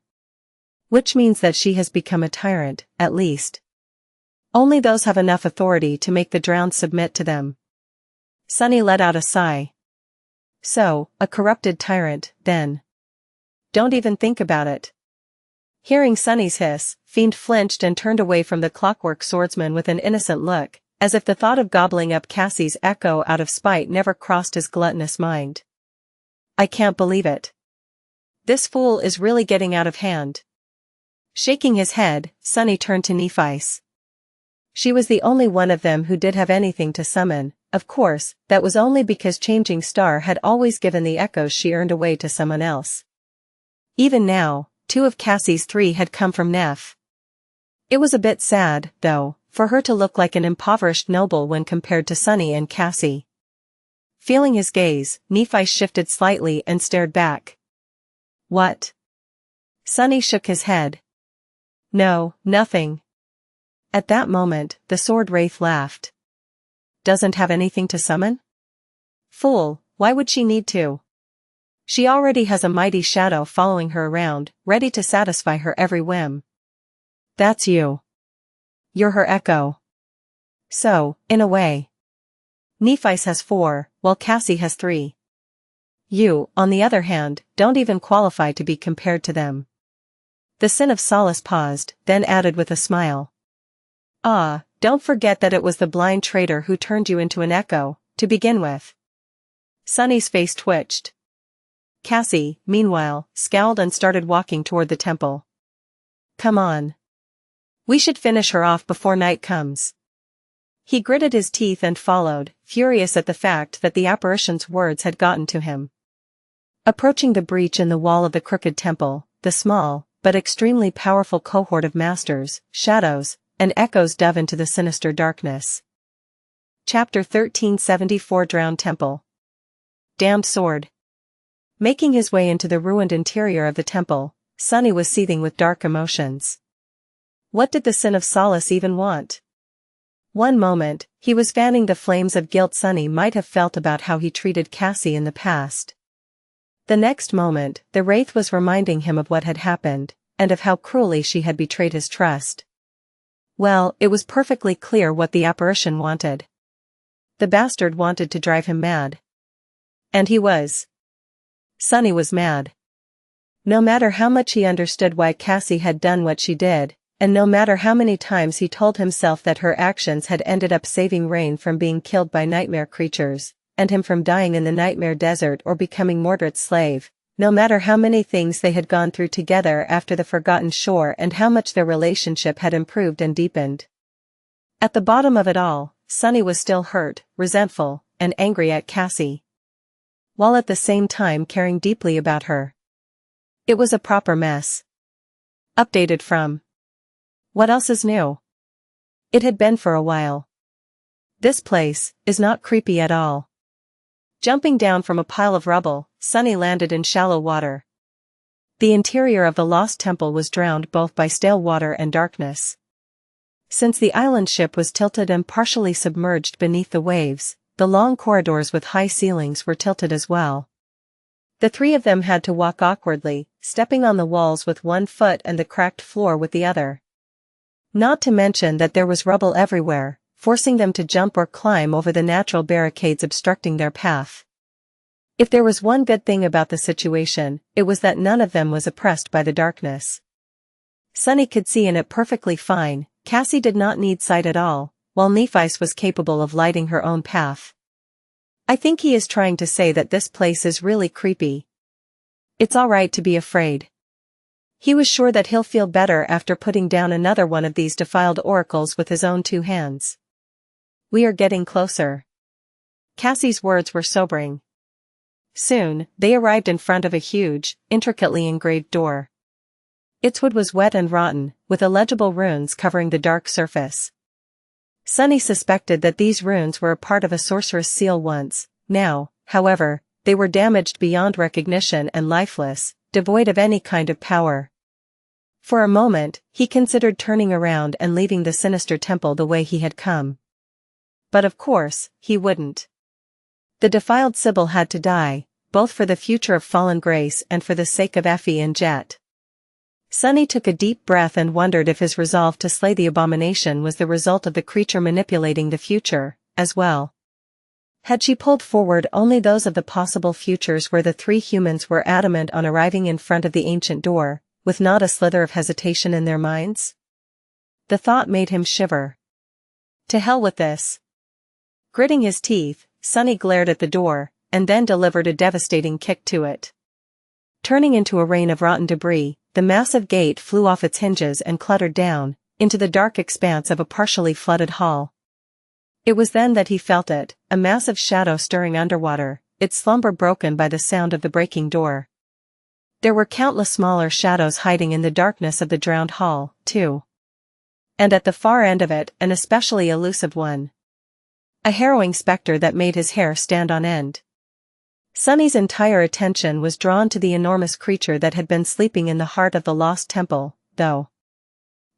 Which means that she has become a tyrant, at least. Only those have enough authority to make the drowned submit to them. Sunny let out a sigh. So, a corrupted tyrant, then. Don't even think about it. Hearing Sunny's hiss, Fiend flinched and turned away from the clockwork swordsman with an innocent look, as if the thought of gobbling up Cassie's echo out of spite never crossed his gluttonous mind. I can't believe it. This fool is really getting out of hand. Shaking his head, Sunny turned to Nephice. She was the only one of them who did have anything to summon. Of course, that was only because Changing Star had always given the echoes she earned away to someone else. Even now, 2 of Cassie's 3 had come from Neph. It was a bit sad, though, for her to look like an impoverished noble when compared to Sunny and Cassie. Feeling his gaze, Nephi shifted slightly and stared back. What? Sunny shook his head. No, nothing. At that moment, the sword wraith laughed. Doesn't have anything to summon? Fool, why would she need to? She already has a mighty shadow following her around, ready to satisfy her every whim. That's you. You're her echo. So, in a way. Nephice has 4, while Cassie has 3. You, on the other hand, don't even qualify to be compared to them. The Sin of Solace paused, then added with a smile. Ah, don't forget that it was the blind traitor who turned you into an echo, to begin with. Sunny's face twitched. Cassie, meanwhile, scowled and started walking toward the temple. Come on. We should finish her off before night comes. He gritted his teeth and followed, furious at the fact that the apparition's words had gotten to him. Approaching the breach in the wall of the crooked temple, the small, but extremely powerful cohort of masters, shadows, and echoes dove into the sinister darkness. Chapter 1374 Drowned Temple. Damned sword. Making his way into the ruined interior of the temple, Sunny was seething with dark emotions. What did the Sin of Solace even want? One moment, he was fanning the flames of guilt Sunny might have felt about how he treated Cassie in the past. The next moment, the wraith was reminding him of what had happened, and of how cruelly she had betrayed his trust. Well, it was perfectly clear what the apparition wanted. The bastard wanted to drive him mad. And he was. Sunny was mad. No matter how much he understood why Cassie had done what she did, and no matter how many times he told himself that her actions had ended up saving Rain from being killed by nightmare creatures, and him from dying in the nightmare desert or becoming Mordred's slave, no matter how many things they had gone through together after the Forgotten Shore and how much their relationship had improved and deepened. At the bottom of it all, Sunny was still hurt, resentful, and angry at Cassie, while at the same time caring deeply about her. It was a proper mess. Updated from What Else Is New? It had been for a while. This place is not creepy at all. Jumping down from a pile of rubble, Sunny landed in shallow water. The interior of the lost temple was drowned both by stale water and darkness. Since the island ship was tilted and partially submerged beneath the waves, the long corridors with high ceilings were tilted as well. The 3 of them had to walk awkwardly, stepping on the walls with one foot and the cracked floor with the other. Not to mention that there was rubble everywhere, forcing them to jump or climb over the natural barricades obstructing their path. If there was one good thing about the situation, it was that none of them was oppressed by the darkness. Sunny could see in it perfectly fine. Cassie did not need sight at all, while Nephice was capable of lighting her own path. I think he is trying to say that this place is really creepy. It's alright to be afraid. He was sure that he'll feel better after putting down another one of these defiled oracles with his own 2 hands. We are getting closer. Cassie's words were sobering. Soon, they arrived in front of a huge, intricately engraved door. Its wood was wet and rotten, with illegible runes covering the dark surface. Sunny suspected that these runes were a part of a sorceress' seal once. Now, however, they were damaged beyond recognition and lifeless, devoid of any kind of power. For a moment, he considered turning around and leaving the sinister temple the way he had come. But of course, he wouldn't. The defiled Sybil had to die, both for the future of fallen Grace and for the sake of Effie and Jet. Sunny took a deep breath and wondered if his resolve to slay the abomination was the result of the creature manipulating the future, as well. Had she pulled forward only those of the possible futures where the three humans were adamant on arriving in front of the ancient door, with not a slither of hesitation in their minds? The thought made him shiver. To hell with this. Gritting his teeth, Sunny glared at the door, and then delivered a devastating kick to it. Turning into a rain of rotten debris, the massive gate flew off its hinges and cluttered down, into the dark expanse of a partially flooded hall. It was then that he felt it, a massive shadow stirring underwater, its slumber broken by the sound of the breaking door. There were countless smaller shadows hiding in the darkness of the drowned hall, too. And at the far end of it, an especially elusive one. A harrowing specter that made his hair stand on end. Sunny's entire attention was drawn to the enormous creature that had been sleeping in the heart of the lost temple, though.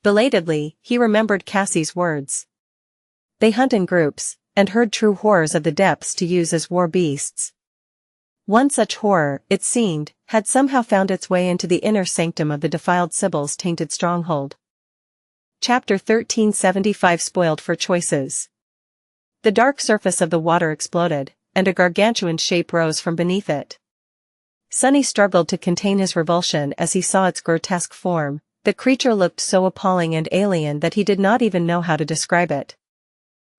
Belatedly, he remembered Cassie's words. They hunt in groups, and herd true horrors of the depths to use as war beasts. One such horror, it seemed, had somehow found its way into the inner sanctum of the defiled Sybil's tainted stronghold. Chapter 1375 Spoiled for Choices. The dark surface of the water exploded, and a gargantuan shape rose from beneath it. Sunny struggled to contain his revulsion as he saw its grotesque form. The creature looked so appalling and alien that he did not even know how to describe it.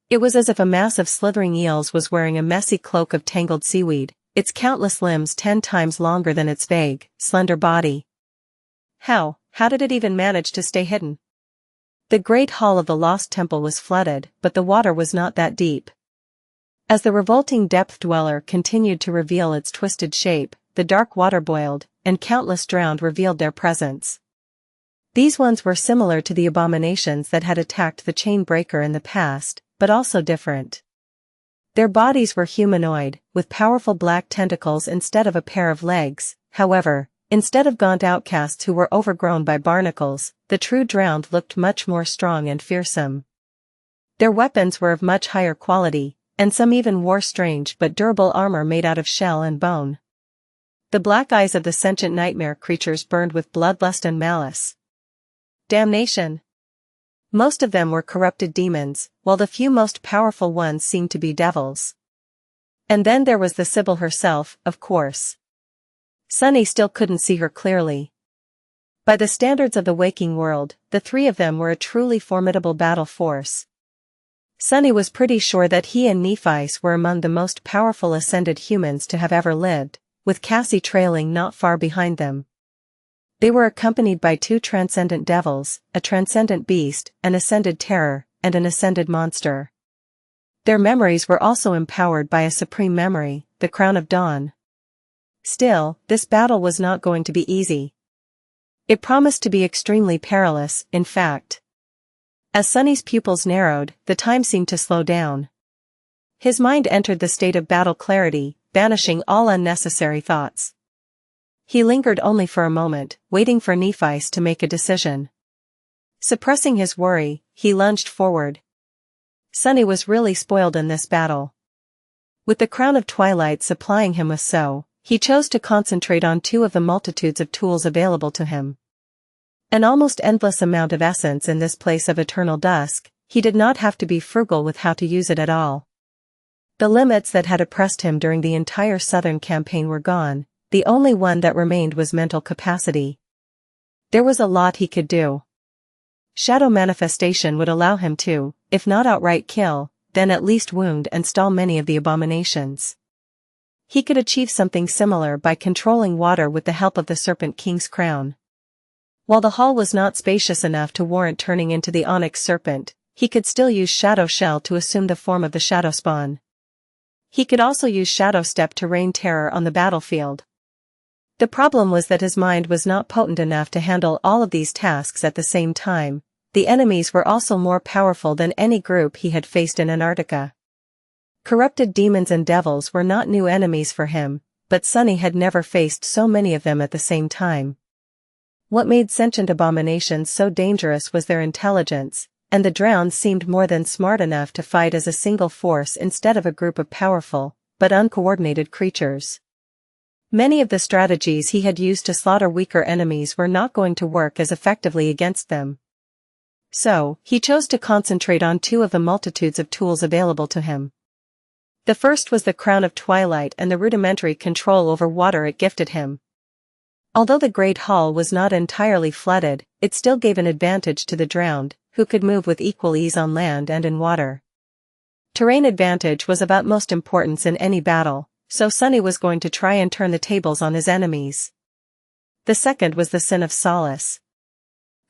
It was as if a mass of slithering eels was wearing a messy cloak of tangled seaweed, its countless limbs 10 times longer than its vague, slender body. How did it even manage to stay hidden? The great hall of the lost temple was flooded, but the water was not that deep. As the revolting depth-dweller continued to reveal its twisted shape, the dark water boiled, and countless drowned revealed their presence. These ones were similar to the abominations that had attacked the chain breaker in the past, but also different. Their bodies were humanoid, with powerful black tentacles instead of a pair of legs. However, instead of gaunt outcasts who were overgrown by barnacles, the true drowned looked much more strong and fearsome. Their weapons were of much higher quality, and some even wore strange but durable armor made out of shell and bone. The black eyes of the sentient nightmare creatures burned with bloodlust and malice. Damnation! Most of them were corrupted demons, while the few most powerful ones seemed to be devils. And then there was the Sybil herself, of course. Sunny still couldn't see her clearly. By the standards of the waking world, the three of them were a truly formidable battle force. Sunny was pretty sure that he and Nephice were among the most powerful ascended humans to have ever lived, with Cassie trailing not far behind them. They were accompanied by 2 transcendent devils, a transcendent beast, an ascended terror, and an ascended monster. Their memories were also empowered by a supreme memory, the Crown of Dawn. Still, this battle was not going to be easy. It promised to be extremely perilous, in fact. As Sunny's pupils narrowed, the time seemed to slow down. His mind entered the state of battle clarity, banishing all unnecessary thoughts. He lingered only for a moment, waiting for Nephice to make a decision. Suppressing his worry, he lunged forward. Sunny was really spoiled in this battle. With the crown of twilight supplying him with he chose to concentrate on 2 of the multitudes of tools available to him. An almost endless amount of essence in this place of eternal dusk, he did not have to be frugal with how to use it at all. The limits that had oppressed him during the entire southern campaign were gone, the only one that remained was mental capacity. There was a lot he could do. Shadow manifestation would allow him to, if not outright kill, then at least wound and stall many of the abominations. He could achieve something similar by controlling water with the help of the Serpent King's crown. While the hall was not spacious enough to warrant turning into the onyx serpent, he could still use Shadow Shell to assume the form of the Shadow Spawn. He could also use Shadow Step to rain terror on the battlefield. The problem was that his mind was not potent enough to handle all of these tasks at the same time. The enemies were also more powerful than any group he had faced in Antarctica. Corrupted demons and devils were not new enemies for him, but Sunny had never faced so many of them at the same time. What made sentient abominations so dangerous was their intelligence, and the drowned seemed more than smart enough to fight as a single force instead of a group of powerful, but uncoordinated creatures. Many of the strategies he had used to slaughter weaker enemies were not going to work as effectively against them. So, he chose to concentrate on two of the multitudes of tools available to him. The first was the Crown of Twilight and the rudimentary control over water it gifted him. Although the Great Hall was not entirely flooded, it still gave an advantage to the drowned, who could move with equal ease on land and in water. Terrain advantage was of utmost importance in any battle, so Sunny was going to try and turn the tables on his enemies. The second was the Sin of Solace.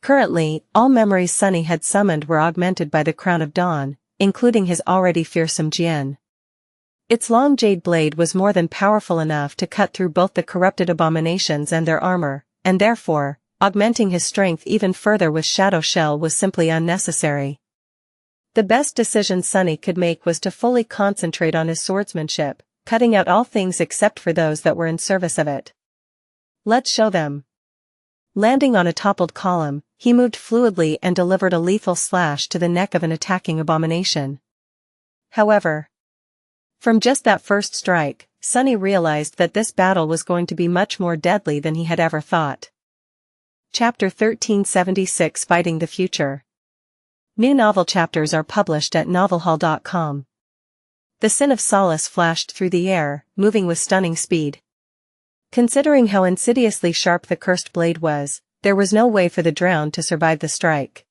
Currently, all memories Sunny had summoned were augmented by the Crown of Dawn, including his already fearsome Jian. Its long jade blade was more than powerful enough to cut through both the corrupted abominations and their armor, and therefore, augmenting his strength even further with Shadow Shell was simply unnecessary. The best decision Sunny could make was to fully concentrate on his swordsmanship, cutting out all things except for those that were in service of it. Let's show them. Landing on a toppled column, he moved fluidly and delivered a lethal slash to the neck of an attacking abomination. However, from just that first strike, Sunny realized that this battle was going to be much more deadly than he had ever thought. Chapter 1376 Fighting the Future. New novel chapters are published at novelhall.com. The Sin of Solace flashed through the air, moving with stunning speed. Considering how insidiously sharp the cursed blade was, there was no way for the drowned to survive the strike.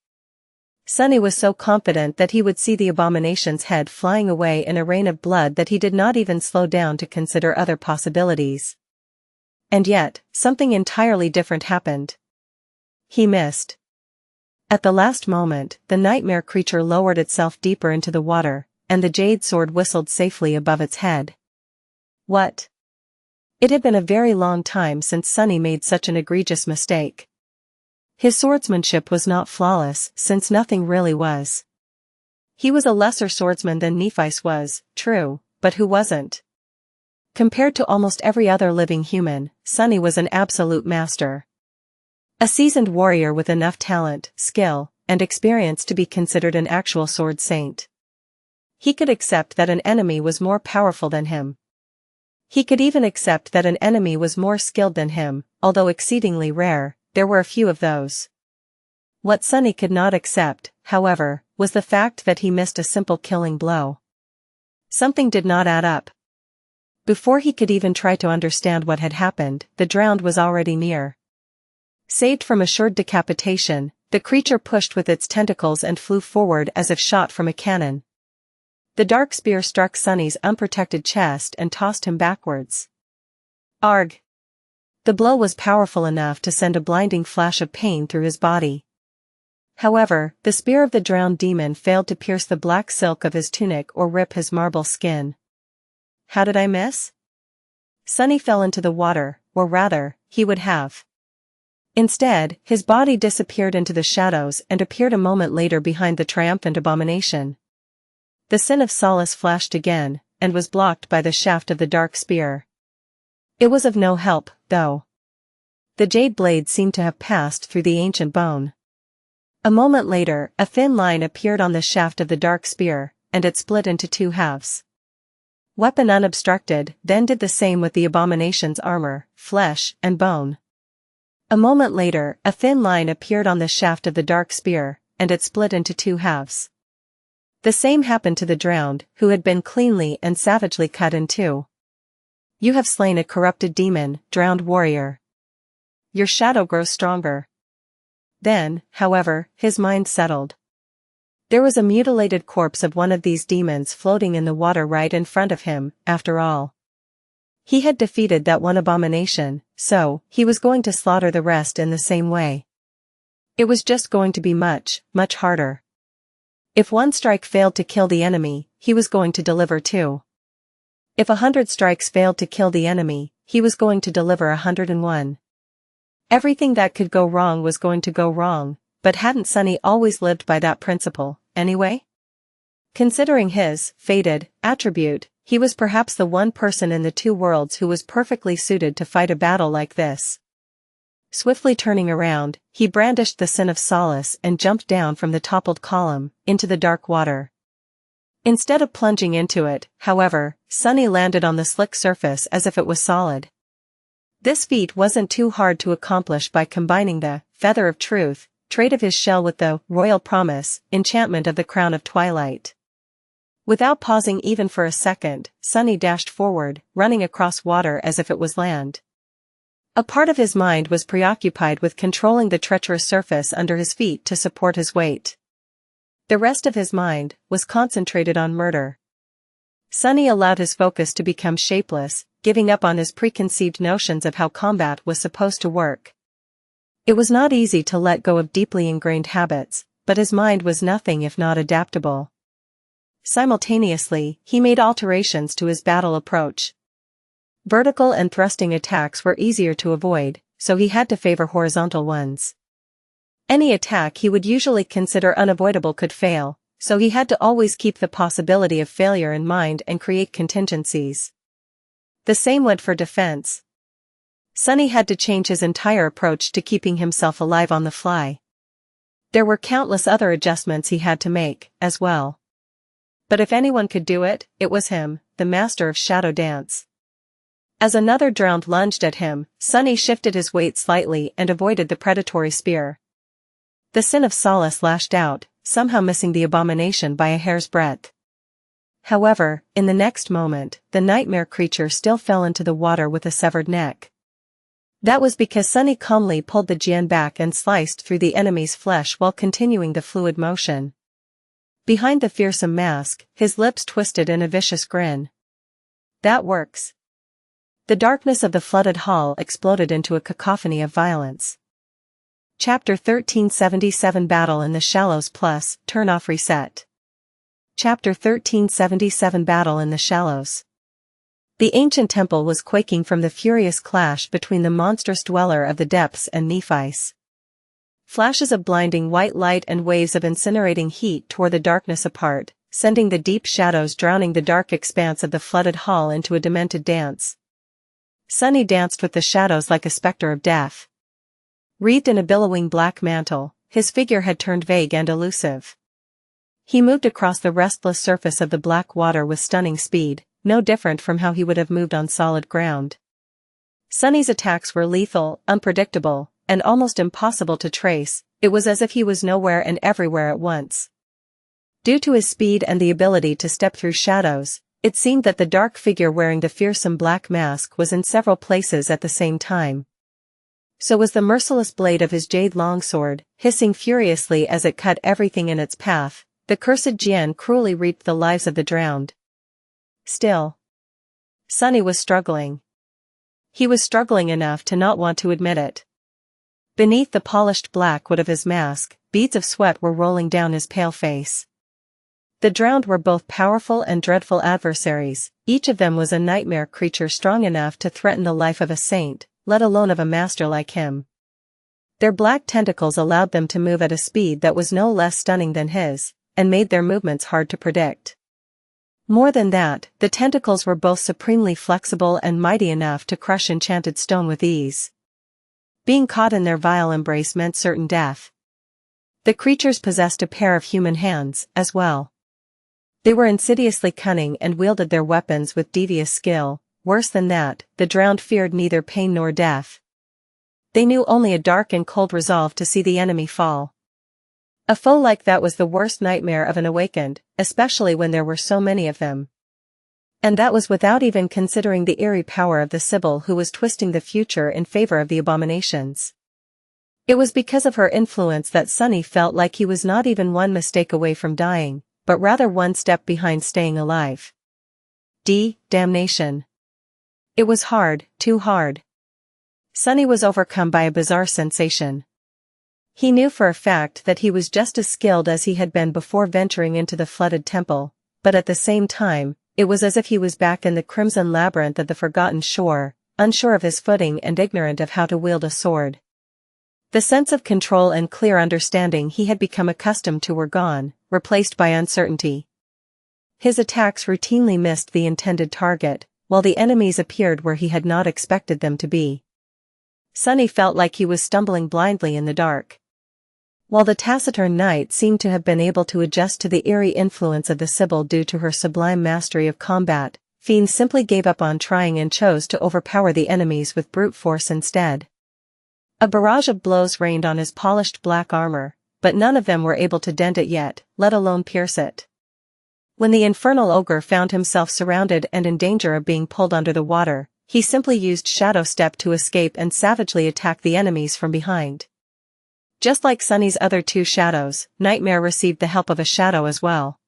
Sunny was so confident that he would see the abomination's head flying away in a rain of blood that he did not even slow down to consider other possibilities. And yet, something entirely different happened. He missed. At the last moment, the nightmare creature lowered itself deeper into the water, and the jade sword whistled safely above its head. What? It had been a very long time since Sunny made such an egregious mistake. His swordsmanship was not flawless, since nothing really was. He was a lesser swordsman than Nephi's was, true, but who wasn't? Compared to almost every other living human, Sunny was an absolute master. A seasoned warrior with enough talent, skill, and experience to be considered an actual sword saint. He could accept that an enemy was more powerful than him. He could even accept that an enemy was more skilled than him, although exceedingly rare, there were a few of those. What Sunny could not accept, however, was the fact that he missed a simple killing blow. Something did not add up. Before he could even try to understand what had happened, the drowned was already near. Saved from assured decapitation, the creature pushed with its tentacles and flew forward as if shot from a cannon. The dark spear struck Sunny's unprotected chest and tossed him backwards. Arg! The blow was powerful enough to send a blinding flash of pain through his body. However, the spear of the drowned demon failed to pierce the black silk of his tunic or rip his marble skin. How did I miss? Sunny fell into the water, or rather, he would have. Instead, his body disappeared into the shadows and appeared a moment later behind the triumphant abomination. The Sin of Solace flashed again, and was blocked by the shaft of the dark spear. It was of no help, though. The jade blade seemed to have passed through the ancient bone. A moment later, a thin line appeared on the shaft of the dark spear, and it split into two halves. Weapon unobstructed, then did the same with the abomination's armor, flesh, and bone. A moment later, a thin line appeared on the shaft of the dark spear, and it split into two halves. The same happened to the drowned, who had been cleanly and savagely cut in two. You have slain a corrupted demon, drowned warrior. Your shadow grows stronger. Then, however, his mind settled. There was a mutilated corpse of one of these demons floating in the water right in front of him, after all. He had defeated that one abomination, so he was going to slaughter the rest in the same way. It was just going to be much, much harder. If one strike failed to kill the enemy, he was going to deliver two. If 100 strikes failed to kill the enemy, he was going to deliver 101. Everything that could go wrong was going to go wrong, but hadn't Sunny always lived by that principle, anyway? Considering his fated attribute, he was perhaps the one person in the two worlds who was perfectly suited to fight a battle like this. Swiftly turning around, he brandished the Sin of Solace and jumped down from the toppled column, into the dark water. Instead of plunging into it, however, Sunny landed on the slick surface as if it was solid. This feat wasn't too hard to accomplish by combining the Feather of Truth trait of his shell with the Royal Promise enchantment of the Crown of Twilight. Without pausing even for a second, Sunny dashed forward, running across water as if it was land. A part of his mind was preoccupied with controlling the treacherous surface under his feet to support his weight. The rest of his mind was concentrated on murder. Sunny allowed his focus to become shapeless, giving up on his preconceived notions of how combat was supposed to work. It was not easy to let go of deeply ingrained habits, but his mind was nothing if not adaptable. Simultaneously, he made alterations to his battle approach. Vertical and thrusting attacks were easier to avoid, so he had to favor horizontal ones. Any attack he would usually consider unavoidable could fail, so he had to always keep the possibility of failure in mind and create contingencies. The same went for defense. Sunny had to change his entire approach to keeping himself alive on the fly. There were countless other adjustments he had to make, as well. But if anyone could do it, it was him, the master of shadow dance. As another drowned lunged at him, Sunny shifted his weight slightly and avoided the predatory spear. The Sin of Solace lashed out, somehow missing the abomination by a hair's breadth. However, in the next moment, the nightmare creature still fell into the water with a severed neck. That was because Sunny calmly pulled the Jian back and sliced through the enemy's flesh while continuing the fluid motion. Behind the fearsome mask, his lips twisted in a vicious grin. That works. The darkness of the flooded hall exploded into a cacophony of violence. Chapter 1377 Battle in the Shallows plus, Turn off reset. Chapter 1377 Battle in the Shallows. The ancient temple was quaking from the furious clash between the monstrous dweller of the depths and Nephites. Flashes of blinding white light and waves of incinerating heat tore the darkness apart, sending the deep shadows drowning the dark expanse of the flooded hall into a demented dance. Sunny danced with the shadows like a specter of death. Wreathed in a billowing black mantle, his figure had turned vague and elusive. He moved across the restless surface of the black water with stunning speed, no different from how he would have moved on solid ground. Sunny's attacks were lethal, unpredictable, and almost impossible to trace. It was as if he was nowhere and everywhere at once. Due to his speed and the ability to step through shadows, it seemed that the dark figure wearing the fearsome black mask was in several places at the same time. So was the merciless blade of his jade longsword, hissing furiously as it cut everything in its path. The cursed Jian cruelly reaped the lives of the drowned. Still, Sunny was struggling. He was struggling enough to not want to admit it. Beneath the polished black wood of his mask, beads of sweat were rolling down his pale face. The drowned were both powerful and dreadful adversaries. Each of them was a nightmare creature strong enough to threaten the life of a saint, let alone of a master like him. Their black tentacles allowed them to move at a speed that was no less stunning than his, and made their movements hard to predict. More than that, the tentacles were both supremely flexible and mighty enough to crush enchanted stone with ease. Being caught in their vile embrace meant certain death. The creatures possessed a pair of human hands, as well. They were insidiously cunning and wielded their weapons with devious skill. Worse than that, the drowned feared neither pain nor death. They knew only a dark and cold resolve to see the enemy fall. A foe like that was the worst nightmare of an awakened, especially when there were so many of them. And that was without even considering the eerie power of the Sybil who was twisting the future in favor of the abominations. It was because of her influence that Sunny felt like he was not even one mistake away from dying, but rather one step behind staying alive. Damnation. It was hard, too hard. Sunny was overcome by a bizarre sensation. He knew for a fact that he was just as skilled as he had been before venturing into the flooded temple, but at the same time, it was as if he was back in the crimson labyrinth of the forgotten shore, unsure of his footing and ignorant of how to wield a sword. The sense of control and clear understanding he had become accustomed to were gone, replaced by uncertainty. His attacks routinely missed the intended target, while the enemies appeared where he had not expected them to be. Sunny felt like he was stumbling blindly in the dark. While the taciturn knight seemed to have been able to adjust to the eerie influence of the Sybil due to her sublime mastery of combat, Fiend simply gave up on trying and chose to overpower the enemies with brute force instead. A barrage of blows rained on his polished black armor, but none of them were able to dent it yet, let alone pierce it. When the infernal ogre found himself surrounded and in danger of being pulled under the water, he simply used Shadow Step to escape and savagely attack the enemies from behind. Just like Sunny's other two shadows, Nightmare received the help of a shadow as well.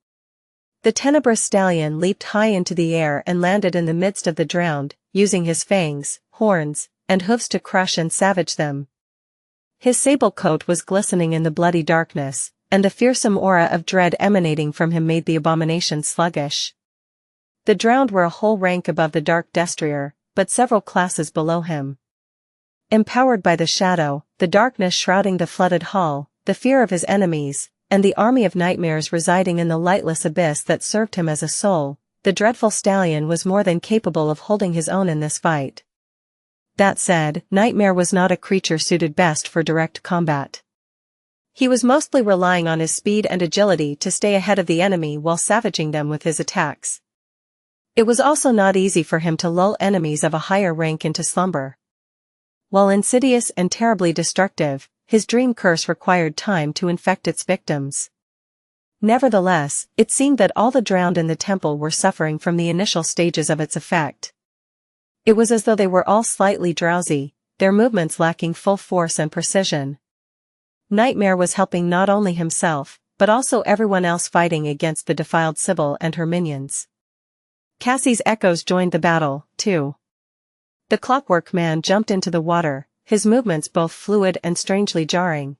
The tenebrous stallion leaped high into the air and landed in the midst of the drowned, using his fangs, horns, and hooves to crush and savage them. His sable coat was glistening in the bloody darkness, and the fearsome aura of dread emanating from him made the abomination sluggish. The drowned were a whole rank above the dark destrier, but several classes below him. Empowered by the shadow, the darkness shrouding the flooded hall, the fear of his enemies, and the army of nightmares residing in the lightless abyss that served him as a soul, the dreadful stallion was more than capable of holding his own in this fight. That said, Nightmare was not a creature suited best for direct combat. He was mostly relying on his speed and agility to stay ahead of the enemy while savaging them with his attacks. It was also not easy for him to lull enemies of a higher rank into slumber. While insidious and terribly destructive, his dream curse required time to infect its victims. Nevertheless, it seemed that all the drowned in the temple were suffering from the initial stages of its effect. It was as though they were all slightly drowsy, their movements lacking full force and precision. Nightmare was helping not only himself, but also everyone else fighting against the defiled Sybil and her minions. Cassie's echoes joined the battle, too. The clockwork man jumped into the water, his movements both fluid and strangely jarring.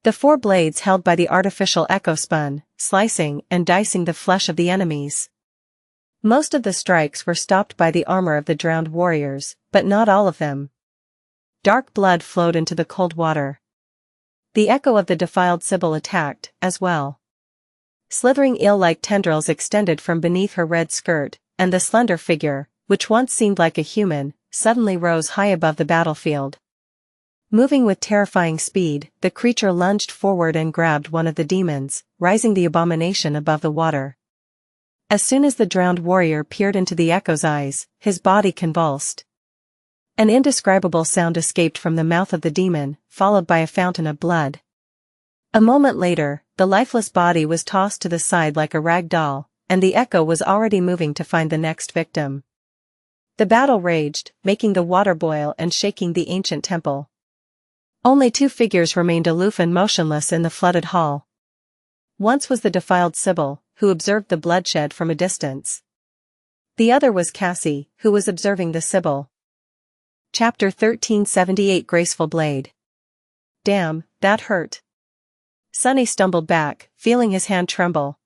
The four blades held by the artificial echo spun, slicing and dicing the flesh of the enemies. Most of the strikes were stopped by the armor of the drowned warriors, but not all of them. Dark blood flowed into the cold water. The echo of the defiled Sybil attacked, as well. Slithering eel-like tendrils extended from beneath her red skirt, and the slender figure, which once seemed like a human, suddenly rose high above the battlefield. Moving with terrifying speed, the creature lunged forward and grabbed one of the demons, rising the abomination above the water. As soon as the drowned warrior peered into the echo's eyes, his body convulsed. An indescribable sound escaped from the mouth of the demon, followed by a fountain of blood. A moment later, the lifeless body was tossed to the side like a rag doll, and the echo was already moving to find the next victim. The battle raged, making the water boil and shaking the ancient temple. Only two figures remained aloof and motionless in the flooded hall. Once was the defiled Sybil, who observed the bloodshed from a distance. The other was Cassie, who was observing the Sybil. Chapter 1378 Graceful Blade. Damn, that hurt. Sunny stumbled back, feeling his hand tremble.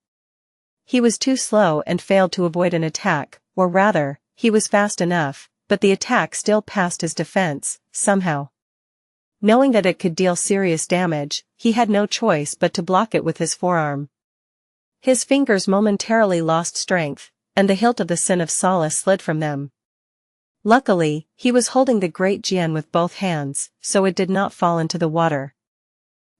He was too slow and failed to avoid an attack, or rather, he was fast enough, but the attack still passed his defense, somehow. Knowing that it could deal serious damage, he had no choice but to block it with his forearm. His fingers momentarily lost strength, and the hilt of the Sin of Solace slid from them. Luckily, he was holding the great Jian with both hands, so it did not fall into the water.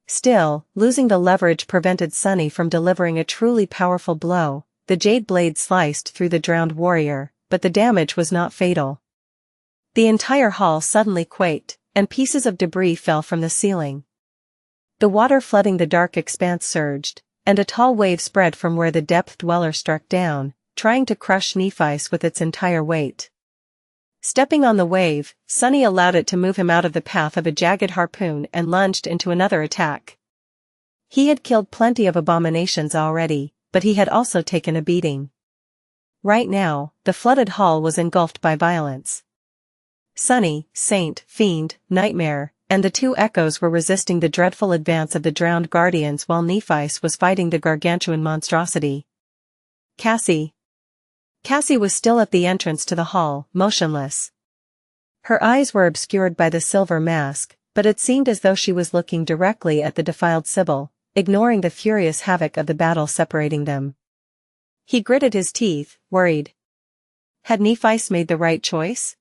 Still, losing the leverage prevented Sunny from delivering a truly powerful blow. The jade blade sliced through the drowned warrior, but the damage was not fatal. The entire hall suddenly quaked, and pieces of debris fell from the ceiling. The water flooding the dark expanse surged, and a tall wave spread from where the depth dweller struck down, trying to crush Nephi's with its entire weight. Stepping on the wave, Sunny allowed it to move him out of the path of a jagged harpoon and lunged into another attack. He had killed plenty of abominations already, but he had also taken a beating. Right now, the flooded hall was engulfed by violence. Sunny, Saint, Fiend, Nightmare, and the two echoes were resisting the dreadful advance of the drowned guardians while Nephi was fighting the gargantuan monstrosity. Cassie was still at the entrance to the hall, motionless. Her eyes were obscured by the silver mask, but it seemed as though she was looking directly at the defiled Sybil, ignoring the furious havoc of the battle separating them. He gritted his teeth, worried. Had Nephi made the right choice?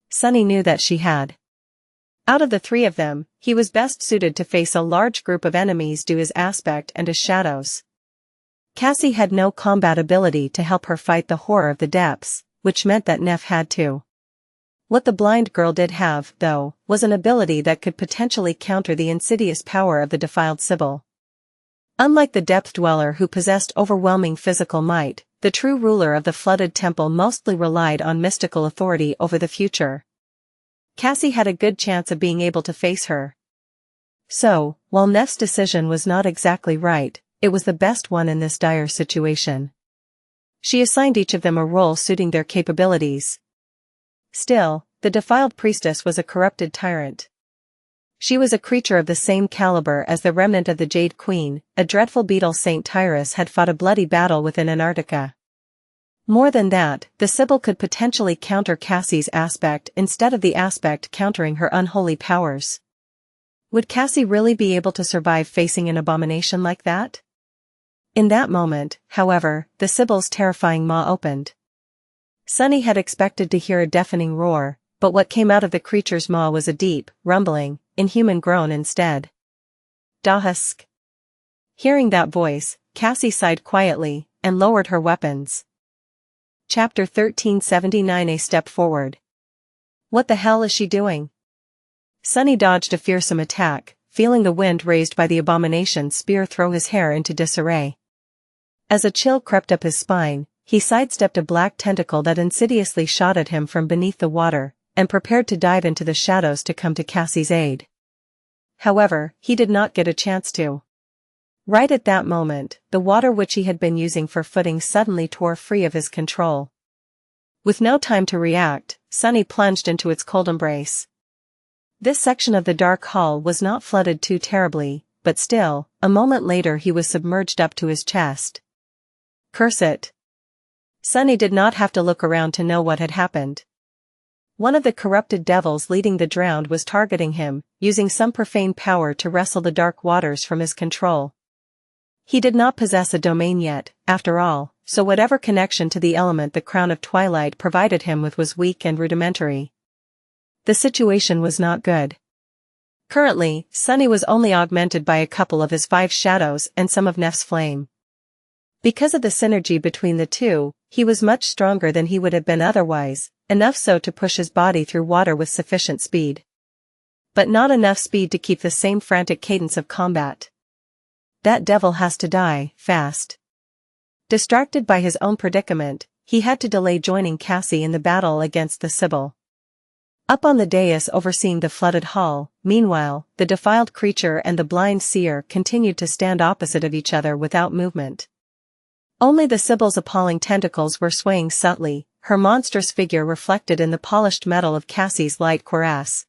Sunny knew that she had. Out of the three of them, he was best suited to face a large group of enemies due to his aspect and his shadows. Cassie had no combat ability to help her fight the horror of the depths, which meant that Neff had to. What the blind girl did have, though, was an ability that could potentially counter the insidious power of the defiled Sybil. Unlike the depth dweller who possessed overwhelming physical might, the true ruler of the flooded temple mostly relied on mystical authority over the future. Cassie had a good chance of being able to face her. So, while Neff's decision was not exactly right, it was the best one in this dire situation. She assigned each of them a role suiting their capabilities. Still, the defiled priestess was a corrupted tyrant. She was a creature of the same caliber as the remnant of the Jade Queen. A dreadful beetle Saint Tyrus had fought a bloody battle within Antarctica. More than that, the Sybil could potentially counter Cassie's aspect instead of the aspect countering her unholy powers. Would Cassie really be able to survive facing an abomination like that? In that moment, however, the Sybil's terrifying maw opened. Sunny had expected to hear a deafening roar, but what came out of the creature's maw was a deep, rumbling, inhuman groan instead. Dusk. Hearing that voice, Cassie sighed quietly, and lowered her weapons. Chapter 1379. A step forward. What the hell is she doing? Sunny dodged a fearsome attack, feeling the wind raised by the abomination's spear throw his hair into disarray. As a chill crept up his spine, he sidestepped a black tentacle that insidiously shot at him from beneath the water, and prepared to dive into the shadows to come to Cassie's aid. However, he did not get a chance to. Right at that moment, the water which he had been using for footing suddenly tore free of his control. With no time to react, Sunny plunged into its cold embrace. This section of the dark hall was not flooded too terribly, but still, a moment later he was submerged up to his chest. Curse it! Sunny did not have to look around to know what had happened. One of the corrupted devils leading the drowned was targeting him, using some profane power to wrestle the dark waters from his control. He did not possess a domain yet, after all, so whatever connection to the element the Crown of Twilight provided him with was weak and rudimentary. The situation was not good. Currently, Sunny was only augmented by a couple of his 5 shadows and some of Neff's flame. Because of the synergy between the two, he was much stronger than he would have been otherwise, enough so to push his body through water with sufficient speed. But not enough speed to keep the same frantic cadence of combat. That devil has to die, fast. Distracted by his own predicament, he had to delay joining Cassie in the battle against the Sybil. Up on the dais overseeing the flooded hall, meanwhile, the defiled creature and the blind seer continued to stand opposite of each other without movement. Only the Sybil's appalling tentacles were swaying subtly, her monstrous figure reflected in the polished metal of Cassie's light cuirass.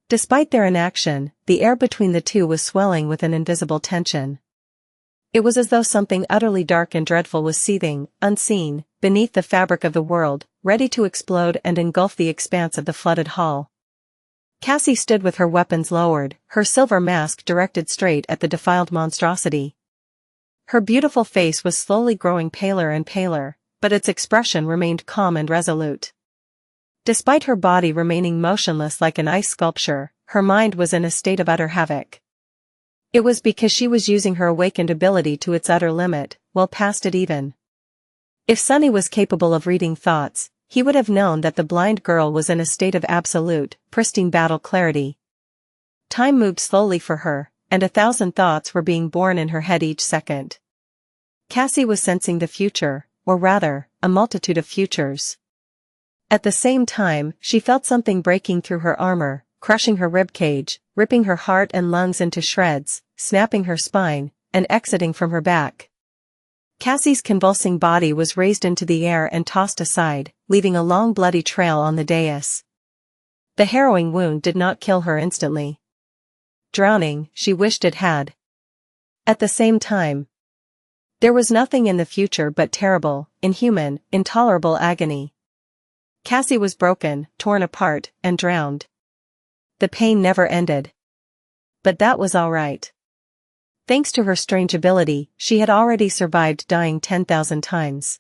Despite their inaction, the air between the two was swelling with an invisible tension. It was as though something utterly dark and dreadful was seething, unseen, beneath the fabric of the world, ready to explode and engulf the expanse of the flooded hall. Cassie stood with her weapons lowered, her silver mask directed straight at the defiled monstrosity. Her beautiful face was slowly growing paler and paler, but its expression remained calm and resolute. Despite her body remaining motionless like an ice sculpture, her mind was in a state of utter havoc. It was because she was using her awakened ability to its utter limit, well past it even. If Sunny was capable of reading thoughts, he would have known that the blind girl was in a state of absolute, pristine battle clarity. Time moved slowly for her, and 1,000 thoughts were being born in her head each second. Cassie was sensing the future, or rather, a multitude of futures. At the same time, she felt something breaking through her armor, crushing her ribcage, ripping her heart and lungs into shreds, snapping her spine, and exiting from her back. Cassie's convulsing body was raised into the air and tossed aside, leaving a long bloody trail on the dais. The harrowing wound did not kill her instantly. Drowning, she wished it had. At the same time, there was nothing in the future but terrible, inhuman, intolerable agony. Cassie was broken, torn apart, and drowned. The pain never ended. But that was all right. Thanks to her strange ability, she had already survived dying 10,000 times.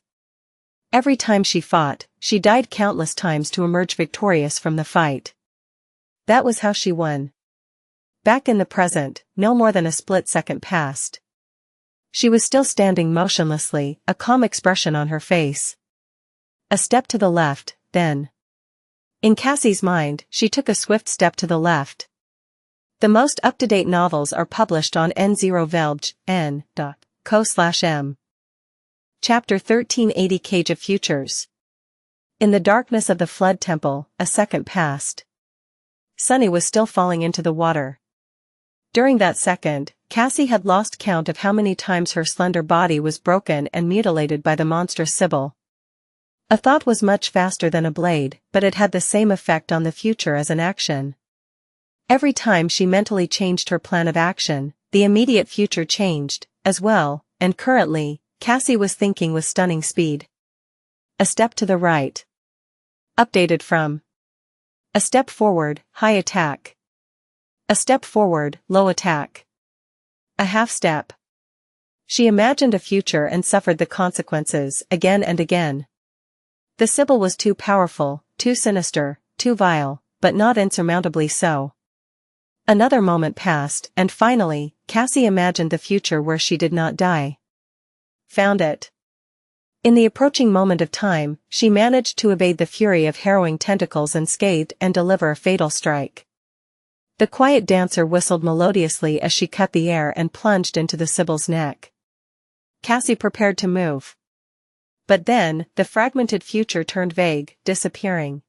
Every time she fought, she died countless times to emerge victorious from the fight. That was how she won. Back in the present, no more than a split second passed. She was still standing motionlessly, a calm expression on her face. A step to the left, then. In Cassie's mind, she took a swift step to the left. The most up-to-date novels are published on n0velg.co/m. Chapter 1380 Cage of Futures. In the darkness of the Flood Temple, a second passed. Sunny was still falling into the water. During that second, Cassie had lost count of how many times her slender body was broken and mutilated by the monstrous Sybil. A thought was much faster than a blade, but it had the same effect on the future as an action. Every time she mentally changed her plan of action, the immediate future changed, as well, and currently, Cassie was thinking with stunning speed. A step to the right. Updated from. A step forward, high attack. A step forward, low attack. A half step. She imagined a future and suffered the consequences again and again. The Sybil was too powerful, too sinister, too vile, but not insurmountably so. Another moment passed, and finally, Cassie imagined the future where she did not die. Found it. In the approaching moment of time, she managed to evade the fury of harrowing tentacles unscathed and deliver a fatal strike. The quiet dancer whistled melodiously as she cut the air and plunged into the Sybil's neck. Cassie prepared to move. But then, the fragmented future turned vague, disappearing.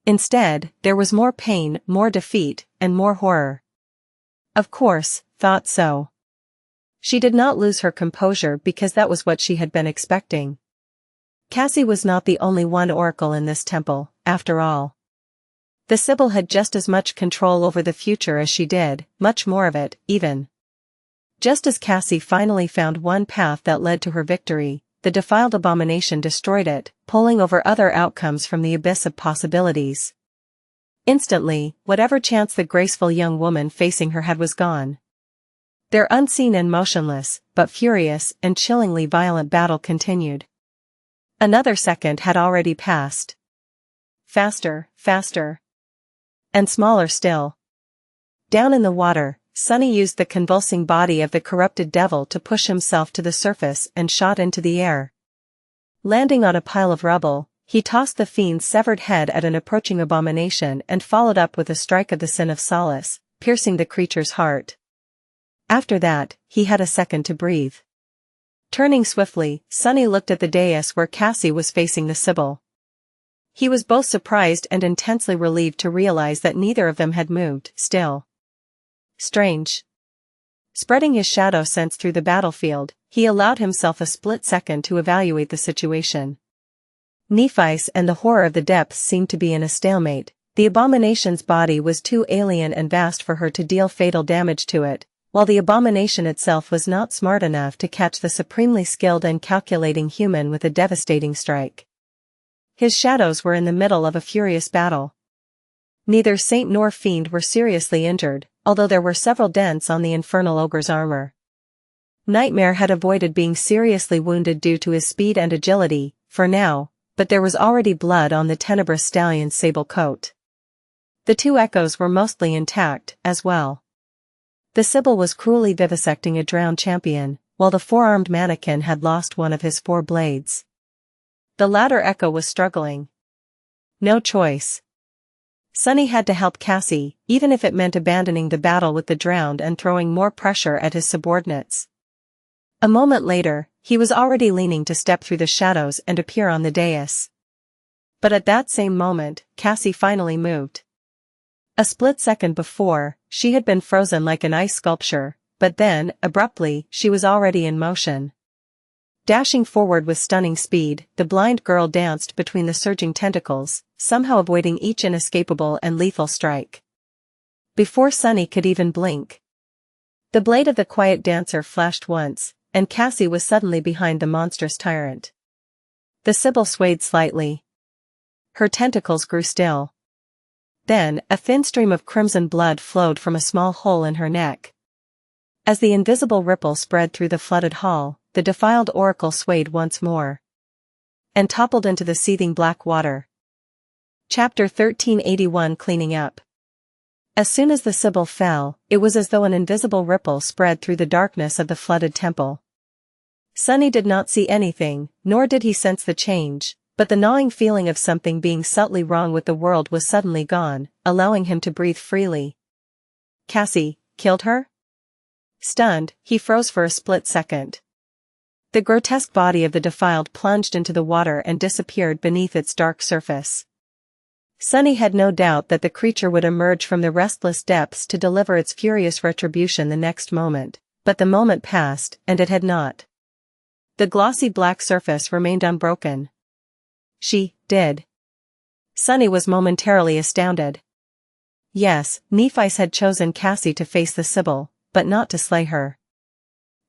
Instead, there was more pain, more defeat, and more horror. Of course, thought so. She did not lose her composure because that was what she had been expecting. Cassie was not the only one oracle in this temple, after all. The Sybil had just as much control over the future as she did, much more of it, even. Just as Cassie finally found one path that led to her victory, the defiled abomination destroyed it, pulling over other outcomes from the abyss of possibilities. Instantly, whatever chance the graceful young woman facing her had was gone. Their unseen and motionless, but furious and chillingly violent battle continued. Another second had already passed. Faster, faster. And smaller still. Down in the water, Sunny used the convulsing body of the corrupted devil to push himself to the surface and shot into the air. Landing on a pile of rubble, he tossed the fiend's severed head at an approaching abomination and followed up with a strike of the Sin of Solace, piercing the creature's heart. After that, he had a second to breathe. Turning swiftly, Sunny looked at the dais where Cassie was facing the Sybil. He was both surprised and intensely relieved to realize that neither of them had moved, still. Strange. Spreading his shadow sense through the battlefield, he allowed himself a split second to evaluate the situation. Nephi's and the horror of the depths seemed to be in a stalemate. The abomination's body was too alien and vast for her to deal fatal damage to it, while the abomination itself was not smart enough to catch the supremely skilled and calculating human with a devastating strike. His shadows were in the middle of a furious battle. Neither saint nor fiend were seriously injured, although there were several dents on the infernal ogre's armor. Nightmare had avoided being seriously wounded due to his speed and agility, for now, but there was already blood on the tenebrous stallion's sable coat. The two echoes were mostly intact, as well. The Sybil was cruelly vivisecting a drowned champion, while the four-armed mannequin had lost one of his 4 blades. The latter echo was struggling. No choice. Sunny had to help Cassie, even if it meant abandoning the battle with the drowned and throwing more pressure at his subordinates. A moment later, he was already leaning to step through the shadows and appear on the dais. But at that same moment, Cassie finally moved. A split second before, she had been frozen like an ice sculpture, but then, abruptly, she was already in motion. Dashing forward with stunning speed, the blind girl danced between the surging tentacles, somehow avoiding each inescapable and lethal strike. Before Sunny could even blink, the blade of the quiet dancer flashed once, and Cassie was suddenly behind the monstrous tyrant. The Sybil swayed slightly. Her tentacles grew still. Then, a thin stream of crimson blood flowed from a small hole in her neck. As the invisible ripple spread through the flooded hall, the defiled oracle swayed once more and toppled into the seething black water. Chapter 1381 Cleaning Up. As soon as the Sybil fell, it was as though an invisible ripple spread through the darkness of the flooded temple. Sunny did not see anything, nor did he sense the change, but the gnawing feeling of something being subtly wrong with the world was suddenly gone, allowing him to breathe freely. Cassie, killed her? Stunned, he froze for a split second. The grotesque body of the defiled plunged into the water and disappeared beneath its dark surface. Sunny had no doubt that the creature would emerge from the restless depths to deliver its furious retribution the next moment, but the moment passed, and it had not. The glossy black surface remained unbroken. She did. Sunny was momentarily astounded. Yes, Nephi's had chosen Cassie to face the Sybil, but not to slay her.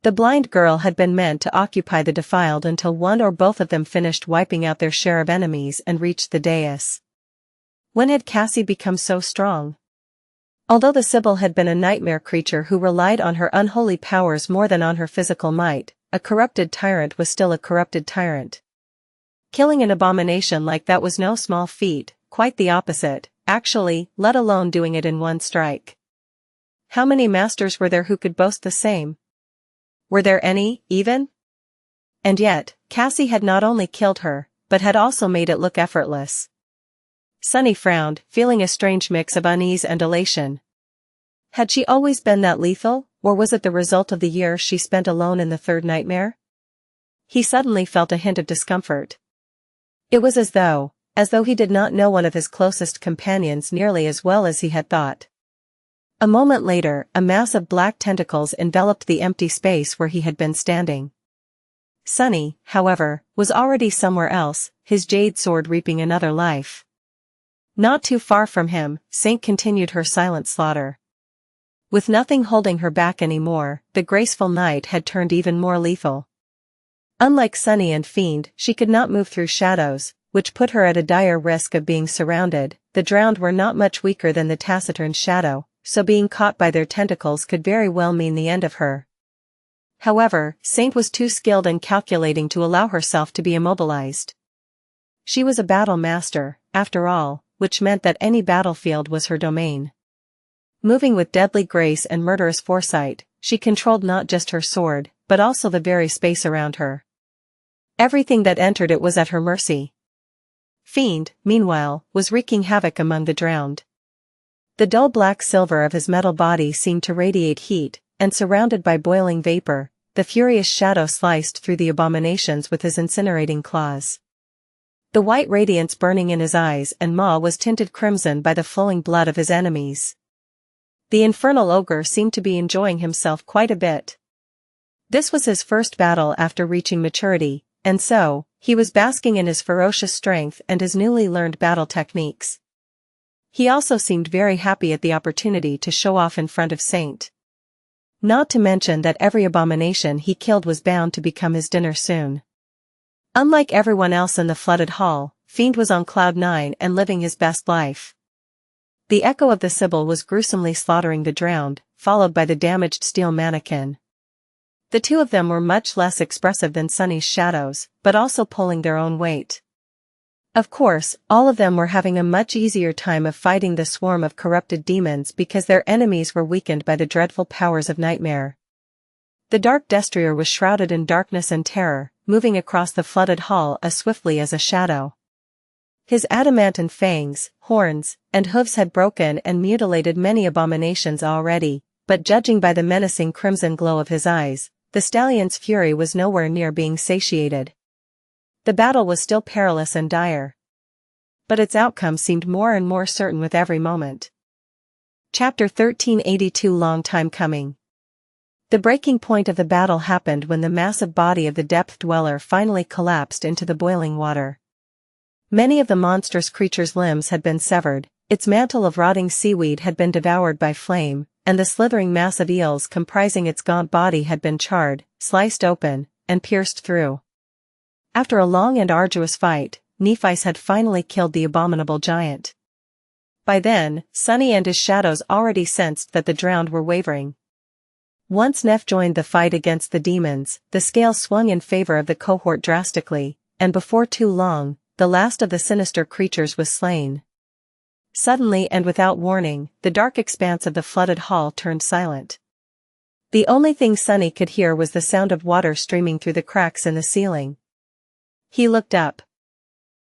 The blind girl had been meant to occupy the defiled until one or both of them finished wiping out their share of enemies and reached the dais. When had Cassie become so strong? Although the Sybil had been a nightmare creature who relied on her unholy powers more than on her physical might, a corrupted tyrant was still a corrupted tyrant. Killing an abomination like that was no small feat, quite the opposite, actually, let alone doing it in one strike. How many masters were there who could boast the same? Were there any, even? And yet, Cassie had not only killed her, but had also made it look effortless. Sunny frowned, feeling a strange mix of unease and elation. Had she always been that lethal, or was it the result of the years she spent alone in the third nightmare? He suddenly felt a hint of discomfort. It was as though he did not know one of his closest companions nearly as well as he had thought. A moment later, a mass of black tentacles enveloped the empty space where he had been standing. Sunny, however, was already somewhere else, his jade sword reaping another life. Not too far from him, Saint continued her silent slaughter. With nothing holding her back anymore, the graceful knight had turned even more lethal. Unlike Sunny and Fiend, she could not move through shadows, which put her at a dire risk of being surrounded. The drowned were not much weaker than the taciturn shadow, so being caught by their tentacles could very well mean the end of her. However, Saint was too skilled and calculating to allow herself to be immobilized. She was a battle master, after all, which meant that any battlefield was her domain. Moving with deadly grace and murderous foresight, she controlled not just her sword, but also the very space around her. Everything that entered it was at her mercy. Fiend, meanwhile, was wreaking havoc among the drowned. The dull black silver of his metal body seemed to radiate heat, and surrounded by boiling vapor, the furious shadow sliced through the abominations with his incinerating claws. The white radiance burning in his eyes and maw was tinted crimson by the flowing blood of his enemies. The infernal ogre seemed to be enjoying himself quite a bit. This was his first battle after reaching maturity, and so, he was basking in his ferocious strength and his newly learned battle techniques. He also seemed very happy at the opportunity to show off in front of Saint. Not to mention that every abomination he killed was bound to become his dinner soon. Unlike everyone else in the flooded hall, Fiend was on cloud 9 and living his best life. The echo of the Sybil was gruesomely slaughtering the drowned, followed by the damaged steel mannequin. The two of them were much less expressive than Sunny's shadows, but also pulling their own weight. Of course, all of them were having a much easier time of fighting the swarm of corrupted demons because their enemies were weakened by the dreadful powers of nightmare. The dark destrier was shrouded in darkness and terror, moving across the flooded hall as swiftly as a shadow. His adamantine fangs, horns, and hooves had broken and mutilated many abominations already, but judging by the menacing crimson glow of his eyes, the stallion's fury was nowhere near being satiated. The battle was still perilous and dire. But its outcome seemed more and more certain with every moment. Chapter 1382 Long time coming. The breaking point of the battle happened when the massive body of the depth dweller finally collapsed into the boiling water. Many of the monstrous creature's limbs had been severed, its mantle of rotting seaweed had been devoured by flame, and the slithering mass of eels comprising its gaunt body had been charred, sliced open, and pierced through. After a long and arduous fight, Nephi's had finally killed the abominable giant. By then, Sunny and his shadows already sensed that the drowned were wavering. Once Neph joined the fight against the demons, the scale swung in favor of the cohort drastically, and before too long, the last of the sinister creatures was slain. Suddenly and without warning, the dark expanse of the flooded hall turned silent. The only thing Sunny could hear was the sound of water streaming through the cracks in the ceiling. He looked up.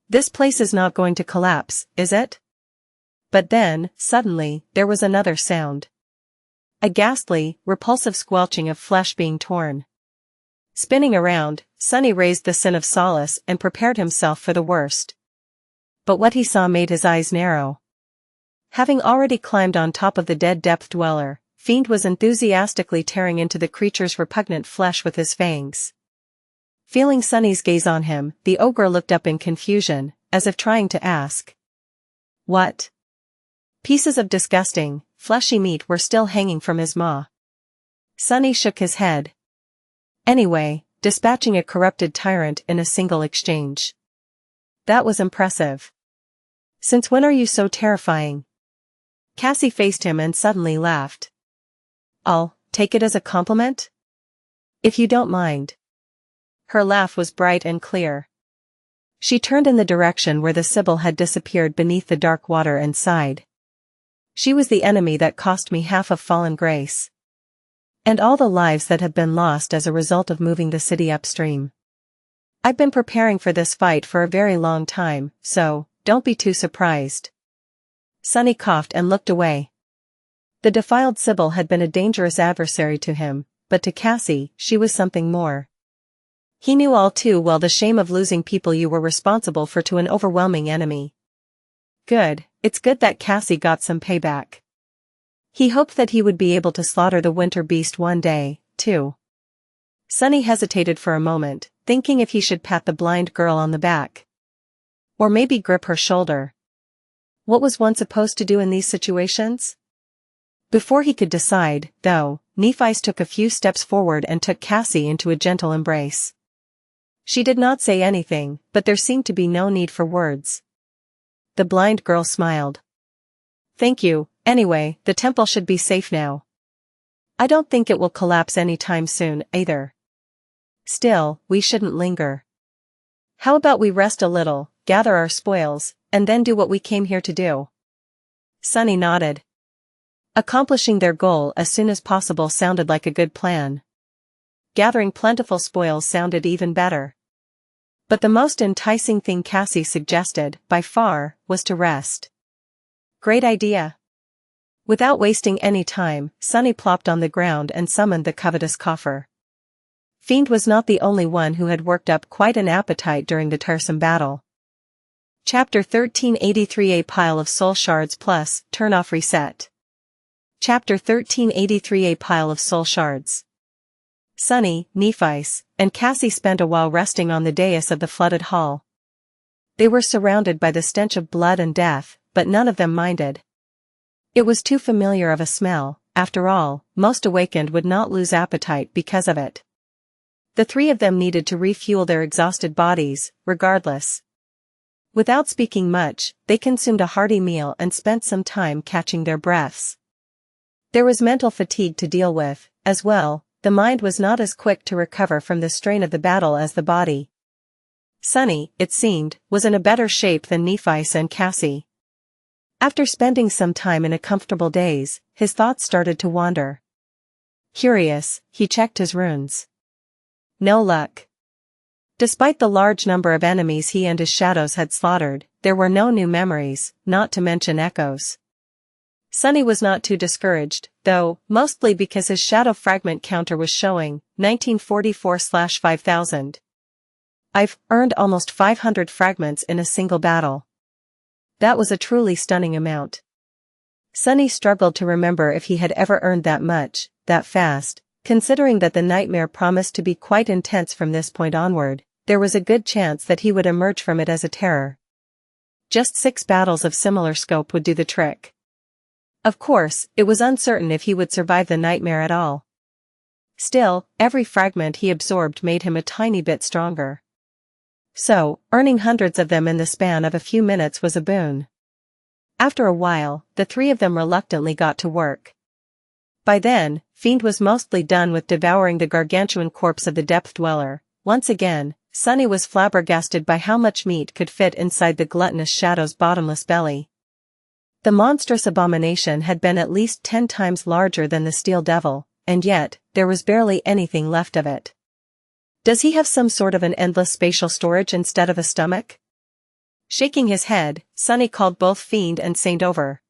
This place is not going to collapse, is it? But then, suddenly, there was another sound. A ghastly, repulsive squelching of flesh being torn. Spinning around, Sunny raised the sin of solace and prepared himself for the worst. But what he saw made his eyes narrow. Having already climbed on top of the dead depth dweller, Fiend was enthusiastically tearing into the creature's repugnant flesh with his fangs. Feeling Sunny's gaze on him, the ogre looked up in confusion, as if trying to ask. What? Pieces of disgusting, fleshy meat were still hanging from his maw. Sunny shook his head. Anyway, dispatching a corrupted tyrant in a single exchange. That was impressive. Since when are you so terrifying? Cassie faced him and suddenly laughed. I'll take it as a compliment? If you don't mind. Her laugh was bright and clear. She turned in the direction where the Sybil had disappeared beneath the dark water and sighed. She was the enemy that cost me half of fallen grace. And all the lives that have been lost as a result of moving the city upstream. I've been preparing for this fight for a very long time, so, don't be too surprised. Sunny coughed and looked away. The defiled Sybil had been a dangerous adversary to him, but to Cassie, she was something more. He knew all too well the shame of losing people you were responsible for to an overwhelming enemy. Good, it's good that Cassie got some payback. He hoped that he would be able to slaughter the winter beast one day, too. Sunny hesitated for a moment, thinking if he should pat the blind girl on the back. Or maybe grip her shoulder. What was one supposed to do in these situations? Before he could decide, though, Nephi's took a few steps forward and took Cassie into a gentle embrace. She did not say anything, but there seemed to be no need for words. The blind girl smiled. Thank you, anyway, the temple should be safe now. I don't think it will collapse anytime soon, either. Still, we shouldn't linger. How about we rest a little, gather our spoils, and then do what we came here to do? Sunny nodded. Accomplishing their goal as soon as possible sounded like a good plan. Gathering plentiful spoils sounded even better. But the most enticing thing Cassie suggested, by far, was to rest. Great idea. Without wasting any time, Sunny plopped on the ground and summoned the covetous coffer. Fiend was not the only one who had worked up quite an appetite during the tiresome battle. Chapter 1383 A pile of soul shards plus, turn off reset. Chapter 1383 A pile of soul shards. Sunny, Nephi's, and Cassie spent a while resting on the dais of the flooded hall. They were surrounded by the stench of blood and death, but none of them minded. It was too familiar of a smell, after all, most awakened would not lose appetite because of it. The three of them needed to refuel their exhausted bodies, regardless. Without speaking much, they consumed a hearty meal and spent some time catching their breaths. There was mental fatigue to deal with, as well. The mind was not as quick to recover from the strain of the battle as the body. Sunny, it seemed, was in a better shape than Nephi's and Cassie. After spending some time in a comfortable daze, his thoughts started to wander. Curious, he checked his runes. No luck. Despite the large number of enemies he and his shadows had slaughtered, there were no new memories, not to mention echoes. Sunny was not too discouraged, though, mostly because his shadow fragment counter was showing 1944/5000. I've earned almost 500 fragments in a single battle. That was a truly stunning amount. Sunny struggled to remember if he had ever earned that much, that fast. Considering that the nightmare promised to be quite intense from this point onward, there was a good chance that he would emerge from it as a terror. Just 6 battles of similar scope would do the trick. Of course, it was uncertain if he would survive the nightmare at all. Still, every fragment he absorbed made him a tiny bit stronger. So, earning hundreds of them in the span of a few minutes was a boon. After a while, the three of them reluctantly got to work. By then, Fiend was mostly done with devouring the gargantuan corpse of the depth dweller. Once again, Sunny was flabbergasted by how much meat could fit inside the gluttonous shadow's bottomless belly. The monstrous abomination had been at least 10 times larger than the steel devil, and yet, there was barely anything left of it. Does he have some sort of an endless spatial storage instead of a stomach? Shaking his head, Sunny called both Fiend and Saint over.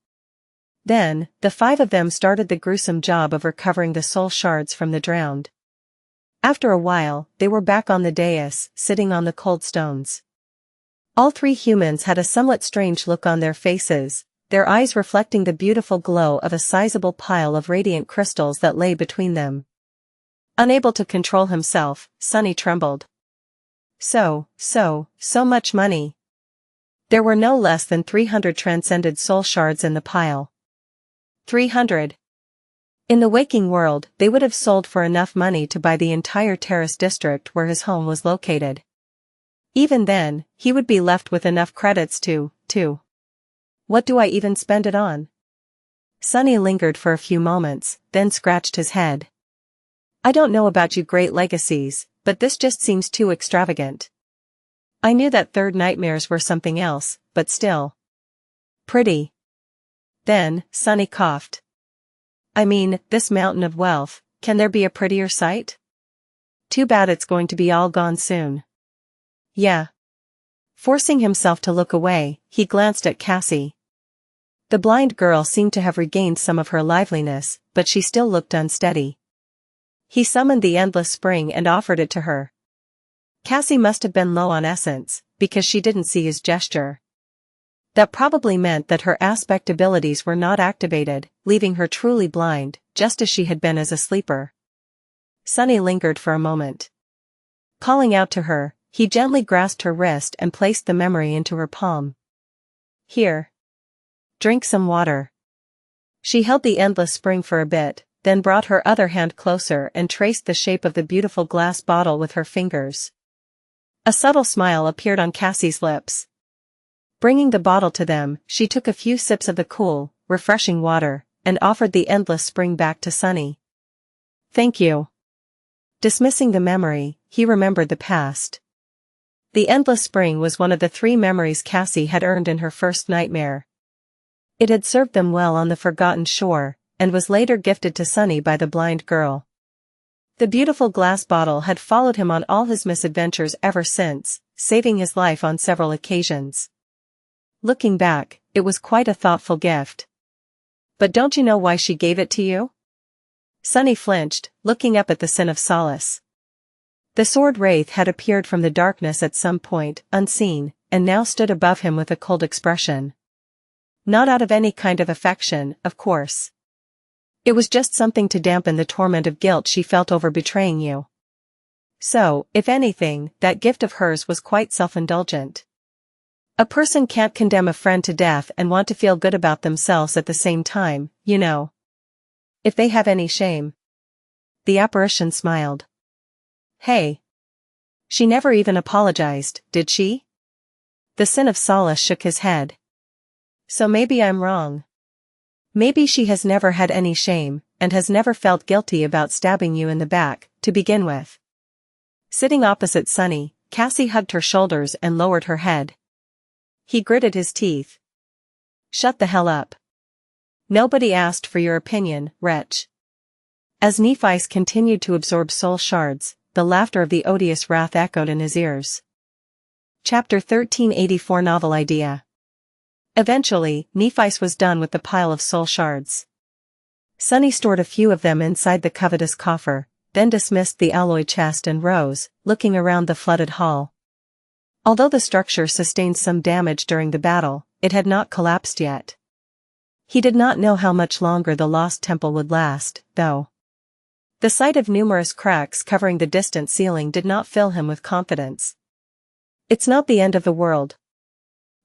Then, the 5 of them started the gruesome job of recovering the soul shards from the drowned. After a while, they were back on the dais, sitting on the cold stones. All 3 humans had a somewhat strange look on their faces, their eyes reflecting the beautiful glow of a sizable pile of radiant crystals that lay between them. Unable to control himself, Sunny trembled. So much money. There were no less than 300 transcended soul shards in the pile. 300. In the waking world, they would have sold for enough money to buy the entire terrace district where his home was located. Even then, he would be left with enough credits to. What do I even spend it on? Sunny lingered for a few moments, then scratched his head. I don't know about you great legacies, but this just seems too extravagant. I knew that third nightmares were something else, but still. Pretty. Then, Sunny coughed. I mean, this mountain of wealth, can there be a prettier sight? Too bad it's going to be all gone soon. Yeah. Forcing himself to look away, he glanced at Cassie. The blind girl seemed to have regained some of her liveliness, but she still looked unsteady. He summoned the endless spring and offered it to her. Cassie must have been low on essence, because she didn't see his gesture. That probably meant that her aspect abilities were not activated, leaving her truly blind, just as she had been as a sleeper. Sunny lingered for a moment. Calling out to her, he gently grasped her wrist and placed the memory into her palm. Here. Drink some water. She held the endless spring for a bit, then brought her other hand closer and traced the shape of the beautiful glass bottle with her fingers. A subtle smile appeared on Cassie's lips. Bringing the bottle to them, she took a few sips of the cool, refreshing water, and offered the endless spring back to Sunny. Thank you. Dismissing the memory, he remembered the past. The endless spring was one of the 3 memories Cassie had earned in her first nightmare. It had served them well on the forgotten shore, and was later gifted to Sunny by the blind girl. The beautiful glass bottle had followed him on all his misadventures ever since, saving his life on several occasions. Looking back, it was quite a thoughtful gift. But don't you know why she gave it to you? Sunny flinched, looking up at the Sin of Solace. The sword wraith had appeared from the darkness at some point, unseen, and now stood above him with a cold expression. Not out of any kind of affection, of course. It was just something to dampen the torment of guilt she felt over betraying you. So, if anything, that gift of hers was quite self-indulgent. A person can't condemn a friend to death and want to feel good about themselves at the same time, you know. If they have any shame. The apparition smiled. Hey. She never even apologized, did she? The Sin of Solace shook his head. So maybe I'm wrong. Maybe she has never had any shame, and has never felt guilty about stabbing you in the back, to begin with. Sitting opposite Sunny, Cassie hugged her shoulders and lowered her head. He gritted his teeth. Shut the hell up. Nobody asked for your opinion, wretch. As Nephi's continued to absorb soul shards, the laughter of the odious wrath echoed in his ears. Chapter 1384 Novel Idea. Eventually, Nephi's was done with the pile of soul shards. Sunny stored a few of them inside the covetous coffer, then dismissed the alloy chest and rose, looking around the flooded hall. Although the structure sustained some damage during the battle, it had not collapsed yet. He did not know how much longer the lost temple would last, though. The sight of numerous cracks covering the distant ceiling did not fill him with confidence. It's not the end of the world.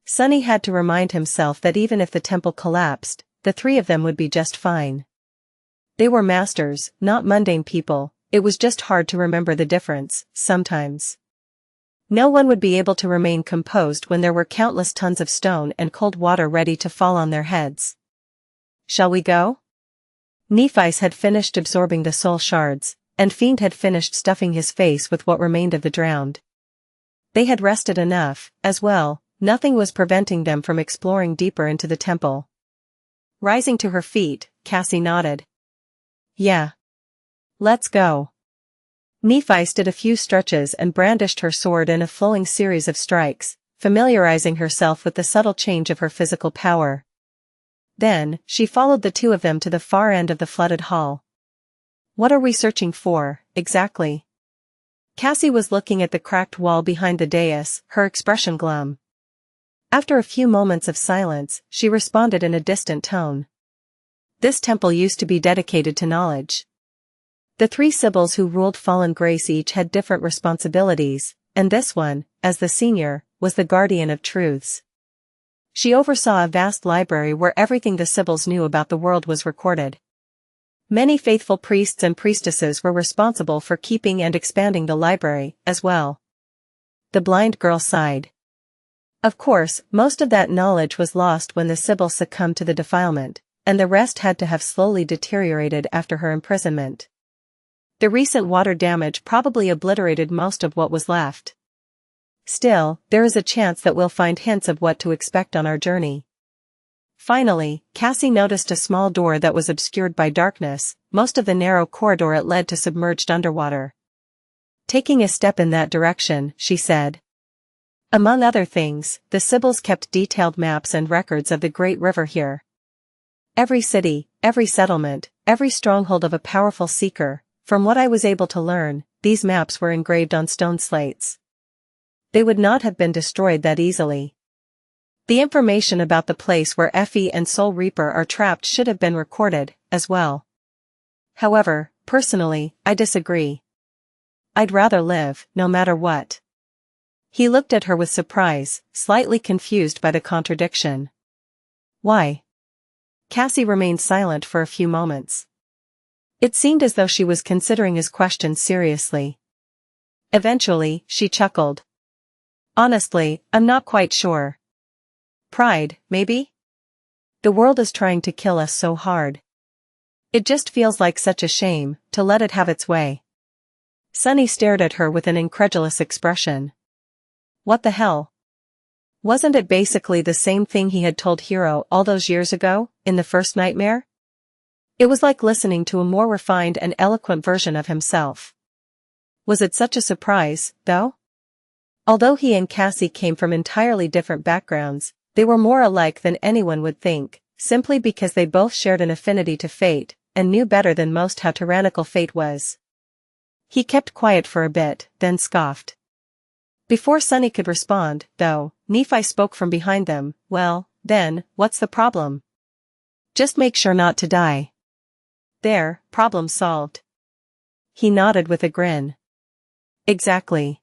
Sunny had to remind himself that even if the temple collapsed, the 3 of them would be just fine. They were masters, not mundane people. It was just hard to remember the difference, sometimes. No one would be able to remain composed when there were countless tons of stone and cold water ready to fall on their heads. Shall we go? Nephi's had finished absorbing the soul shards, and Fiend had finished stuffing his face with what remained of the drowned. They had rested enough, as well. Nothing was preventing them from exploring deeper into the temple. Rising to her feet, Cassie nodded. Yeah. Let's go. Nephi did a few stretches and brandished her sword in a flowing series of strikes, familiarizing herself with the subtle change of her physical power. Then, she followed the two of them to the far end of the flooded hall. What are we searching for, exactly? Cassie was looking at the cracked wall behind the dais, her expression glum. After a few moments of silence, she responded in a distant tone. This temple used to be dedicated to knowledge. The three Sybils who ruled Fallen Grace each had different responsibilities, and this one, as the senior, was the guardian of truths. She oversaw a vast library where everything the Sybils knew about the world was recorded. Many faithful priests and priestesses were responsible for keeping and expanding the library, as well. The blind girl sighed. Of course, most of that knowledge was lost when the Sybil succumbed to the defilement, and the rest had to have slowly deteriorated after her imprisonment. The recent water damage probably obliterated most of what was left. Still, there is a chance that we'll find hints of what to expect on our journey. Finally, Cassie noticed a small door that was obscured by darkness, most of the narrow corridor it led to submerged underwater. Taking a step in that direction, she said. Among other things, the Sybils kept detailed maps and records of the great river here. Every city, every settlement, every stronghold of a powerful seeker, from what I was able to learn, these maps were engraved on stone slates. They would not have been destroyed that easily. The information about the place where Effie and Soul Reaper are trapped should have been recorded, as well. However, personally, I disagree. I'd rather live, no matter what. He looked at her with surprise, slightly confused by the contradiction. Why? Cassie remained silent for a few moments. It seemed as though she was considering his question seriously. Eventually, she chuckled. Honestly, I'm not quite sure. Pride, maybe? The world is trying to kill us so hard. It just feels like such a shame, to let it have its way. Sunny stared at her with an incredulous expression. What the hell? Wasn't it basically the same thing he had told Hero all those years ago, in the first nightmare? It was like listening to a more refined and eloquent version of himself. Was it such a surprise, though? Although he and Cassie came from entirely different backgrounds, they were more alike than anyone would think, simply because they both shared an affinity to fate, and knew better than most how tyrannical fate was. He kept quiet for a bit, then scoffed. Before Sunny could respond, though, Nephi spoke from behind them. Well, then, what's the problem? Just make sure not to die. There, problem solved. He nodded with a grin. Exactly.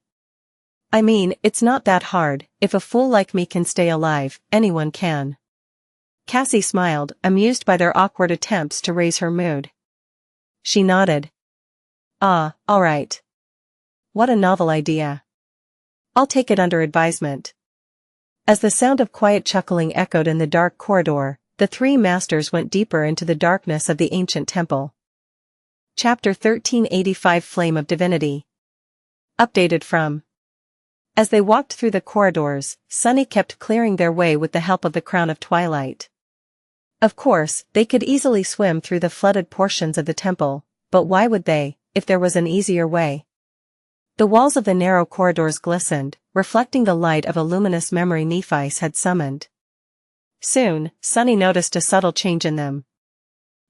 I mean, it's not that hard. If a fool like me can stay alive, anyone can. Cassie smiled, amused by their awkward attempts to raise her mood. She nodded. Ah, all right. What a novel idea. I'll take it under advisement. As the sound of quiet chuckling echoed in the dark corridor, the three masters went deeper into the darkness of the ancient temple. Chapter 1385 Flame of Divinity. Updated from. As they walked through the corridors, Sunny kept clearing their way with the help of the Crown of Twilight. Of course, they could easily swim through the flooded portions of the temple, but why would they, if there was an easier way? The walls of the narrow corridors glistened, reflecting the light of a luminous memory Nephi had summoned. Soon, Sunny noticed a subtle change in them.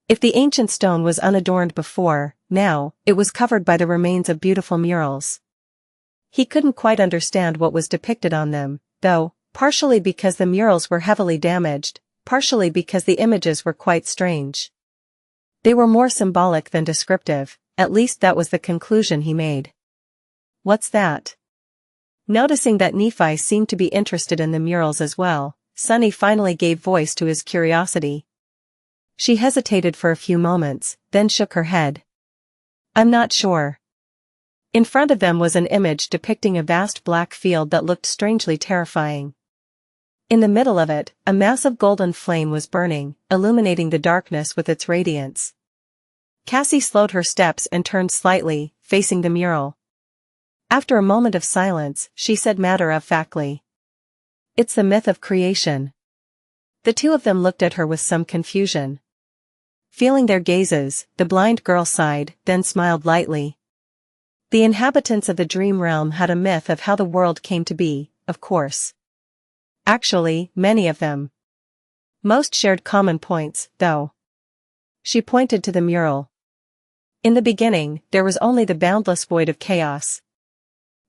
If the ancient stone was unadorned before, now, it was covered by the remains of beautiful murals. He couldn't quite understand what was depicted on them, though, partially because the murals were heavily damaged, partially because the images were quite strange. They were more symbolic than descriptive, at least that was the conclusion he made. What's that? Noticing that Nephi seemed to be interested in the murals as well, Sunny finally gave voice to his curiosity. She hesitated for a few moments, then shook her head. I'm not sure. In front of them was an image depicting a vast black field that looked strangely terrifying. In the middle of it, a massive golden flame was burning, illuminating the darkness with its radiance. Cassie slowed her steps and turned slightly, facing the mural. After a moment of silence, she said matter-of-factly. It's the myth of creation. The two of them looked at her with some confusion. Feeling their gazes, the blind girl sighed, then smiled lightly. The inhabitants of the dream realm had a myth of how the world came to be, of course. Actually, many of them. Most shared common points, though. She pointed to the mural. In the beginning, there was only the boundless void of chaos.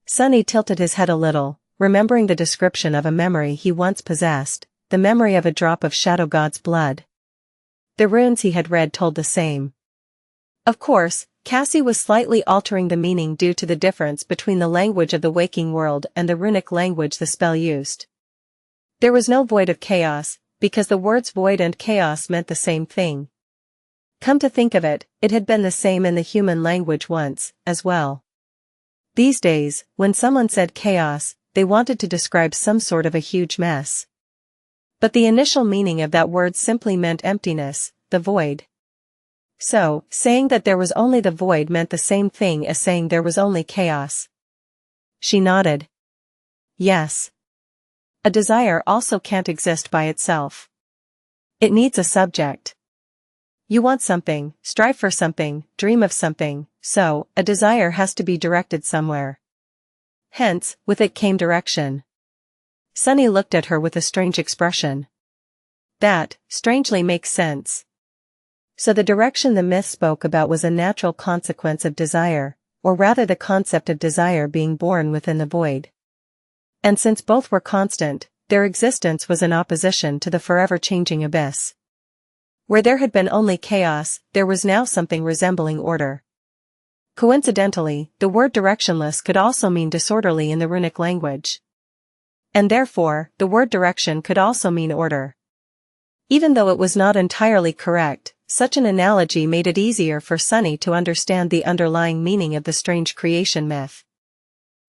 Sunny tilted his head a little, remembering the description of a memory he once possessed, the memory of a drop of Shadow God's blood. The runes he had read told the same. Of course, Cassie was slightly altering the meaning due to the difference between the language of the waking world and the runic language the spell used. There was no void of chaos, because the words void and chaos meant the same thing. Come to think of it, it had been the same in the human language once, as well. These days, when someone said chaos, they wanted to describe some sort of a huge mess. But the initial meaning of that word simply meant emptiness, the void. So, saying that there was only the void meant the same thing as saying there was only chaos. She nodded. Yes. A desire also can't exist by itself. It needs a subject. You want something, strive for something, dream of something, so, a desire has to be directed somewhere. Hence, with it came direction. Sunny looked at her with a strange expression. That, strangely makes sense. So the direction the myth spoke about was a natural consequence of desire, or rather the concept of desire being born within the void. And since both were constant, their existence was in opposition to the forever changing abyss. Where there had been only chaos, there was now something resembling order. Coincidentally, the word directionless could also mean disorderly in the runic language. And therefore, the word direction could also mean order. Even though it was not entirely correct, such an analogy made it easier for Sunny to understand the underlying meaning of the strange creation myth.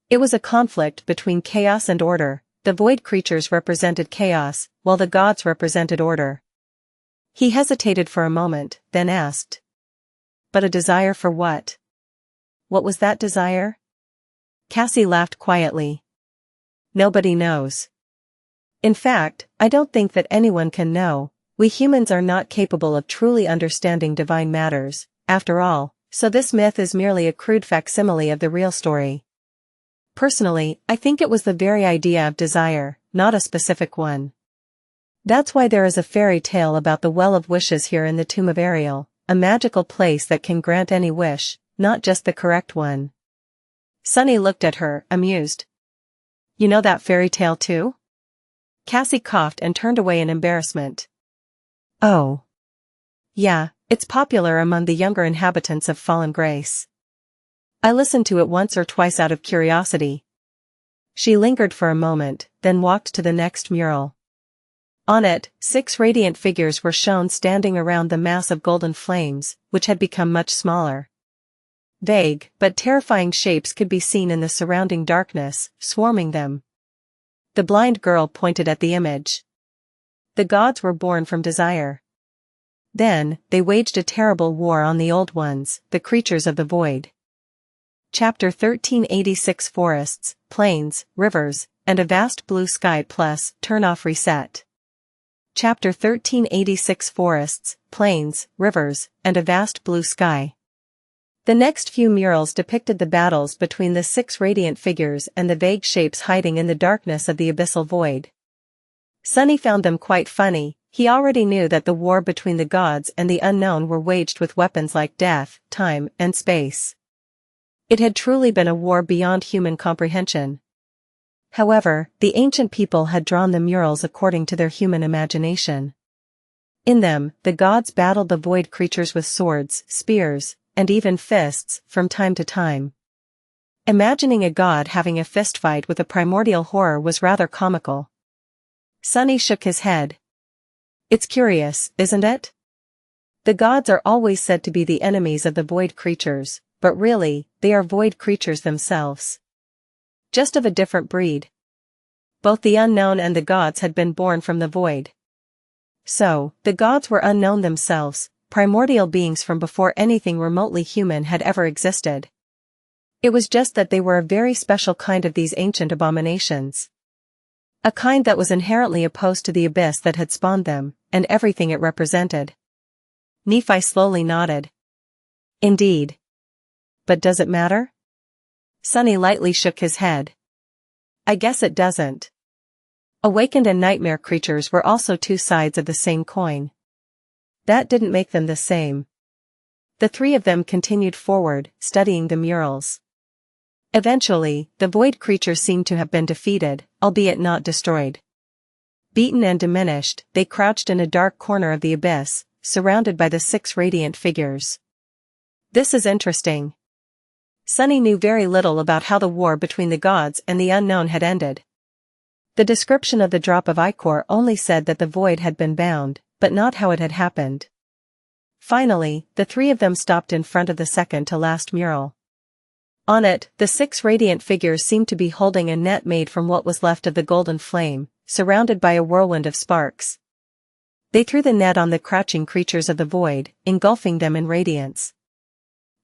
It was a conflict between chaos and order. The void creatures represented chaos, while the gods represented order. He hesitated for a moment, then asked. But a desire for what? What was that desire? Cassie laughed quietly. Nobody knows. In fact, I don't think that anyone can know. We humans are not capable of truly understanding divine matters, after all, so this myth is merely a crude facsimile of the real story. Personally, I think it was the very idea of desire, not a specific one. That's why there is a fairy tale about the Well of Wishes here in the Tomb of Ariel, a magical place that can grant any wish, not just the correct one. Sunny looked at her, amused. You know that fairy tale too? Cassie coughed and turned away in embarrassment. Oh. Yeah, it's popular among the younger inhabitants of Fallen Grace. I listened to it once or twice out of curiosity. She lingered for a moment, then walked to the next mural. On it, 6 radiant figures were shown standing around the mass of golden flames, which had become much smaller. Vague, but terrifying shapes could be seen in the surrounding darkness, swarming them. The blind girl pointed at the image. The gods were born from desire. Then, they waged a terrible war on the old ones, the creatures of the void. Chapter 1386 Forests, Plains, Rivers, and a Vast Blue Sky plus, Turn off Reset. Chapter 1386 Forests, Plains, Rivers, and a Vast Blue Sky. The next few murals depicted the battles between the 6 radiant figures and the vague shapes hiding in the darkness of the abyssal void. Sunny found them quite funny. He already knew that the war between the gods and the unknown were waged with weapons like death, time, and space. It had truly been a war beyond human comprehension. However, the ancient people had drawn the murals according to their human imagination. In them, the gods battled the void creatures with swords, spears, and even fists, from time to time. Imagining a god having a fistfight with a primordial horror was rather comical. Sunny shook his head. It's curious, isn't it? The gods are always said to be the enemies of the void creatures, but really, they are void creatures themselves. Just of a different breed. Both the unknown and the gods had been born from the void. So, the gods were unknown themselves, primordial beings from before anything remotely human had ever existed. It was just that they were a very special kind of these ancient abominations. A kind that was inherently opposed to the abyss that had spawned them, and everything it represented. Nephi slowly nodded. Indeed. But does it matter? Sunny lightly shook his head. I guess it doesn't. Awakened and nightmare creatures were also two sides of the same coin. That didn't make them the same. The three of them continued forward, studying the murals. Eventually, the void creatures seemed to have been defeated, albeit not destroyed. Beaten and diminished, they crouched in a dark corner of the abyss, surrounded by the 6 radiant figures. This is interesting. Sunny knew very little about how the war between the gods and the unknown had ended. The description of the drop of ichor only said that the void had been bound, but not how it had happened. Finally, the three of them stopped in front of the second-to-last mural. On it, the 6 radiant figures seemed to be holding a net made from what was left of the golden flame, surrounded by a whirlwind of sparks. They threw the net on the crouching creatures of the void, engulfing them in radiance.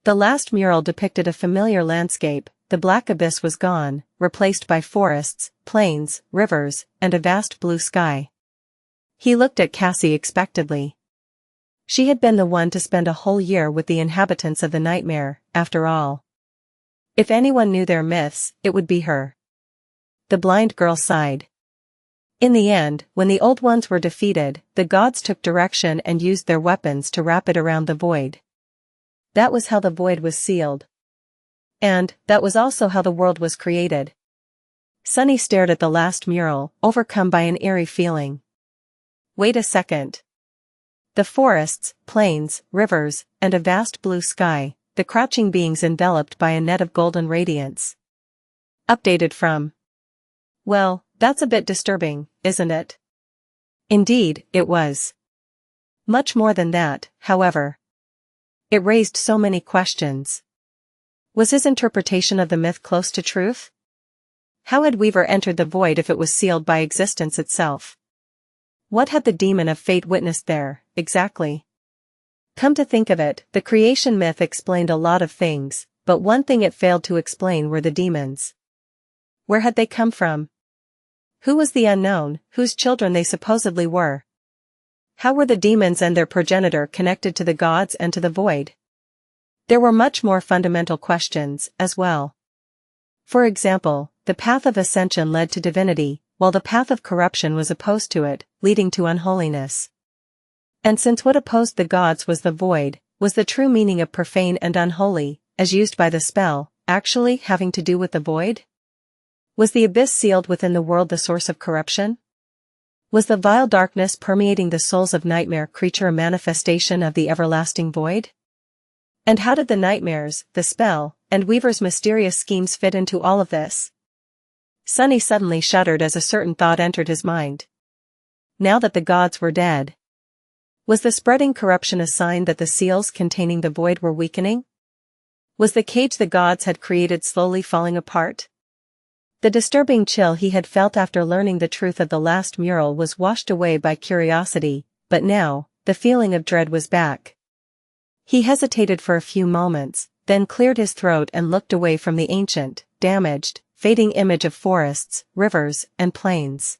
The last mural depicted a familiar landscape. The black abyss was gone, replaced by forests, plains, rivers, and a vast blue sky. He looked at Cassie expectantly. She had been the one to spend a whole year with the inhabitants of the nightmare, after all. If anyone knew their myths, it would be her. The blind girl sighed. In the end, when the old ones were defeated, the gods took direction and used their weapons to wrap it around the void. That was how the void was sealed. And, that was also how the world was created. Sunny stared at the last mural, overcome by an eerie feeling. Wait a second. The forests, plains, rivers, and a vast blue sky, the crouching beings enveloped by a net of golden radiance. Updated from. Well, that's a bit disturbing, isn't it? Indeed, it was. Much more than that, however. It raised so many questions. Was his interpretation of the myth close to truth? How had Weaver entered the void if it was sealed by existence itself? What had the demon of fate witnessed there, exactly? Come to think of it, the creation myth explained a lot of things, but one thing it failed to explain were the demons. Where had they come from? Who was the unknown, whose children they supposedly were? How were the demons and their progenitor connected to the gods and to the void? There were much more fundamental questions, as well. For example, the path of ascension led to divinity, while the path of corruption was opposed to it, leading to unholiness. And since what opposed the gods was the void, was the true meaning of profane and unholy, as used by the spell, actually having to do with the void? Was the abyss sealed within the world the source of corruption? Was the vile darkness permeating the souls of nightmare creature a manifestation of the everlasting void? And how did the nightmares, the spell, and Weaver's mysterious schemes fit into all of this? Sunny suddenly shuddered as a certain thought entered his mind. Now that the gods were dead, was the spreading corruption a sign that the seals containing the void were weakening? Was the cage the gods had created slowly falling apart? The disturbing chill he had felt after learning the truth of the last mural was washed away by curiosity, but now, the feeling of dread was back. He hesitated for a few moments, then cleared his throat and looked away from the ancient, damaged, fading image of forests, rivers, and plains.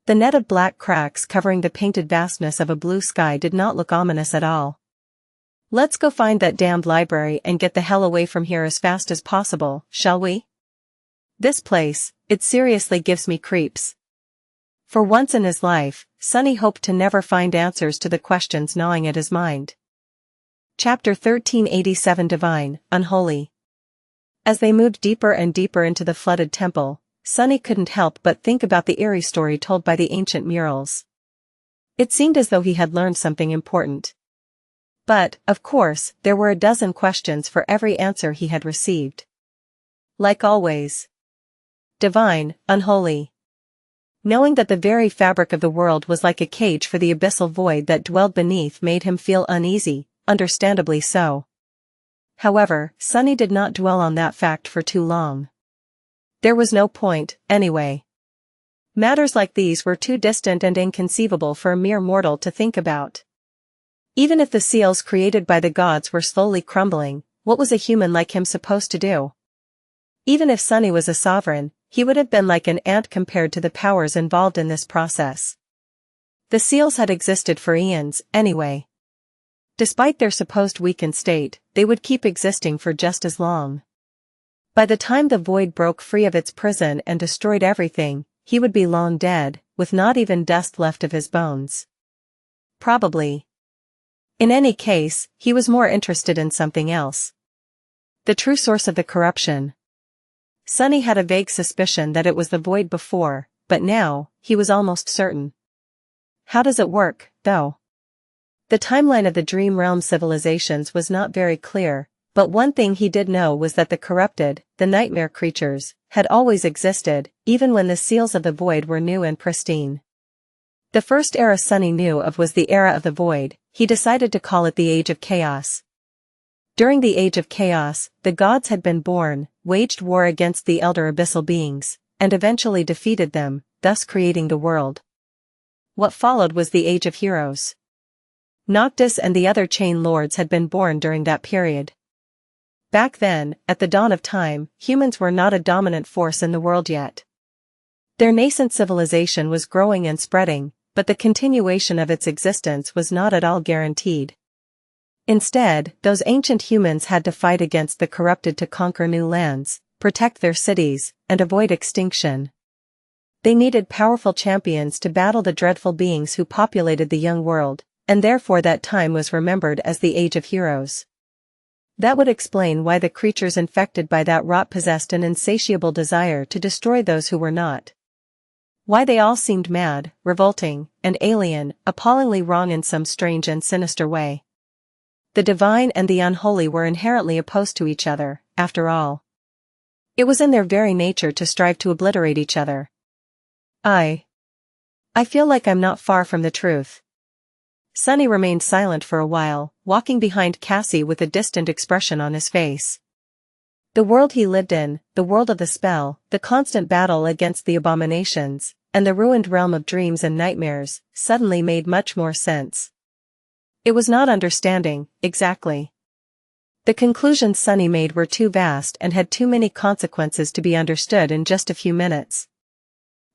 The net of black cracks covering the painted vastness of a blue sky did not look ominous at all. Let's go find that damned library and get the hell away from here as fast as possible, shall we? This place, it seriously gives me creeps. For once in his life, Sunny hoped to never find answers to the questions gnawing at his mind. Chapter 1387 Divine, Unholy. As they moved deeper and deeper into the flooded temple, Sunny couldn't help but think about the eerie story told by the ancient murals. It seemed as though he had learned something important. But, of course, there were a dozen questions for every answer he had received. Like always. Divine, unholy. Knowing that the very fabric of the world was like a cage for the abyssal void that dwelled beneath made him feel uneasy, understandably so. However, Sunny did not dwell on that fact for too long. There was no point, anyway. Matters like these were too distant and inconceivable for a mere mortal to think about. Even if the seals created by the gods were slowly crumbling, what was a human like him supposed to do? Even if Sunny was a sovereign, he would have been like an ant compared to the powers involved in this process. The seals had existed for eons, anyway. Despite their supposed weakened state, they would keep existing for just as long. By the time the void broke free of its prison and destroyed everything, he would be long dead, with not even dust left of his bones. Probably. In any case, he was more interested in something else. The true source of the corruption. Sunny had a vague suspicion that it was the void before, but now, he was almost certain. How does it work, though? The timeline of the Dream Realm civilizations was not very clear, but one thing he did know was that the corrupted, the nightmare creatures, had always existed, even when the seals of the void were new and pristine. The first era Sunny knew of was the era of the void. He decided to call it the Age of Chaos. During the Age of Chaos, the gods had been born, waged war against the elder abyssal beings, and eventually defeated them, thus creating the world. What followed was the Age of Heroes. Noctis and the other chain lords had been born during that period. Back then, at the dawn of time, humans were not a dominant force in the world yet. Their nascent civilization was growing and spreading, but the continuation of its existence was not at all guaranteed. Instead, those ancient humans had to fight against the corrupted to conquer new lands, protect their cities, and avoid extinction. They needed powerful champions to battle the dreadful beings who populated the young world, and therefore that time was remembered as the Age of Heroes. That would explain why the creatures infected by that rot possessed an insatiable desire to destroy those who were not. Why they all seemed mad, revolting, and alien, appallingly wrong in some strange and sinister way. The divine and the unholy were inherently opposed to each other, after all. It was in their very nature to strive to obliterate each other. I feel like I'm not far from the truth. Sunny remained silent for a while, walking behind Cassie with a distant expression on his face. The world he lived in, the world of the spell, the constant battle against the abominations, and the ruined realm of dreams and nightmares, suddenly made much more sense. It was not understanding, exactly. The conclusions Sunny made were too vast and had too many consequences to be understood in just a few minutes.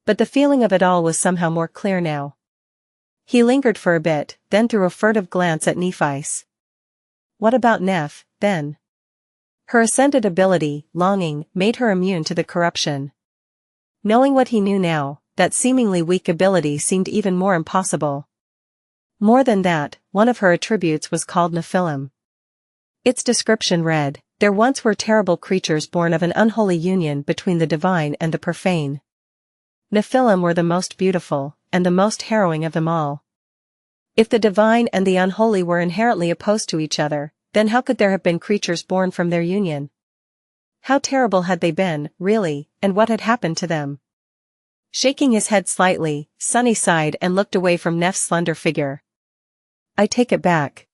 But the feeling of it all was somehow more clear now. He lingered for a bit, then threw a furtive glance at Nephi's. What about Neph, then? Her ascended ability, longing, made her immune to the corruption. Knowing what he knew now, that seemingly weak ability seemed even more impossible. More than that, one of her attributes was called Nephilim. Its description read, there once were terrible creatures born of an unholy union between the divine and the profane. Nephilim were the most beautiful, and the most harrowing of them all. If the divine and the unholy were inherently opposed to each other, then how could there have been creatures born from their union? How terrible had they been, really, and what had happened to them? Shaking his head slightly, Sunny sighed and looked away from Neph's slender figure. I take it back.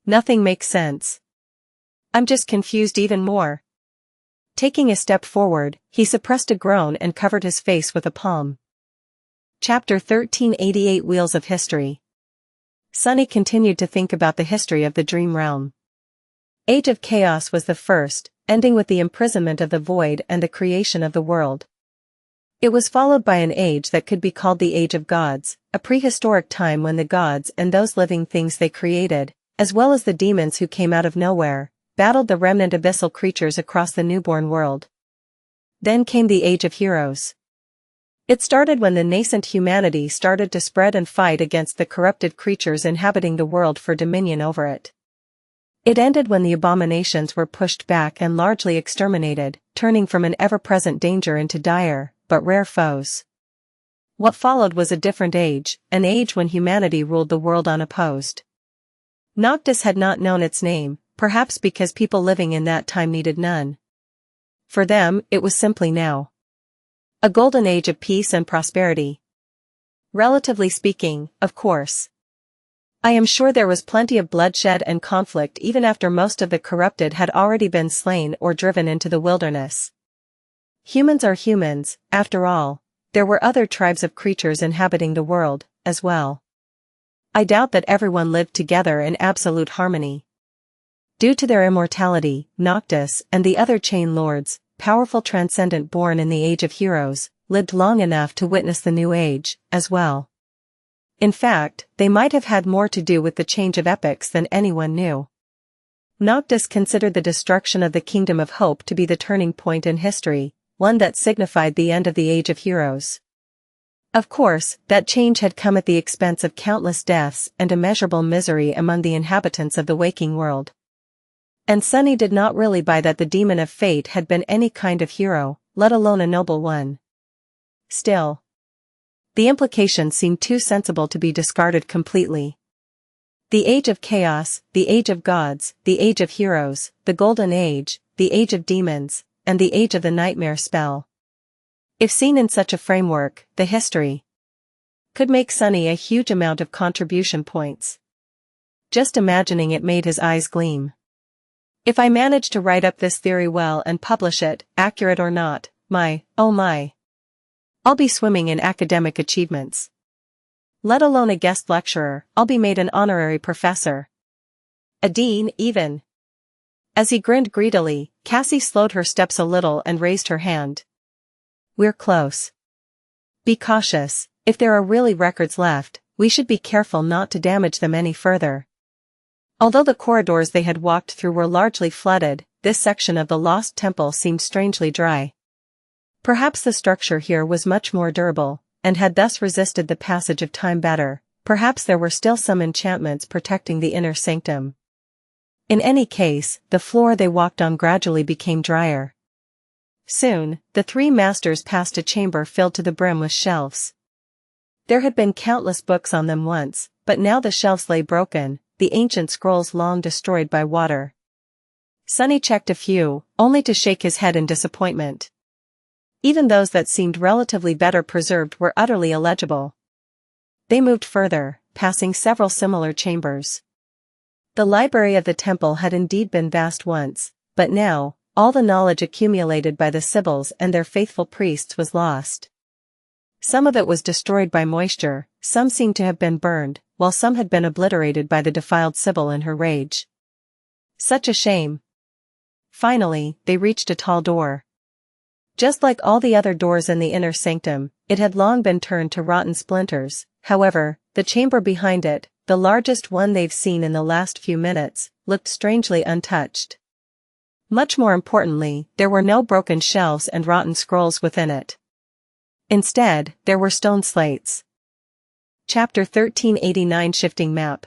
Nothing makes sense. I'm just confused even more. Taking a step forward, he suppressed a groan and covered his face with a palm. Chapter 1388 Wheels of History. Sunny continued to think about the history of the Dream Realm. Age of Chaos was the first, ending with the imprisonment of the void and the creation of the world. It was followed by an age that could be called the Age of Gods, a prehistoric time when the gods and those living things they created, as well as the demons who came out of nowhere, battled the remnant abyssal creatures across the newborn world. Then came the Age of Heroes. It started when the nascent humanity started to spread and fight against the corrupted creatures inhabiting the world for dominion over it. It ended when the abominations were pushed back and largely exterminated, turning from an ever-present danger into dire, but rare foes. What followed was a different age, an age when humanity ruled the world unopposed. Noctis had not known its name, perhaps because people living in that time needed none. For them, it was simply now. A golden age of peace and prosperity. Relatively speaking, of course. I am sure there was plenty of bloodshed and conflict even after most of the corrupted had already been slain or driven into the wilderness. Humans are humans, after all. There were other tribes of creatures inhabiting the world, as well. I doubt that everyone lived together in absolute harmony. Due to their immortality, Noctis and the other chain lords, powerful transcendent born in the Age of Heroes, lived long enough to witness the New Age, as well. In fact, they might have had more to do with the change of epochs than anyone knew. Noctis considered the destruction of the Kingdom of Hope to be the turning point in history, one that signified the end of the Age of Heroes. Of course, that change had come at the expense of countless deaths and immeasurable misery among the inhabitants of the waking world. And Sunny did not really buy that the demon of fate had been any kind of hero, let alone a noble one. Still, the implications seemed too sensible to be discarded completely. The Age of Chaos, the Age of Gods, the Age of Heroes, the Golden Age, the Age of Demons, and the Age of the Nightmare spell. If seen in such a framework, the history could make Sunny a huge amount of contribution points. Just imagining it made his eyes gleam. If I manage to write up this theory well and publish it, accurate or not, oh my. I'll be swimming in academic achievements. Let alone a guest lecturer, I'll be made an honorary professor. A dean, even. As he grinned greedily, Cassie slowed her steps a little and raised her hand. We're close. Be cautious, if there are really records left, we should be careful not to damage them any further. Although the corridors they had walked through were largely flooded, this section of the Lost Temple seemed strangely dry. Perhaps the structure here was much more durable, and had thus resisted the passage of time better. Perhaps there were still some enchantments protecting the inner sanctum. In any case, the floor they walked on gradually became drier. Soon, the three masters passed a chamber filled to the brim with shelves. There had been countless books on them once, but now the shelves lay broken, the ancient scrolls long destroyed by water. Sunny checked a few, only to shake his head in disappointment. Even those that seemed relatively better preserved were utterly illegible. They moved further, passing several similar chambers. The library of the temple had indeed been vast once, but now, all the knowledge accumulated by the Sybils and their faithful priests was lost. Some of it was destroyed by moisture, some seemed to have been burned, while some had been obliterated by the defiled Sybil in her rage. Such a shame. Finally, they reached a tall door. Just like all the other doors in the inner sanctum, it had long been turned to rotten splinters. However, the chamber behind it, the largest one they've seen in the last few minutes, looked strangely untouched. Much more importantly, there were no broken shelves and rotten scrolls within it. Instead, there were stone slates. Chapter 1389 Shifting Map.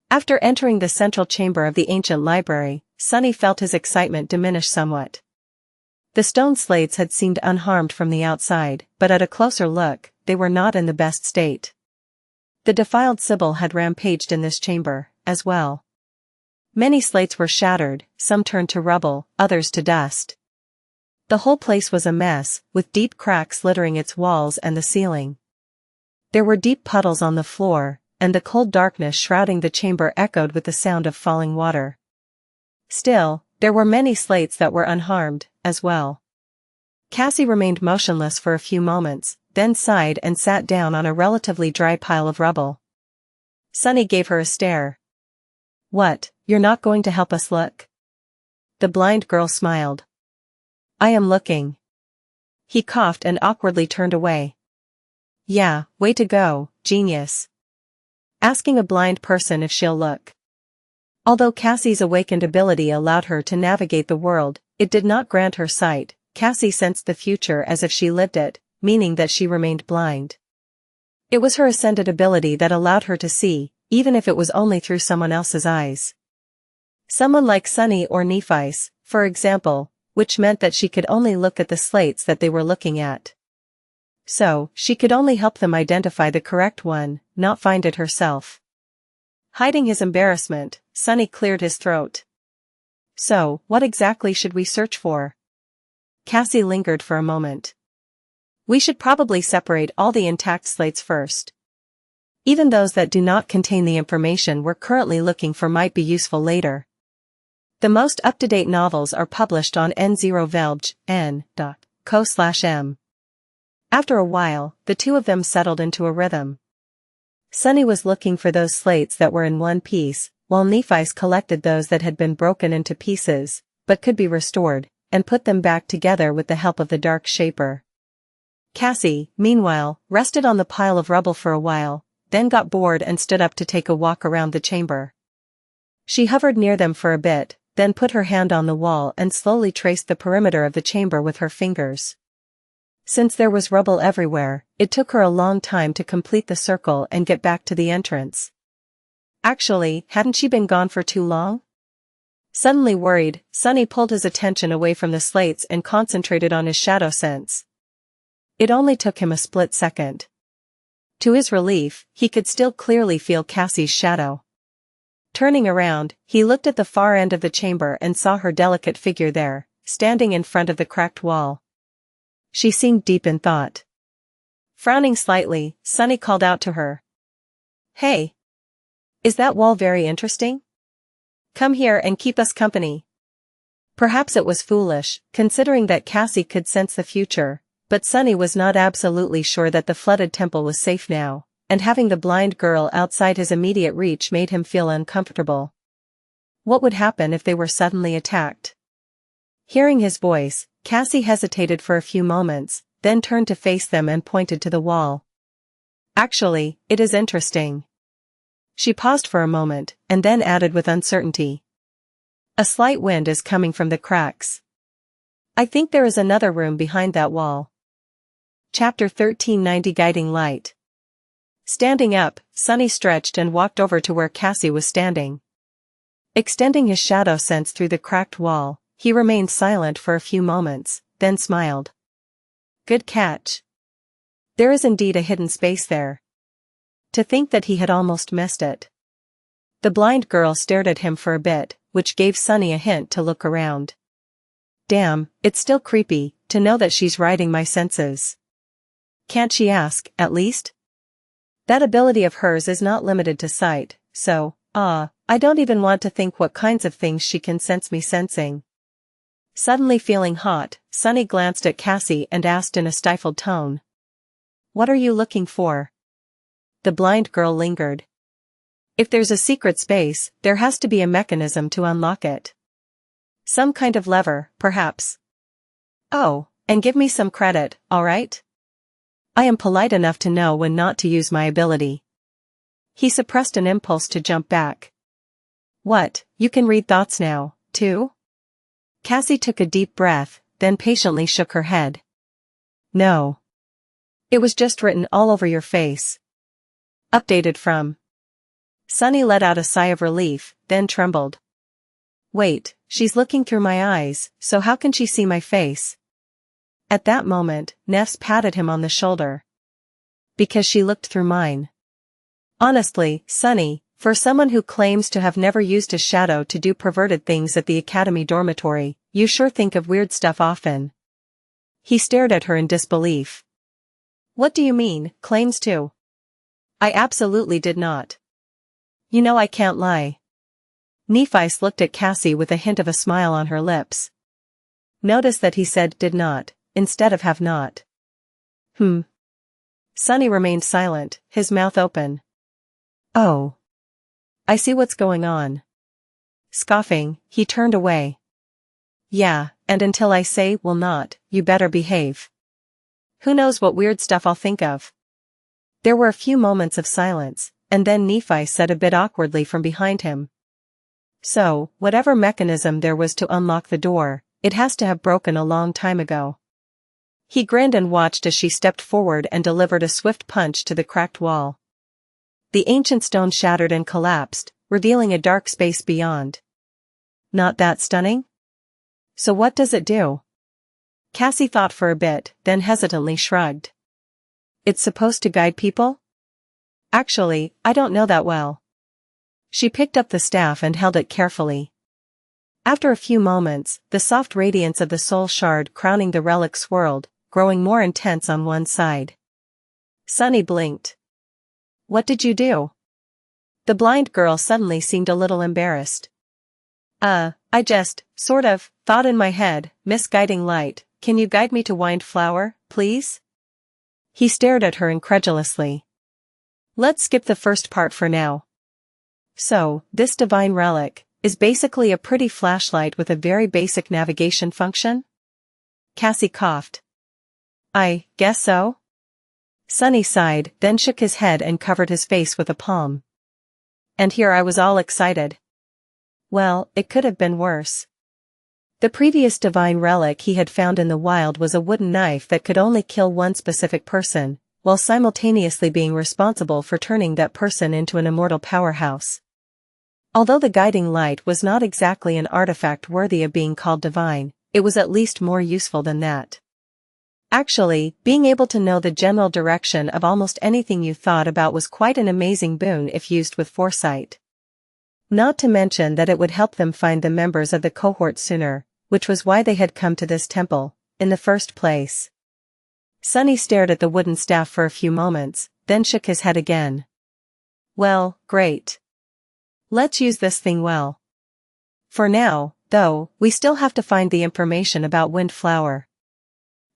After entering the central chamber of the ancient library, Sunny felt his excitement diminish somewhat. The stone slates had seemed unharmed from the outside, but at a closer look, they were not in the best state. The defiled Sybil had rampaged in this chamber, as well. Many slates were shattered, some turned to rubble, others to dust. The whole place was a mess, with deep cracks littering its walls and the ceiling. There were deep puddles on the floor, and the cold darkness shrouding the chamber echoed with the sound of falling water. Still, there were many slates that were unharmed, as well. Cassie remained motionless for a few moments, then sighed and sat down on a relatively dry pile of rubble. Sunny gave her a stare. What, you're not going to help us look? The blind girl smiled. I am looking. He coughed and awkwardly turned away. Yeah, way to go, genius. Asking a blind person if she'll look. Although Cassie's awakened ability allowed her to navigate the world, it did not grant her sight. Cassie sensed the future as if she lived it, meaning that she remained blind. It was her ascended ability that allowed her to see, even if it was only through someone else's eyes. Someone like Sunny or Nephi's, for example, which meant that she could only look at the slates that they were looking at. So, she could only help them identify the correct one, not find it herself. Hiding his embarrassment, Sunny cleared his throat. So, what exactly should we search for? Cassie lingered for a moment. We should probably separate all the intact slates first. Even those that do not contain the information we're currently looking for might be useful later. The most up-to-date novels are published on n0velg.co/m. After a while, the two of them settled into a rhythm. Sunny was looking for those slates that were in one piece, while Nephi's collected those that had been broken into pieces, but could be restored, and put them back together with the help of the dark shaper. Cassie, meanwhile, rested on the pile of rubble for a while, then got bored and stood up to take a walk around the chamber. She hovered near them for a bit, then put her hand on the wall and slowly traced the perimeter of the chamber with her fingers. Since there was rubble everywhere, it took her a long time to complete the circle and get back to the entrance. Actually, hadn't she been gone for too long? Suddenly worried, Sunny pulled his attention away from the slates and concentrated on his shadow sense. It only took him a split second. To his relief, he could still clearly feel Cassie's shadow. Turning around, he looked at the far end of the chamber and saw her delicate figure there, standing in front of the cracked wall. She seemed deep in thought. Frowning slightly, Sunny called out to her. "Hey! Is that wall very interesting? Come here and keep us company." Perhaps it was foolish, considering that Cassie could sense the future, but Sunny was not absolutely sure that the flooded temple was safe now, and having the blind girl outside his immediate reach made him feel uncomfortable. What would happen if they were suddenly attacked? Hearing his voice, Cassie hesitated for a few moments, then turned to face them and pointed to the wall. "Actually, it is interesting." She paused for a moment, and then added with uncertainty. "A slight wind is coming from the cracks. I think there is another room behind that wall." Chapter 1390 Guiding Light. Standing up, Sunny stretched and walked over to where Cassie was standing. Extending his shadow sense through the cracked wall, he remained silent for a few moments, then smiled. "Good catch. There is indeed a hidden space there." To think that he had almost missed it. The blind girl stared at him for a bit, which gave Sunny a hint to look around. Damn, it's still creepy, to know that she's riding my senses. Can't she ask, at least? That ability of hers is not limited to sight, so, I don't even want to think what kinds of things she can sense me sensing. Suddenly feeling hot, Sunny glanced at Cassie and asked in a stifled tone. "What are you looking for?" The blind girl lingered. "If there's a secret space, there has to be a mechanism to unlock it. Some kind of lever, perhaps." "Oh, and give me some credit, alright? I am polite enough to know when not to use my ability." He suppressed an impulse to jump back. "What, you can read thoughts now, too?" Cassie took a deep breath, then patiently shook her head. "No. It was just written all over your face. Updated from." Sunny let out a sigh of relief, then trembled. "Wait, she's looking through my eyes, so how can she see my face?" At that moment, Neffs patted him on the shoulder. "Because she looked through mine." Honestly, Sunny, for someone who claims to have never used his shadow to do perverted things at the academy dormitory, you sure think of weird stuff often. He stared at her in disbelief. "What do you mean, claims to?" "I absolutely did not. You know I can't lie." Nephi's looked at Cassie with a hint of a smile on her lips. Notice that he said did not, instead of have not. Sunny remained silent, his mouth open. "Oh. I see what's going on." Scoffing, he turned away. "Yeah, and until I say will not, you better behave. Who knows what weird stuff I'll think of." There were a few moments of silence, and then Nephi said a bit awkwardly from behind him. "So, whatever mechanism there was to unlock the door, it has to have broken a long time ago." He grinned and watched as she stepped forward and delivered a swift punch to the cracked wall. The ancient stone shattered and collapsed, revealing a dark space beyond. Not that stunning? So what does it do? Cassie thought for a bit, then hesitantly shrugged. "It's supposed to guide people?" "Actually, I don't know that well." She picked up the staff and held it carefully. After a few moments, the soft radiance of the soul shard crowning the relic swirled, growing more intense on one side. Sunny blinked. "What did you do?" The blind girl suddenly seemed a little embarrassed. I just, sort of, thought in my head, Miss Guiding Light, can you guide me to Windflower, please?" He stared at her incredulously. "Let's skip the first part for now. So, this divine relic, is basically a pretty flashlight with a very basic navigation function? Cassie coughed. I guess so? Sunny sighed, then shook his head and covered his face with a palm. And here I was all excited. Well, it could have been worse. The previous divine relic he had found in the wild was a wooden knife that could only kill one specific person, while simultaneously being responsible for turning that person into an immortal powerhouse. Although the guiding light was not exactly an artifact worthy of being called divine, it was at least more useful than that. Actually, being able to know the general direction of almost anything you thought about was quite an amazing boon if used with foresight. Not to mention that it would help them find the members of the cohort sooner, which was why they had come to this temple, in the first place. Sunny stared at the wooden staff for a few moments, then shook his head again. Well, great. Let's use this thing well. For now, though, we still have to find the information about Windflower.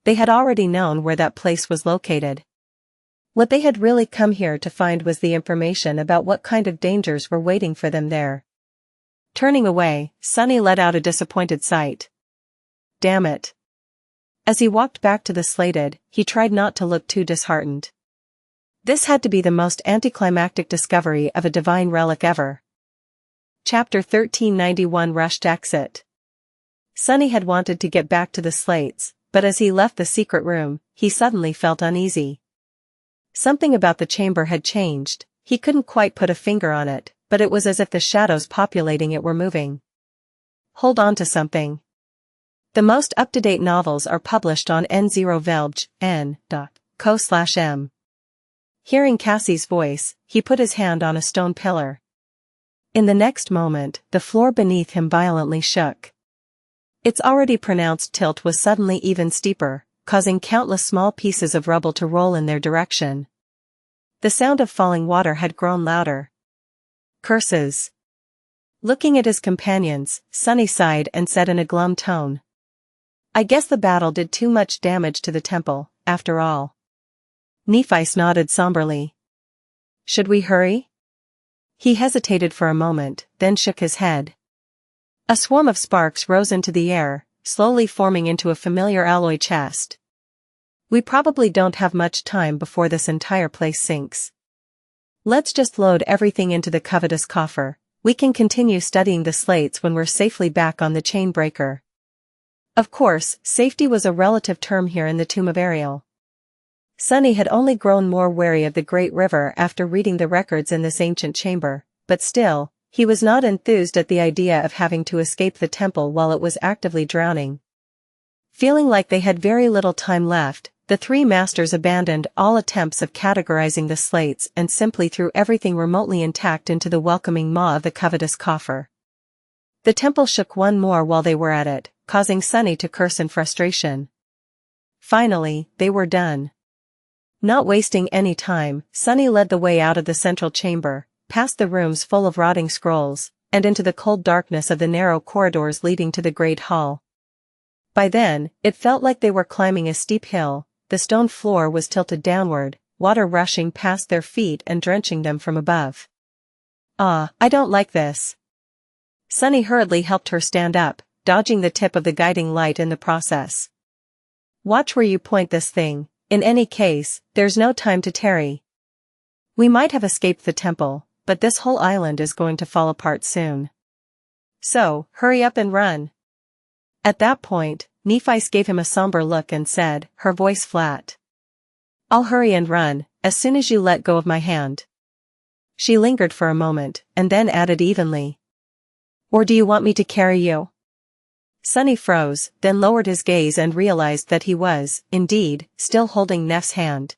They had already known where that place was located. What they had really come here to find was the information about what kind of dangers were waiting for them there. Turning away, Sunny let out a disappointed sigh. Damn it. As he walked back to the slated, he tried not to look too disheartened. This had to be the most anticlimactic discovery of a divine relic ever. Chapter 1391 Rushed Exit. Sunny had wanted to get back to the slates, but as he left the secret room, he suddenly felt uneasy. Something about the chamber had changed, he couldn't quite put a finger on it, but it was as if the shadows populating it were moving. Hold on to something. The most up-to-date novels are published on n0velg.co/m. Hearing Cassie's voice, he put his hand on a stone pillar. In the next moment, the floor beneath him violently shook. Its already pronounced tilt was suddenly even steeper, causing countless small pieces of rubble to roll in their direction. The sound of falling water had grown louder. Curses. Looking at his companions, Sunny sighed and said in a glum tone. I guess the battle did too much damage to the temple, after all. Nephi nodded somberly. Should we hurry? He hesitated for a moment, then shook his head. A swarm of sparks rose into the air, slowly forming into a familiar alloy chest. We probably don't have much time before this entire place sinks. Let's just load everything into the covetous coffer. We can continue studying the slates when we're safely back on the chain breaker. Of course, safety was a relative term here in the Tomb of Ariel. Sunny had only grown more wary of the Great River after reading the records in this ancient chamber, but still, he was not enthused at the idea of having to escape the temple while it was actively drowning. Feeling like they had very little time left, the three masters abandoned all attempts of categorizing the slates and simply threw everything remotely intact into the welcoming maw of the covetous coffer. The temple shook one more while they were at it, causing Sunny to curse in frustration. Finally, they were done. Not wasting any time, Sunny led the way out of the central chamber, past the rooms full of rotting scrolls, and into the cold darkness of the narrow corridors leading to the great hall. By then, it felt like they were climbing a steep hill. The stone floor was tilted downward, water rushing past their feet and drenching them from above. I don't like this. Sunny hurriedly helped her stand up, dodging the tip of the guiding light in the process. Watch where you point this thing. In any case, there's no time to tarry. We might have escaped the temple, but this whole island is going to fall apart soon. So, hurry up and run. At that point, Nephi gave him a somber look and said, her voice flat. I'll hurry and run, as soon as you let go of my hand. She lingered for a moment, and then added evenly. Or do you want me to carry you? Sunny froze, then lowered his gaze and realized that he was, indeed, still holding Neff's hand.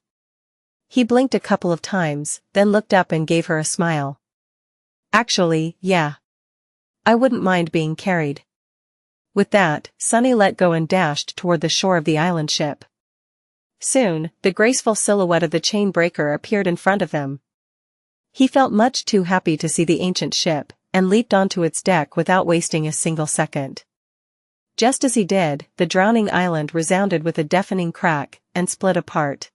He blinked a couple of times, then looked up and gave her a smile. Actually, yeah. I wouldn't mind being carried. With that, Sunny let go and dashed toward the shore of the island ship. Soon, the graceful silhouette of the chain breaker appeared in front of them. He felt much too happy to see the ancient ship, and leaped onto its deck without wasting a single second. Just as he did, the drowning island resounded with a deafening crack, and split apart.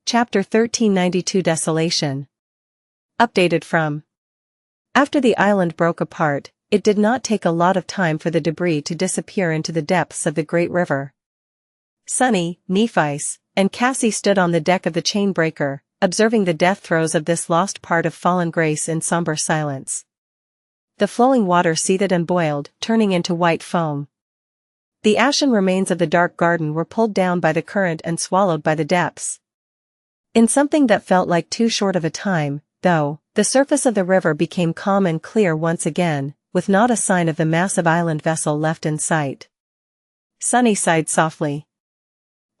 Chapter 1392 Desolation. Updated from. After the island broke apart, it did not take a lot of time for the debris to disappear into the depths of the great river. Sunny, Nephice, and Cassie stood on the deck of the chainbreaker, observing the death throes of this lost part of fallen grace in somber silence. The flowing water seethed and boiled, turning into white foam. The ashen remains of the dark garden were pulled down by the current and swallowed by the depths. In something that felt like too short of a time, though, the surface of the river became calm and clear once again, with not a sign of the massive island vessel left in sight. Sunny sighed softly.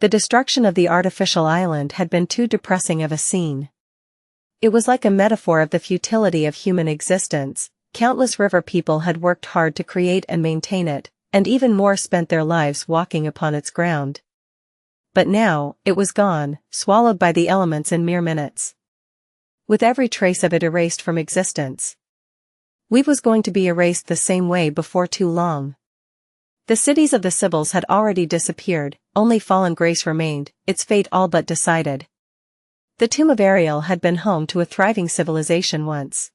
The destruction of the artificial island had been too depressing of a scene. It was like a metaphor of the futility of human existence. Countless river people had worked hard to create and maintain it, and even more spent their lives walking upon its ground. But now, it was gone, swallowed by the elements in mere minutes. With every trace of it erased from existence. We was going to be erased the same way before too long. The cities of the Sybils had already disappeared, only fallen Grace remained, its fate all but decided. The tomb of Ariel had been home to a thriving civilization once.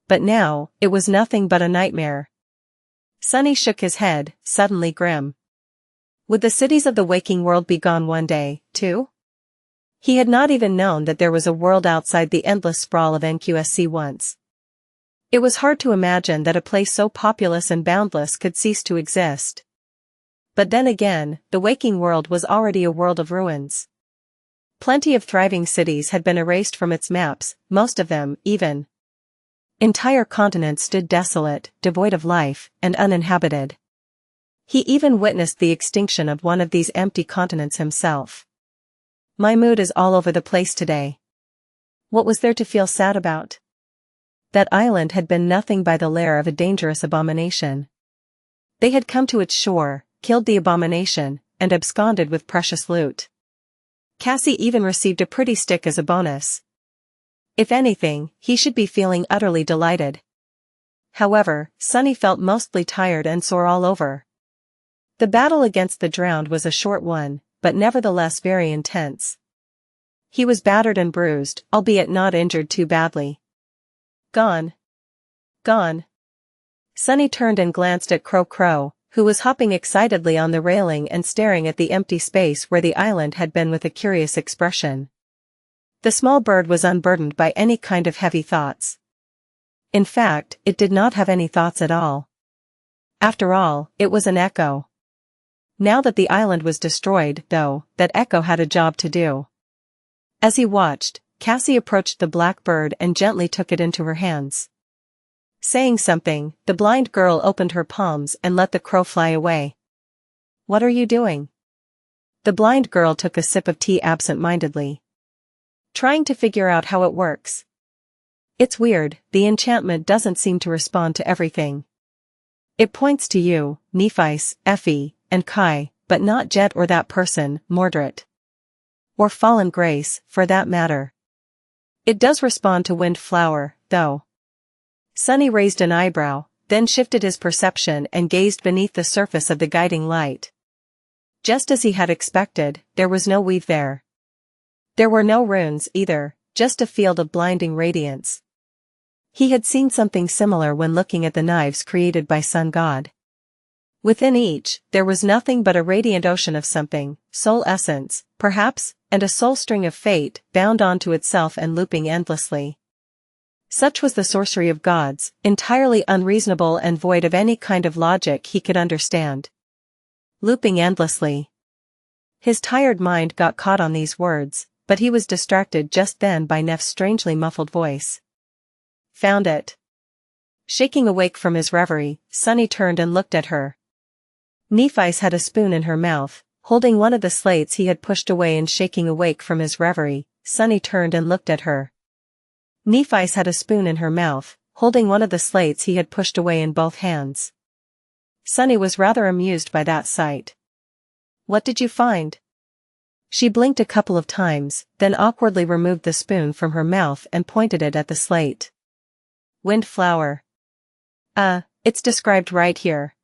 But now, it was nothing but a nightmare. Sunny shook his head, suddenly grim. Would the cities of the waking world be gone one day, too? He had not even known that there was a world outside the endless sprawl of NQSC once. It was hard to imagine that a place so populous and boundless could cease to exist. But then again, the waking world was already a world of ruins. Plenty of thriving cities had been erased from its maps, most of them, even. Entire continents stood desolate, devoid of life, and uninhabited. He even witnessed the extinction of one of these empty continents himself. My mood is all over the place today. What was there to feel sad about? That island had been nothing but the lair of a dangerous abomination. They had come to its shore, killed the abomination, and absconded with precious loot. Cassie even received a pretty stick as a bonus. If anything, he should be feeling utterly delighted. However, Sunny felt mostly tired and sore all over. The battle against the drowned was a short one, but nevertheless very intense. He was battered and bruised, albeit not injured too badly. Gone. Gone. Sunny turned and glanced at Crow, who was hopping excitedly on the railing and staring at the empty space where the island had been with a curious expression. The small bird was unburdened by any kind of heavy thoughts. In fact, it did not have any thoughts at all. After all, it was an echo. Now that the island was destroyed, though, that echo had a job to do. As he watched, Cassie approached the black bird and gently took it into her hands. Saying something, the blind girl opened her palms and let the crow fly away. "What are you doing?" The blind girl took a sip of tea absent-mindedly. "Trying to figure out how it works. It's weird, the enchantment doesn't seem to respond to everything. It points to you, Nephice, Effie, and Kai, but not Jet or that person, Mordred. Or Fallen Grace, for that matter. It does respond to Windflower, though." Sunny raised an eyebrow, then shifted his perception and gazed beneath the surface of the guiding light. Just as he had expected, there was no weave there. There were no runes either, just a field of blinding radiance. He had seen something similar when looking at the knives created by Sun God. Within each, there was nothing but a radiant ocean of something, soul essence, perhaps, and a soul string of fate, bound onto itself and looping endlessly. Such was the sorcery of gods, entirely unreasonable and void of any kind of logic he could understand. Looping endlessly. His tired mind got caught on these words, but he was distracted just then by Neff's strangely muffled voice. "Found it." Shaking awake from his reverie, Sunny turned and looked at her. Nephice had a spoon in her mouth, holding one of the slates he had pushed away, and shaking awake from his reverie, Sunny turned and looked at her. Nephice had a spoon in her mouth, holding one of the slates he had pushed away in both hands. Sunny was rather amused by that sight. "What did you find?" She blinked a couple of times, then awkwardly removed the spoon from her mouth and pointed it at the slate. "Windflower. It's described right here."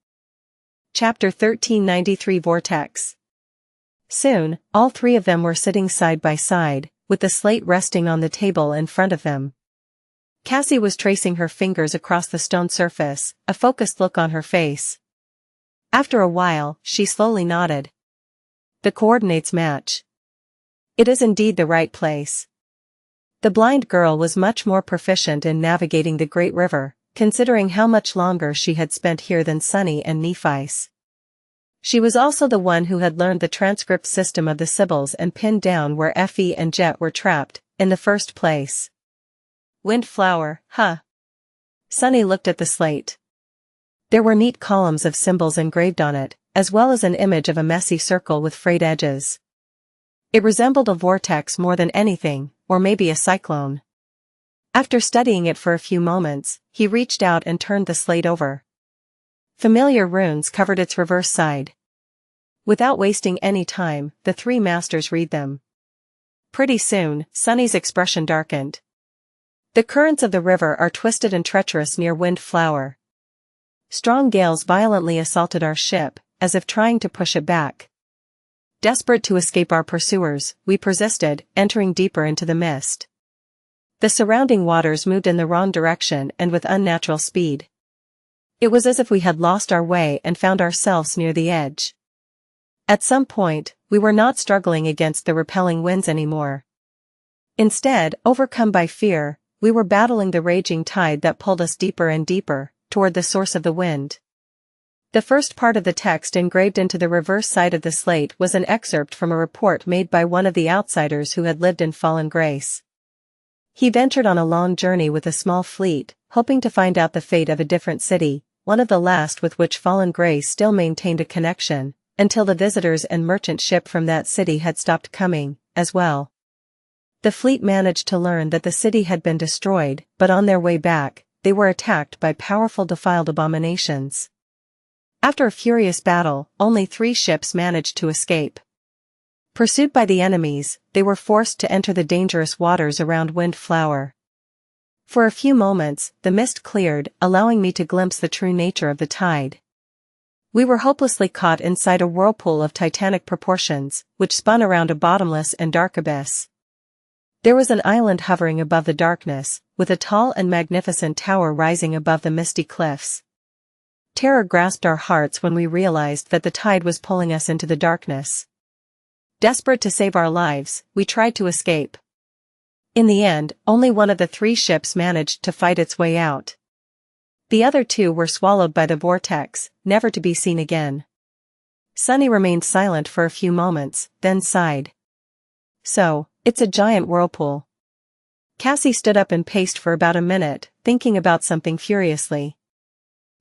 Chapter 1393 Vortex. Soon, all three of them were sitting side by side, with the slate resting on the table in front of them. Cassie was tracing her fingers across the stone surface, a focused look on her face. After a while, she slowly nodded. The coordinates match. It is indeed the right place. The blind girl was much more proficient in navigating the great river, considering how much longer she had spent here than Sunny and Nephi's. She was also the one who had learned the transcript system of the Sybils and pinned down where Effie and Jet were trapped, in the first place. Windflower, huh? Sunny looked at the slate. There were neat columns of symbols engraved on it, as well as an image of a messy circle with frayed edges. It resembled a vortex more than anything, or maybe a cyclone. After studying it for a few moments, he reached out and turned the slate over. Familiar runes covered its reverse side. Without wasting any time, the three masters read them. Pretty soon, Sunny's expression darkened. The currents of the river are twisted and treacherous near Windflower. Strong gales violently assaulted our ship, as if trying to push it back. Desperate to escape our pursuers, we persisted, entering deeper into the mist. The surrounding waters moved in the wrong direction and with unnatural speed. It was as if we had lost our way and found ourselves near the edge. At some point, we were not struggling against the repelling winds anymore. Instead, overcome by fear, we were battling the raging tide that pulled us deeper and deeper, toward the source of the wind. The first part of the text engraved into the reverse side of the slate was an excerpt from a report made by one of the outsiders who had lived in Fallen Grace. He ventured on a long journey with a small fleet, hoping to find out the fate of a different city, one of the last with which Fallen Grace still maintained a connection, until the visitors and merchant ship from that city had stopped coming, as well. The fleet managed to learn that the city had been destroyed, but on their way back, they were attacked by powerful defiled abominations. After a furious battle, only 3 ships managed to escape. Pursued by the enemies, they were forced to enter the dangerous waters around Windflower. For a few moments, the mist cleared, allowing me to glimpse the true nature of the tide. We were hopelessly caught inside a whirlpool of titanic proportions, which spun around a bottomless and dark abyss. There was an island hovering above the darkness, with a tall and magnificent tower rising above the misty cliffs. Terror grasped our hearts when we realized that the tide was pulling us into the darkness. Desperate to save our lives, we tried to escape. In the end, only one of the 3 ships managed to fight its way out. The other 2 were swallowed by the vortex, never to be seen again. Sunny remained silent for a few moments, then sighed. So, it's a giant whirlpool. Cassie stood up and paced for about a minute, thinking about something furiously.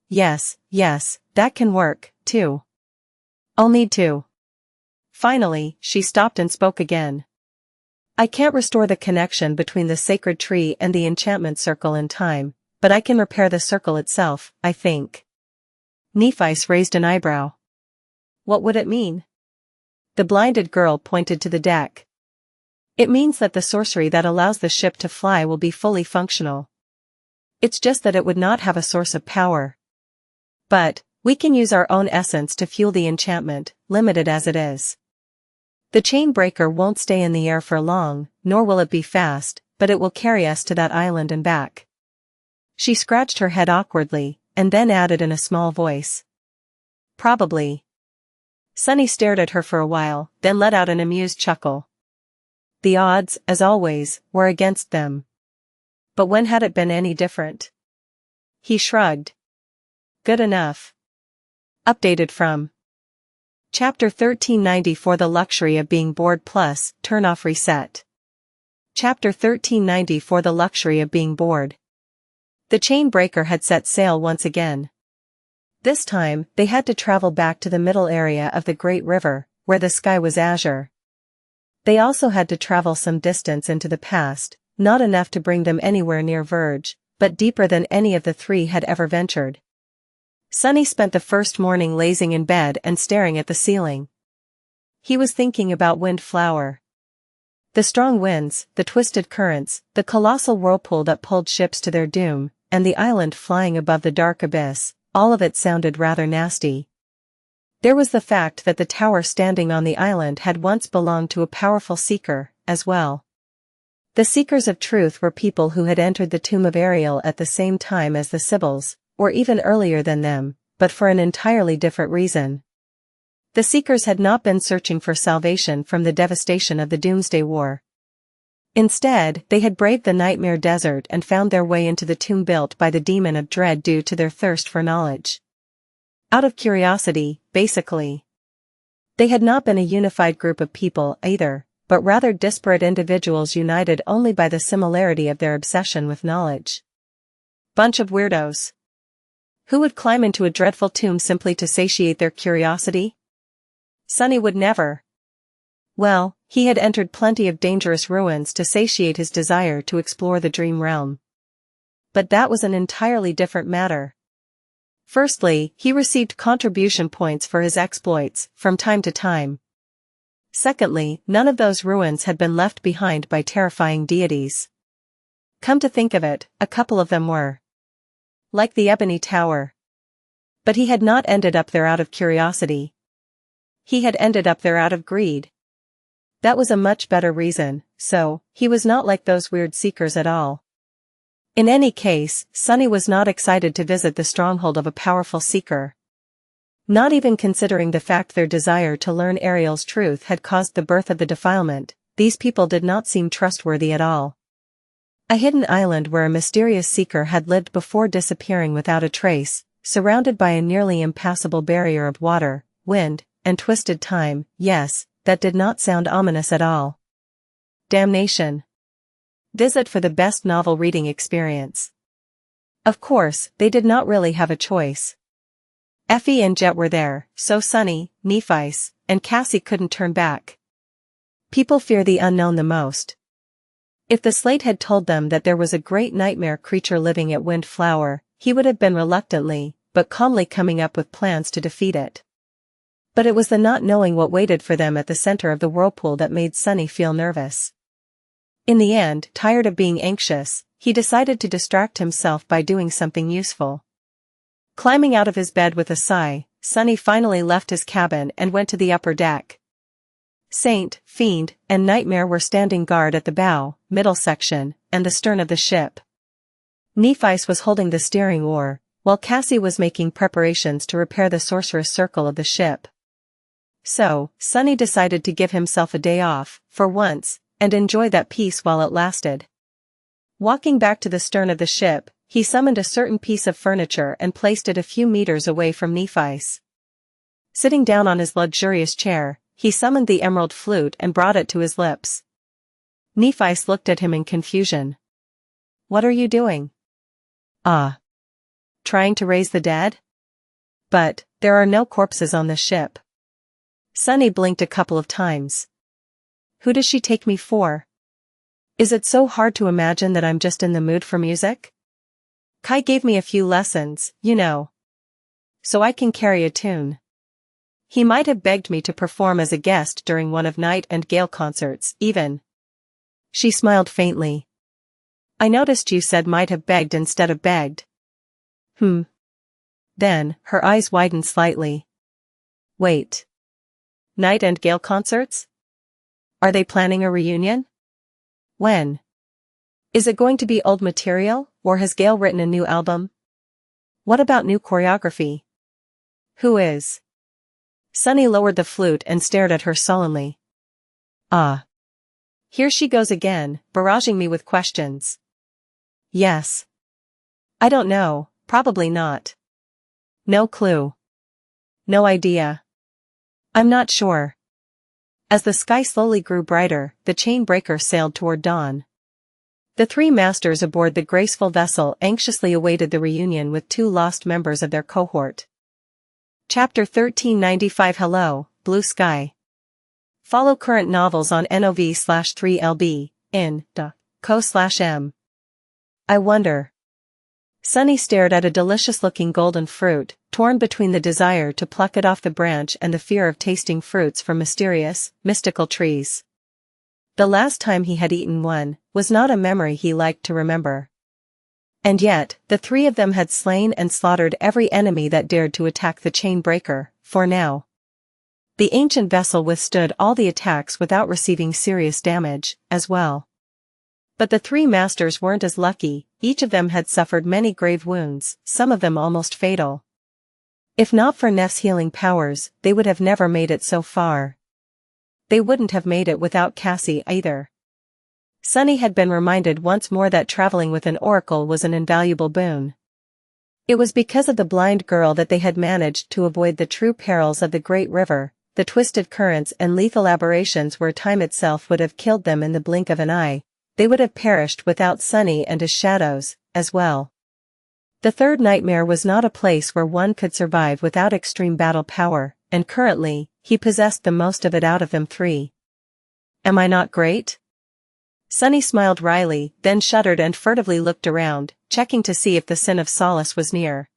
Yes, that can work, too. I'll need to. Finally, she stopped and spoke again. I can't restore the connection between the sacred tree and the enchantment circle in time, but I can repair the circle itself, I think. Nephi's raised an eyebrow. What would it mean? The blinded girl pointed to the deck. It means that the sorcery that allows the ship to fly will be fully functional. It's just that it would not have a source of power. But, we can use our own essence to fuel the enchantment, limited as it is. The chain breaker won't stay in the air for long, nor will it be fast, but it will carry us to that island and back. She scratched her head awkwardly, and then added in a small voice. Probably. Sunny stared at her for a while, then let out an amused chuckle. The odds, as always, were against them. But when had it been any different? He shrugged. Good enough. Updated from Chapter 1390 for the luxury of being bored plus, turn off reset. Chapter 1390 for the luxury of being bored. The chain breaker had set sail once again. This time, they had to travel back to the middle area of the great river, where the sky was azure. They also had to travel some distance into the past, not enough to bring them anywhere near Verge, but deeper than any of the 3 had ever ventured. Sunny spent the first morning lazing in bed and staring at the ceiling. He was thinking about Windflower. The strong winds, the twisted currents, the colossal whirlpool that pulled ships to their doom, and the island flying above the dark abyss, all of it sounded rather nasty. There was the fact that the tower standing on the island had once belonged to a powerful seeker, as well. The Seekers of Truth were people who had entered the tomb of Ariel at the same time as the Sybils, or even earlier than them, but for an entirely different reason. The Seekers had not been searching for salvation from the devastation of the Doomsday War. Instead, they had braved the Nightmare Desert and found their way into the tomb built by the Demon of Dread due to their thirst for knowledge. Out of curiosity, basically. They had not been a unified group of people either, but rather disparate individuals united only by the similarity of their obsession with knowledge. Bunch of weirdos. Who would climb into a dreadful tomb simply to satiate their curiosity? Sunny would never. Well, he had entered plenty of dangerous ruins to satiate his desire to explore the dream realm. But that was an entirely different matter. Firstly, he received contribution points for his exploits, from time to time. Secondly, none of those ruins had been left behind by terrifying deities. Come to think of it, a couple of them were. Like the Ebony Tower. But he had not ended up there out of curiosity. He had ended up there out of greed. That was a much better reason, so, he was not like those weird seekers at all. In any case, Sunny was not excited to visit the stronghold of a powerful seeker. Not even considering the fact their desire to learn Ariel's truth had caused the birth of the defilement, these people did not seem trustworthy at all. A hidden island where a mysterious seeker had lived before disappearing without a trace, surrounded by a nearly impassable barrier of water, wind, and twisted time, yes, that did not sound ominous at all. Damnation. Visit for the best novel reading experience. Of course, they did not really have a choice. Effie and Jet were there, so Sunny, Nephice, and Cassie couldn't turn back. People fear the unknown the most. If the slate had told them that there was a great nightmare creature living at Windflower, he would have been reluctantly, but calmly coming up with plans to defeat it. But it was the not knowing what waited for them at the center of the whirlpool that made Sunny feel nervous. In the end, tired of being anxious, he decided to distract himself by doing something useful. Climbing out of his bed with a sigh, Sunny finally left his cabin and went to the upper deck. Saint, Fiend, and Nightmare were standing guard at the bow, middle section, and the stern of the ship. Nephice was holding the steering oar, while Cassie was making preparations to repair the sorceress circle of the ship. So, Sunny decided to give himself a day off, for once, and enjoy that peace while it lasted. Walking back to the stern of the ship, he summoned a certain piece of furniture and placed it a few meters away from Nephice. Sitting down on his luxurious chair, he summoned the emerald flute and brought it to his lips. Nephice looked at him in confusion. "What are you doing?" "Ah. Trying to raise the dead? But, there are no corpses on the ship." Sunny blinked a couple of times. "Who does she take me for? Is it so hard to imagine that I'm just in the mood for music? Kai gave me a few lessons, you know. So I can carry a tune. He might have begged me to perform as a guest during one of Night and Gale concerts, even." She smiled faintly. "I noticed you said might have begged instead of begged." Then, her eyes widened slightly. "Wait. Night and Gale concerts? Are they planning a reunion? When? Is it going to be old material, or has Gale written a new album? What about new choreography? Who is?" Sunny lowered the flute and stared at her sullenly. "Ah. Here she goes again, barraging me with questions." "Yes. I don't know, probably not. No clue. No idea. I'm not sure." As the sky slowly grew brighter, the chain breaker sailed toward dawn. The three masters aboard the Graceful vessel anxiously awaited the reunion with two lost members of their cohort. Chapter 1395. Hello, Blue Sky. Follow current novels on NOV/3LB, in co/m. I wonder. Sunny stared at a delicious-looking golden fruit, torn between the desire to pluck it off the branch and the fear of tasting fruits from mysterious, mystical trees. The last time he had eaten one was not a memory he liked to remember. And yet, the three of them had slain and slaughtered every enemy that dared to attack the chain breaker, for now. The ancient vessel withstood all the attacks without receiving serious damage, as well. But the three masters weren't as lucky, each of them had suffered many grave wounds, some of them almost fatal. If not for Neff's healing powers, they would have never made it so far. They wouldn't have made it without Cassie either. Sunny had been reminded once more that traveling with an oracle was an invaluable boon. It was because of the blind girl that they had managed to avoid the true perils of the great river, the twisted currents and lethal aberrations where time itself would have killed them in the blink of an eye. They would have perished without Sunny and his shadows, as well. The third nightmare was not a place where one could survive without extreme battle power, and currently, he possessed the most of it out of them three. Am I not great? Sunny smiled wryly, then shuddered and furtively looked around, checking to see if the Sin of Solace was near.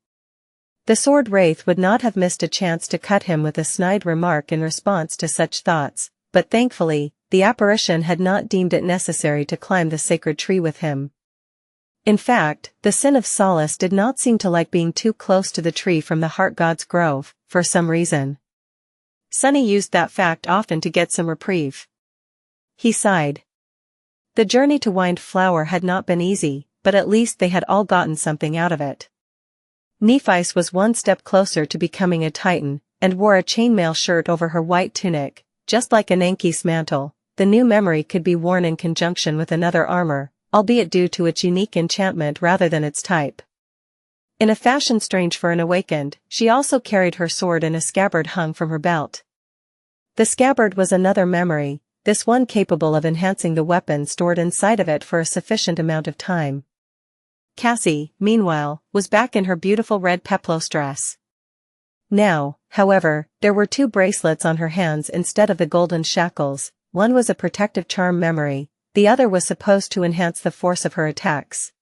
The sword wraith would not have missed a chance to cut him with a snide remark in response to such thoughts, but thankfully, the apparition had not deemed it necessary to climb the sacred tree with him. In fact, the Sin of Solace did not seem to like being too close to the tree from the Heart God's Grove, for some reason. Sunny used that fact often to get some reprieve. He sighed. The journey to Wind Flower had not been easy, but at least they had all gotten something out of it. Nephice was one step closer to becoming a Titan, and wore a chainmail shirt over her white tunic, just like an Anki's mantle. The new memory could be worn in conjunction with another armor, albeit due to its unique enchantment rather than its type. In a fashion strange for an awakened, she also carried her sword in a scabbard hung from her belt. The scabbard was another memory, this one capable of enhancing the weapon stored inside of it for a sufficient amount of time. Cassie, meanwhile, was back in her beautiful red peplos dress. Now, however, there were two bracelets on her hands instead of the golden shackles. One was a protective charm memory, the other was supposed to enhance the force of her attacks.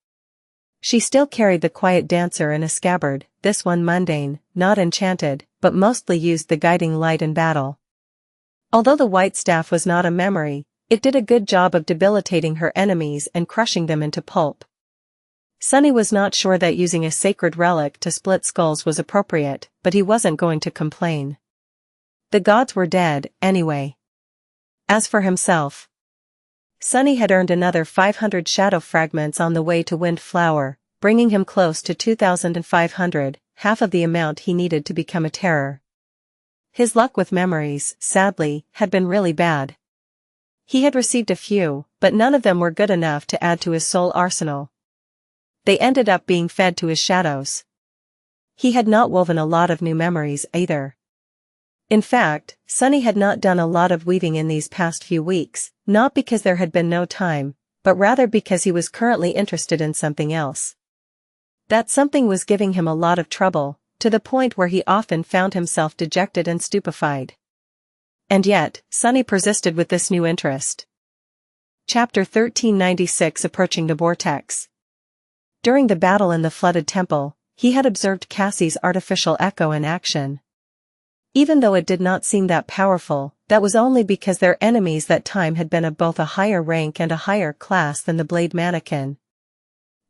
She still carried the quiet dancer in a scabbard, this one mundane, not enchanted, but mostly used the guiding light in battle. Although the white staff was not a memory, it did a good job of debilitating her enemies and crushing them into pulp. Sunny was not sure that using a sacred relic to split skulls was appropriate, but he wasn't going to complain. The gods were dead, anyway. As for himself, Sunny had earned another 500 shadow fragments on the way to Wind Flower, bringing him close to 2,500, half of the amount he needed to become a terror. His luck with memories, sadly, had been really bad. He had received a few, but none of them were good enough to add to his soul arsenal. They ended up being fed to his shadows. He had not woven a lot of new memories either. In fact, Sunny had not done a lot of weaving in these past few weeks, not because there had been no time, but rather because he was currently interested in something else. That something was giving him a lot of trouble, to the point where he often found himself dejected and stupefied. And yet, Sunny persisted with this new interest. Chapter 1396 Approaching the Vortex. During the battle in the flooded temple, he had observed Cassie's artificial echo in action. Even though it did not seem that powerful, that was only because their enemies that time had been of both a higher rank and a higher class than the blade mannequin.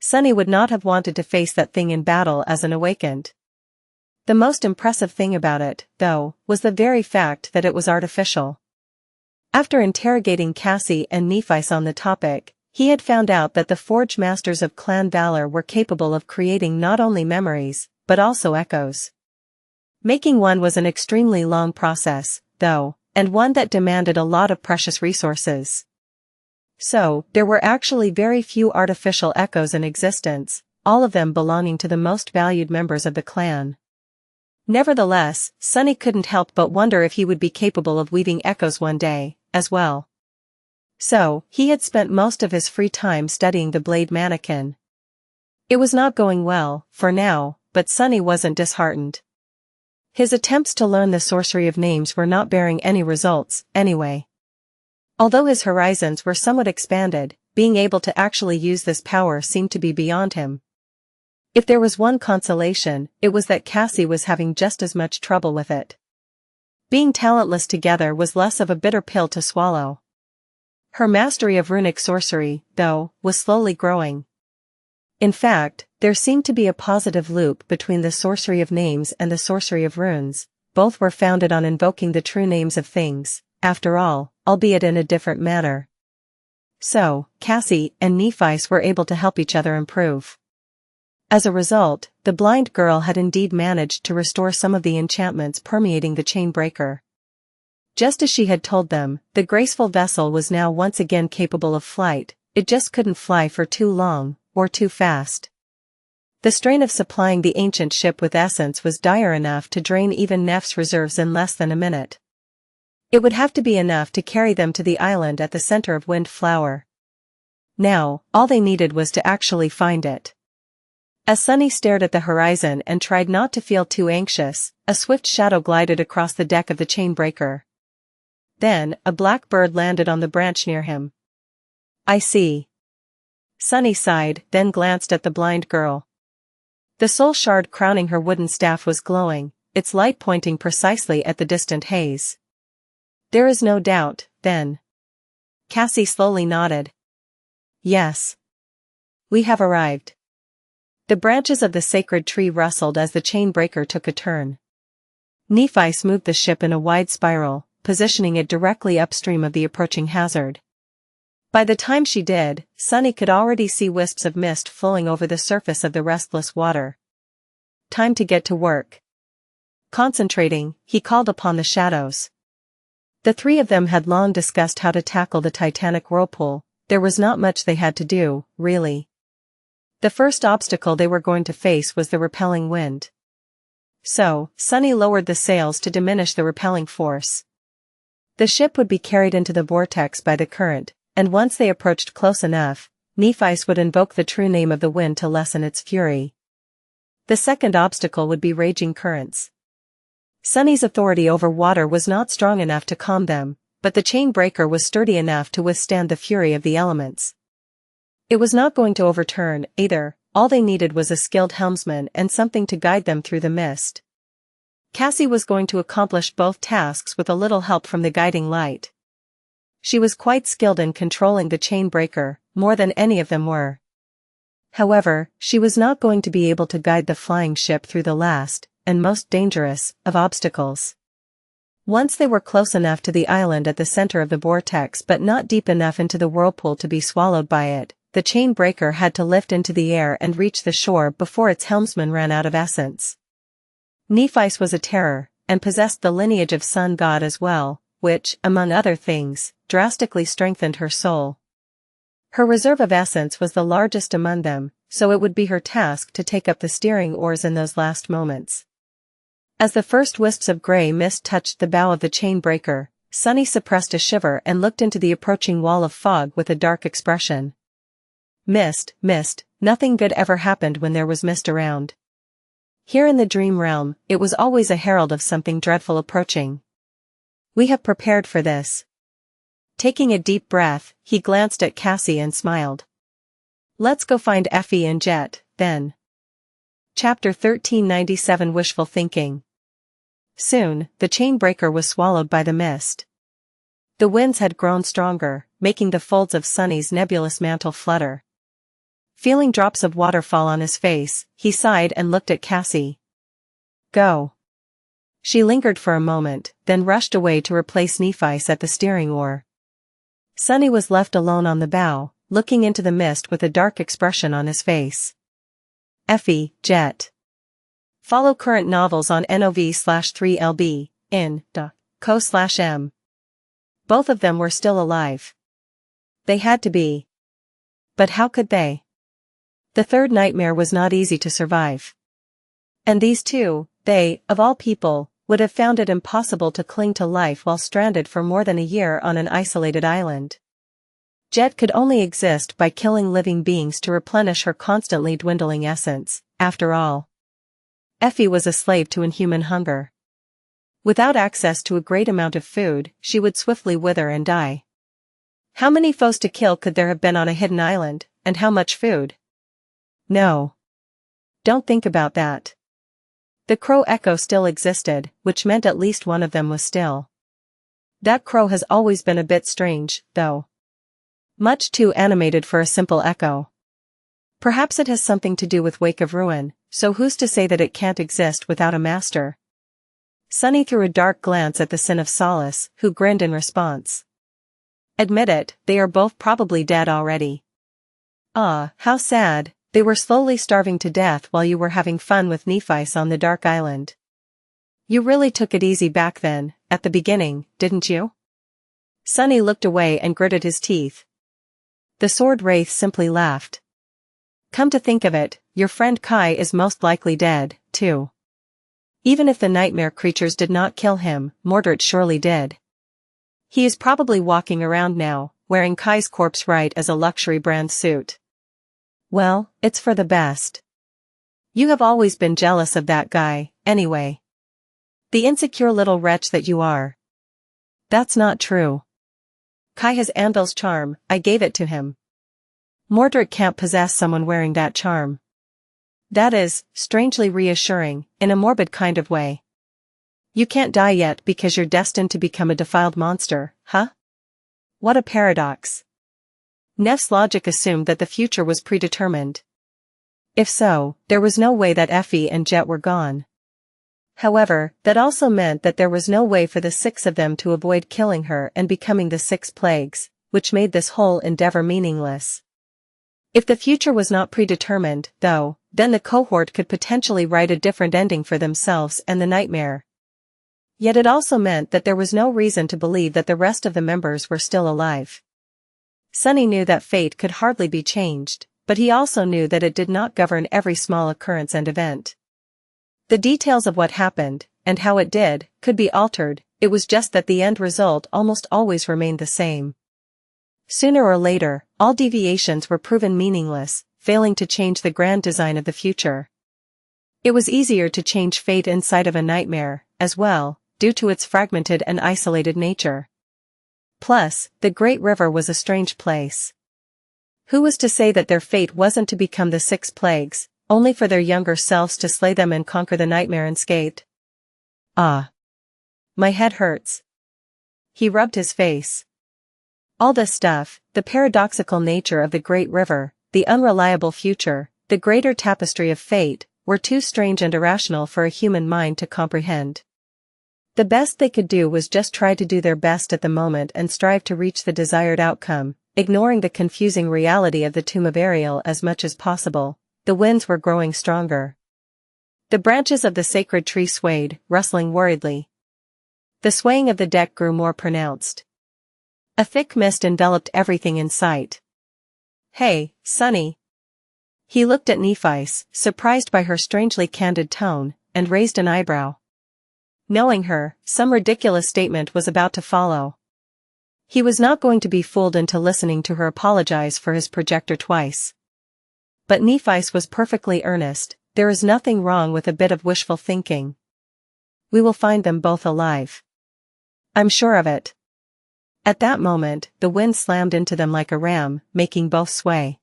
Sunny would not have wanted to face that thing in battle as an awakened. The most impressive thing about it, though, was the very fact that it was artificial. After interrogating Cassie and Nephice on the topic, he had found out that the Forge Masters of Clan Valor were capable of creating not only memories, but also echoes. Making one was an extremely long process, though, and one that demanded a lot of precious resources. So, there were actually very few artificial echoes in existence, all of them belonging to the most valued members of the clan. Nevertheless, Sunny couldn't help but wonder if he would be capable of weaving echoes one day, as well. So, he had spent most of his free time studying the blade mannequin. It was not going well, for now, but Sunny wasn't disheartened. His attempts to learn the sorcery of names were not bearing any results, anyway. Although his horizons were somewhat expanded, being able to actually use this power seemed to be beyond him. If there was one consolation, it was that Cassie was having just as much trouble with it. Being talentless together was less of a bitter pill to swallow. Her mastery of runic sorcery, though, was slowly growing. In fact, there seemed to be a positive loop between the sorcery of names and the sorcery of runes. Both were founded on invoking the true names of things, after all, albeit in a different manner. So, Cassie and Nephice were able to help each other improve. As a result, the blind girl had indeed managed to restore some of the enchantments permeating the chain breaker. Just as she had told them, the graceful vessel was now once again capable of flight, it just couldn't fly for too long, or too fast. The strain of supplying the ancient ship with essence was dire enough to drain even Neff's reserves in less than a minute. It would have to be enough to carry them to the island at the center of Windflower. Now, all they needed was to actually find it. As Sunny stared at the horizon and tried not to feel too anxious, a swift shadow glided across the deck of the chain breaker. Then, a black bird landed on the branch near him. "I see." Sunny sighed, then glanced at the blind girl. The soul shard crowning her wooden staff was glowing, its light pointing precisely at the distant haze. "There is no doubt, then." Cassie slowly nodded. "Yes. We have arrived." The branches of the sacred tree rustled as the chain breaker took a turn. Nephice moved the ship in a wide spiral, positioning it directly upstream of the approaching hazard. By the time she did, Sunny could already see wisps of mist flowing over the surface of the restless water. Time to get to work. Concentrating, he called upon the shadows. The three of them had long discussed how to tackle the titanic whirlpool. There was not much they had to do, really. The first obstacle they were going to face was the repelling wind. So, Sunny lowered the sails to diminish the repelling force. The ship would be carried into the vortex by the current, and once they approached close enough, Nephice would invoke the true name of the wind to lessen its fury. The second obstacle would be raging currents. Sunny's authority over water was not strong enough to calm them, but the chain breaker was sturdy enough to withstand the fury of the elements. It was not going to overturn, either. All they needed was a skilled helmsman and something to guide them through the mist. Cassie was going to accomplish both tasks with a little help from the guiding light. She was quite skilled in controlling the chain breaker, more than any of them were. However, she was not going to be able to guide the flying ship through the last, and most dangerous, of obstacles. Once they were close enough to the island at the center of the vortex but not deep enough into the whirlpool to be swallowed by it, the chain breaker had to lift into the air and reach the shore before its helmsman ran out of essence. Nephice was a terror, and possessed the lineage of sun god as well, which, among other things, drastically strengthened her soul. Her reserve of essence was the largest among them, so it would be her task to take up the steering oars in those last moments. As the first wisps of gray mist touched the bow of the chain breaker, Sunny suppressed a shiver and looked into the approaching wall of fog with a dark expression. Mist, nothing good ever happened when there was mist around. Here in the dream realm, it was always a herald of something dreadful approaching. We have prepared for this. Taking a deep breath, he glanced at Cassie and smiled. Let's go find Effie and Jet, then. Chapter 1397 Wishful Thinking. Soon, the chain breaker was swallowed by the mist. The winds had grown stronger, making the folds of Sunny's nebulous mantle flutter. Feeling drops of water fall on his face, he sighed and looked at Cassie. Go. She lingered for a moment, then rushed away to replace Nephice at the steering oar. Sunny was left alone on the bow, looking into the mist with a dark expression on his face. Effie, Jet. Follow current novels on NOV/3LB, in co/m. Both of them were still alive. They had to be. But how could they? The third nightmare was not easy to survive. And these two, they, of all people, would have found it impossible to cling to life while stranded for more than a year on an isolated island. Jet could only exist by killing living beings to replenish her constantly dwindling essence, after all. Effie was a slave to inhuman hunger. Without access to a great amount of food, she would swiftly wither and die. How many foes to kill could there have been on a hidden island, and how much food? No. Don't think about that. The crow echo still existed, which meant at least one of them was still. That crow has always been a bit strange, though. Much too animated for a simple echo. Perhaps it has something to do with Wake of Ruin, so who's to say that it can't exist without a master? Sunny threw a dark glance at the Sin of Solace, who grinned in response. Admit it, they are both probably dead already. Ah, how sad, they were slowly starving to death while you were having fun with Nephice on the Dark Island. You really took it easy back then, at the beginning, didn't you? Sunny looked away and gritted his teeth. The sword wraith simply laughed. Come to think of it, your friend Kai is most likely dead, too. Even if the nightmare creatures did not kill him, Mordred surely did. He is probably walking around now, wearing Kai's corpse right as a luxury brand suit. Well, it's for the best. You have always been jealous of that guy, anyway. The insecure little wretch that you are. That's not true. Kai has Anvil's charm, I gave it to him. Mordred can't possess someone wearing that charm. That is, strangely reassuring, in a morbid kind of way. You can't die yet because you're destined to become a defiled monster, huh? What a paradox. Neff's logic assumed that the future was predetermined. If so, there was no way that Effie and Jet were gone. However, that also meant that there was no way for the six of them to avoid killing her and becoming the six plagues, which made this whole endeavor meaningless. If the future was not predetermined, though, then the cohort could potentially write a different ending for themselves and the nightmare. Yet it also meant that there was no reason to believe that the rest of the members were still alive. Sunny knew that fate could hardly be changed, but he also knew that it did not govern every small occurrence and event. The details of what happened, and how it did, could be altered, it was just that the end result almost always remained the same. Sooner or later, all deviations were proven meaningless, failing to change the grand design of the future. It was easier to change fate inside of a nightmare, as well, due to its fragmented and isolated nature. Plus, the Great River was a strange place. Who was to say that their fate wasn't to become the six plagues, only for their younger selves to slay them and conquer the nightmare unscathed? Ah. My head hurts. He rubbed his face. All this stuff, the paradoxical nature of the Great River, the unreliable future, the greater tapestry of fate, were too strange and irrational for a human mind to comprehend. The best they could do was just try to do their best at the moment and strive to reach the desired outcome, ignoring the confusing reality of the tomb of Ariel as much as possible. The winds were growing stronger. The branches of the sacred tree swayed, rustling worriedly. The swaying of the deck grew more pronounced. A thick mist enveloped everything in sight. Hey, Sunny. He looked at Nephice, surprised by her strangely candid tone, and raised an eyebrow. Knowing her, some ridiculous statement was about to follow. He was not going to be fooled into listening to her apologize for his projector twice. But Nephice was perfectly earnest, there is nothing wrong with a bit of wishful thinking. We will find them both alive. I'm sure of it. At that moment, the wind slammed into them like a ram, making both sway.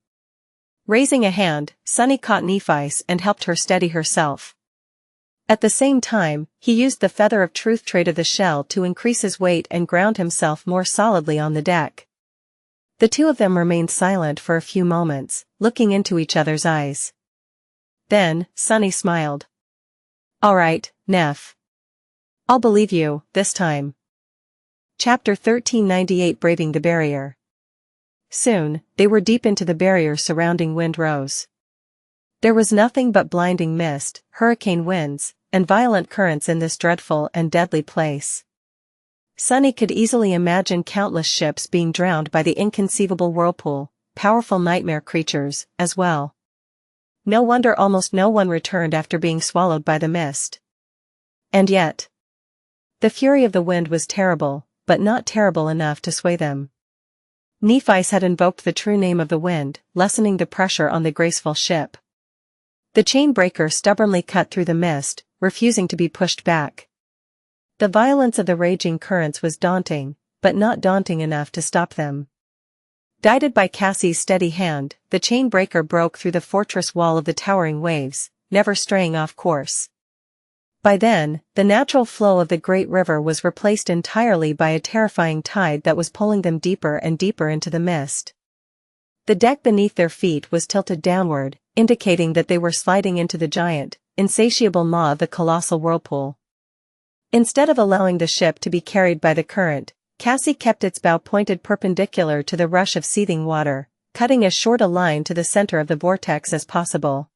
Raising a hand, Sunny caught Nephice and helped her steady herself. At the same time, he used the feather of truth trait of the shell to increase his weight and ground himself more solidly on the deck. The two of them remained silent for a few moments, looking into each other's eyes. Then, Sunny smiled. All right, Neff. I'll believe you, this time. Chapter 1398 Braving the Barrier. Soon, they were deep into the barrier surrounding Windrose. There was nothing but blinding mist, hurricane winds, and violent currents in this dreadful and deadly place. Sunny could easily imagine countless ships being drowned by the inconceivable whirlpool, powerful nightmare creatures, as well. No wonder almost no one returned after being swallowed by the mist. And yet, the fury of the wind was terrible, but not terrible enough to sway them. Nephice had invoked the true name of the wind, lessening the pressure on the Graceful ship. The chain breaker stubbornly cut through the mist, refusing to be pushed back. The violence of the raging currents was daunting, but not daunting enough to stop them. Guided by Cassie's steady hand, the chain breaker broke through the fortress wall of the towering waves, never straying off course. By then, the natural flow of the great river was replaced entirely by a terrifying tide that was pulling them deeper and deeper into the mist. The deck beneath their feet was tilted downward, indicating that they were sliding into the giant, insatiable maw of the colossal whirlpool. Instead of allowing the ship to be carried by the current, Cassie kept its bow pointed perpendicular to the rush of seething water, cutting as short a line to the center of the vortex as possible.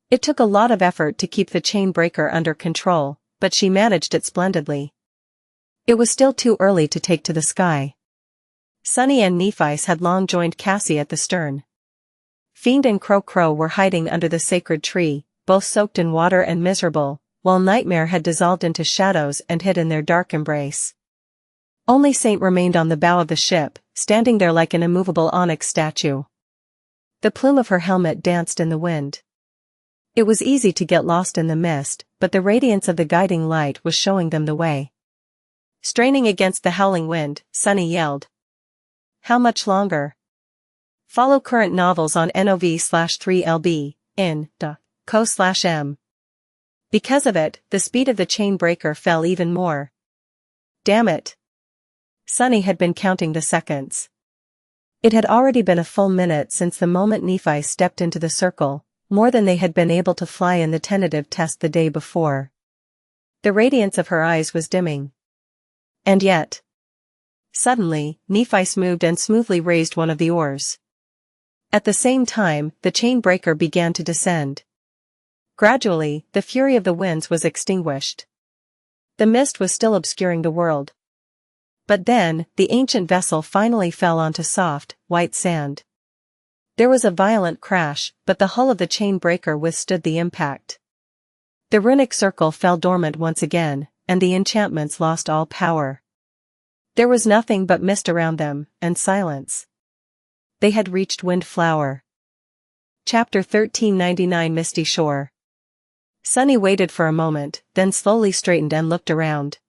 It took a lot of effort to keep the chain breaker under control, but she managed it splendidly. It was still too early to take to the sky. Sunny and Nephice had long joined Cassie at the stern. Fiend and Crow were hiding under the sacred tree, both soaked in water and miserable, while Nightmare had dissolved into shadows and hid in their dark embrace. Only Saint remained on the bow of the ship, standing there like an immovable onyx statue. The plume of her helmet danced in the wind. It was easy to get lost in the mist, but the radiance of the guiding light was showing them the way. Straining against the howling wind, Sunny yelled. How much longer? Follow current novels on NOV/3LB, in co/m. Because of it, the speed of the chain breaker fell even more. Damn it. Sunny had been counting the seconds. It had already been a full minute since the moment Nephi stepped into the circle, more than they had been able to fly in the tentative test the day before. The radiance of her eyes was dimming. And yet. Suddenly, Nephi moved and smoothly raised one of the oars. At the same time, the chain breaker began to descend. Gradually, the fury of the winds was extinguished. The mist was still obscuring the world. But then, the ancient vessel finally fell onto soft, white sand. There was a violent crash, but the hull of the chain breaker withstood the impact. The runic circle fell dormant once again, and the enchantments lost all power. There was nothing but mist around them, and silence. They had reached Windflower. Chapter 1399 Misty Shore. Sunny waited for a moment, then slowly straightened and looked around.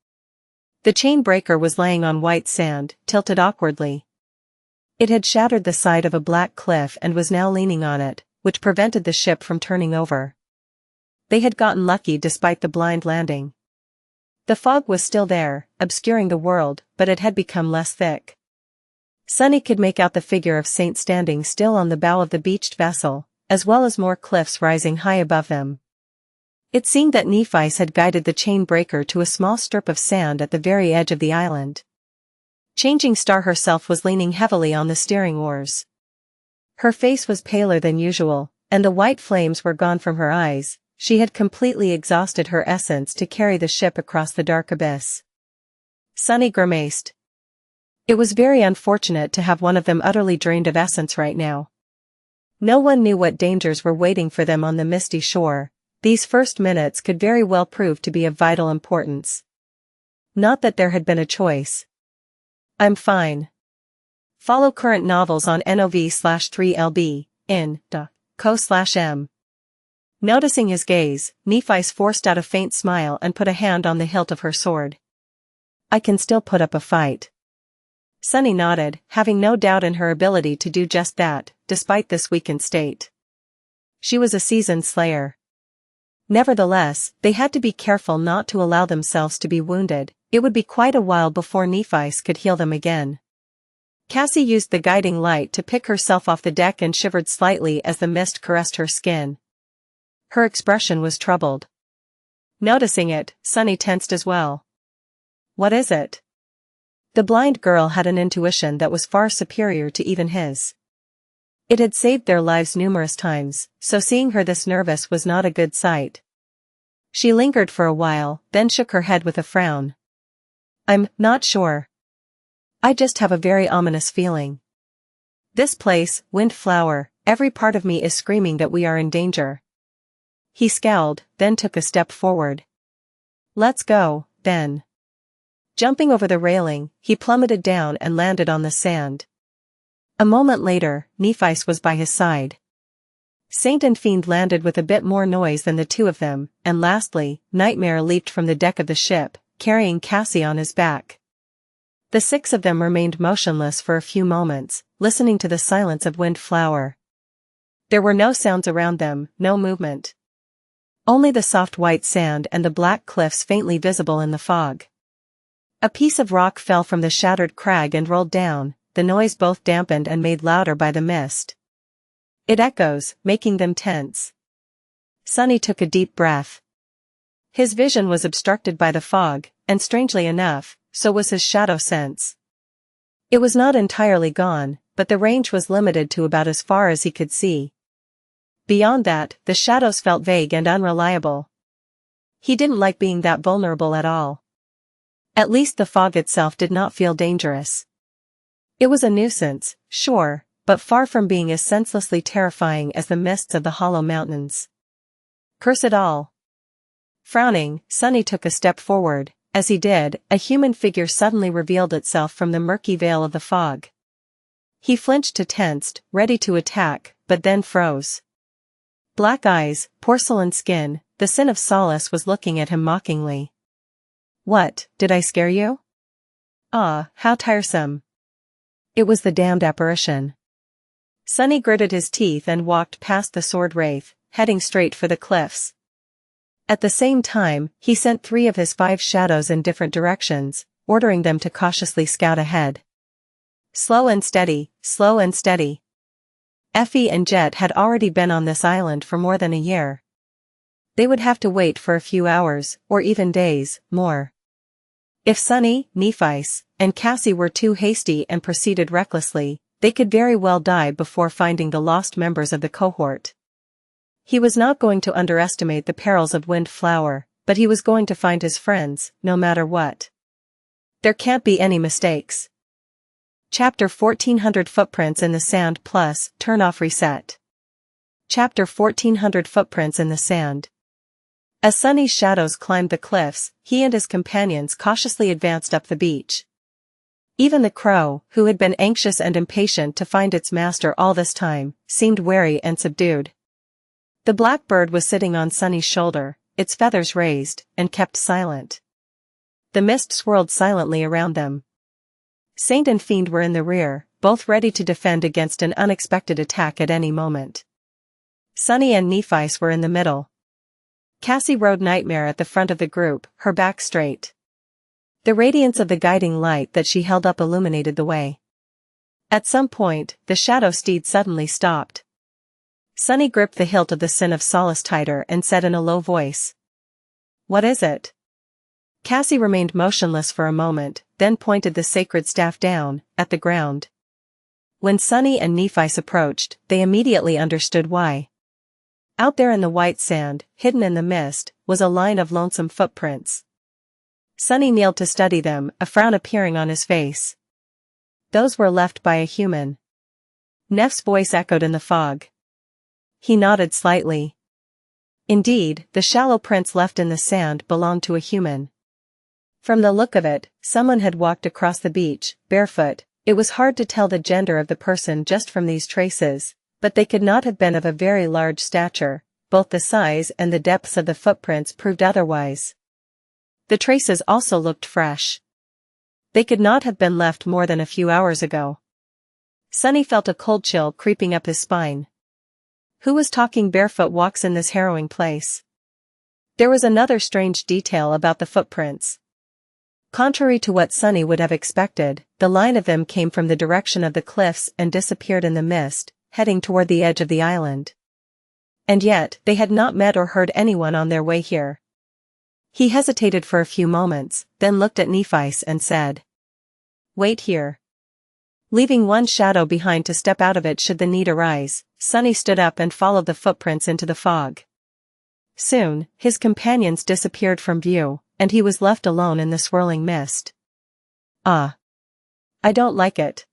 The chain breaker was laying on white sand, tilted awkwardly. It had shattered the side of a black cliff and was now leaning on it, which prevented the ship from turning over. They had gotten lucky despite the blind landing. The fog was still there, obscuring the world, but it had become less thick. Sunny could make out the figure of Saint standing still on the bow of the beached vessel, as well as more cliffs rising high above them. It seemed that Nephi had guided the chain breaker to a small strip of sand at the very edge of the island. Changing Star herself was leaning heavily on the steering oars. Her face was paler than usual, and the white flames were gone from her eyes. She had completely exhausted her essence to carry the ship across the dark abyss. Sunny grimaced. It was very unfortunate to have one of them utterly drained of essence right now. No one knew what dangers were waiting for them on the misty shore. These first minutes could very well prove to be of vital importance. Not that there had been a choice. I'm fine. Follow current novels on NOV/3LB, in co/m. Noticing his gaze, Nephi forced out a faint smile and put a hand on the hilt of her sword. I can still put up a fight. Sunny nodded, having no doubt in her ability to do just that, despite this weakened state. She was a seasoned slayer. Nevertheless, they had to be careful not to allow themselves to be wounded. It would be quite a while before Nephi could heal them again. Cassie used the guiding light to pick herself off the deck and shivered slightly as the mist caressed her skin. Her expression was troubled. Noticing it, Sunny tensed as well. What is it? The blind girl had an intuition that was far superior to even his. It had saved their lives numerous times, so seeing her this nervous was not a good sight. She lingered for a while, then shook her head with a frown. I'm not sure. I just have a very ominous feeling. This place, Windflower, every part of me is screaming that we are in danger. He scowled, then took a step forward. Let's go, then. Jumping over the railing, he plummeted down and landed on the sand. A moment later, Nephi was by his side. Saint and Fiend landed with a bit more noise than the two of them, and lastly, Nightmare leaped from the deck of the ship, carrying Cassie on his back. The six of them remained motionless for a few moments, listening to the silence of Windflower. There were no sounds around them, no movement. Only the soft white sand and the black cliffs faintly visible in the fog. A piece of rock fell from the shattered crag and rolled down, the noise both dampened and made louder by the mist. It echoes, making them tense. Sunny took a deep breath. His vision was obstructed by the fog, and strangely enough, so was his shadow sense. It was not entirely gone, but the range was limited to about as far as he could see. Beyond that, the shadows felt vague and unreliable. He didn't like being that vulnerable at all. At least the fog itself did not feel dangerous. It was a nuisance, sure, but far from being as senselessly terrifying as the mists of the hollow mountains. Curse it all. Frowning, Sunny took a step forward. As he did, a human figure suddenly revealed itself from the murky veil of the fog. He flinched to tensed, ready to attack, but then froze. Black eyes, porcelain skin, the sin of solace was looking at him mockingly. What, did I scare you? Ah, how tiresome. It was the damned apparition. Sunny gritted his teeth and walked past the sword wraith, heading straight for the cliffs. At the same time, he sent 3 of his 5 shadows in different directions, ordering them to cautiously scout ahead. Slow and steady, slow and steady. Effie and Jet had already been on this island for more than a year. They would have to wait for a few hours, or even days, more. If Sunny, Nephice, and Cassie were too hasty and proceeded recklessly, they could very well die before finding the lost members of the cohort. He was not going to underestimate the perils of Windflower, but he was going to find his friends, no matter what. There can't be any mistakes. Chapter 1400 Footprints in the Sand plus, Turn off reset. Chapter 1400 Footprints in the Sand. As Sunny's shadows climbed the cliffs, he and his companions cautiously advanced up the beach. Even the crow, who had been anxious and impatient to find its master all this time, seemed wary and subdued. The blackbird was sitting on Sunny's shoulder, its feathers raised, and kept silent. The mist swirled silently around them. Saint and Fiend were in the rear, both ready to defend against an unexpected attack at any moment. Sunny and Nephice were in the middle. Cassie rode Nightmare at the front of the group, her back straight. The radiance of the guiding light that she held up illuminated the way. At some point, the shadow steed suddenly stopped. Sunny gripped the hilt of the Sin of Solace tighter and said in a low voice, "What is it?" Cassie remained motionless for a moment, then pointed the sacred staff down, at the ground. When Sunny and Nephice approached, they immediately understood why. Out there in the white sand, hidden in the mist, was a line of lonesome footprints. Sunny kneeled to study them, a frown appearing on his face. Those were left by a human. Neff's voice echoed in the fog. He nodded slightly. Indeed, the shallow prints left in the sand belonged to a human. From the look of it, someone had walked across the beach, barefoot. It was hard to tell the gender of the person just from these traces, but they could not have been of a very large stature. Both the size and the depths of the footprints proved otherwise. The traces also looked fresh. They could not have been left more than a few hours ago. Sunny felt a cold chill creeping up his spine. Who was talking barefoot walks in this harrowing place? There was another strange detail about the footprints. Contrary to what Sunny would have expected, the line of them came from the direction of the cliffs and disappeared in the mist, heading toward the edge of the island. And yet, they had not met or heard anyone on their way here. He hesitated for a few moments, then looked at Nephice and said, "Wait here." Leaving one shadow behind to step out of it should the need arise, Sunny stood up and followed the footprints into the fog. Soon, his companions disappeared from view, and he was left alone in the swirling mist. Ah. I don't like it.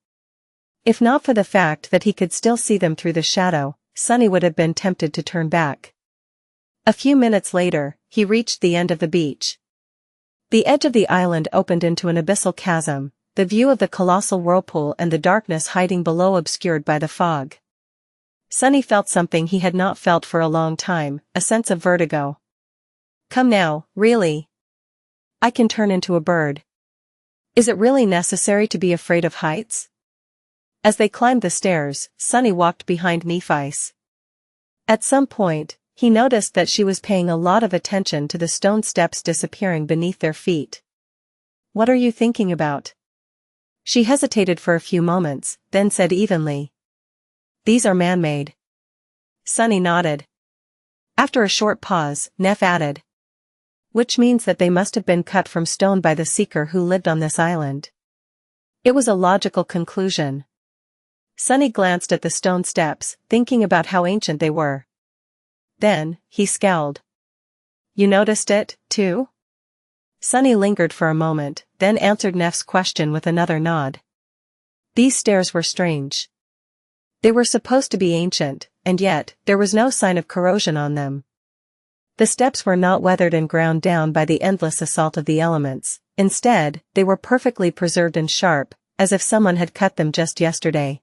If not for the fact that he could still see them through the shadow, Sunny would have been tempted to turn back. A few minutes later, he reached the end of the beach. The edge of the island opened into an abyssal chasm, the view of the colossal whirlpool and the darkness hiding below obscured by the fog. Sunny felt something he had not felt for a long time, a sense of vertigo. Come now, really? I can turn into a bird. Is it really necessary to be afraid of heights? As they climbed the stairs, Sunny walked behind Nephice. At some point, he noticed that she was paying a lot of attention to the stone steps disappearing beneath their feet. What are you thinking about? She hesitated for a few moments, then said evenly, "These are man-made." Sunny nodded. After a short pause, Neff added, which means that they must have been cut from stone by the seeker who lived on this island. It was a logical conclusion. Sunny glanced at the stone steps, thinking about how ancient they were. Then, he scowled. You noticed it, too? Sunny lingered for a moment, then answered Neff's question with another nod. These stairs were strange. They were supposed to be ancient, and yet, there was no sign of corrosion on them. The steps were not weathered and ground down by the endless assault of the elements. Instead, they were perfectly preserved and sharp, as if someone had cut them just yesterday.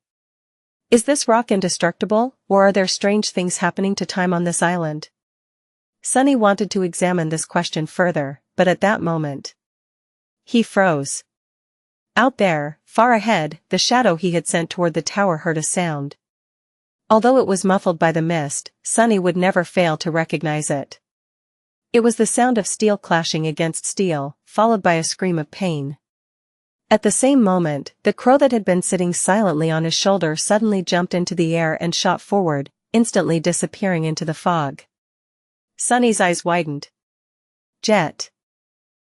Is this rock indestructible, or are there strange things happening to time on this island? Sunny wanted to examine this question further, but at that moment, he froze. Out there, far ahead, the shadow he had sent toward the tower heard a sound. Although it was muffled by the mist, Sunny would never fail to recognize it. It was the sound of steel clashing against steel, followed by a scream of pain. At the same moment, the crow that had been sitting silently on his shoulder suddenly jumped into the air and shot forward, instantly disappearing into the fog. Sunny's eyes widened. Jet.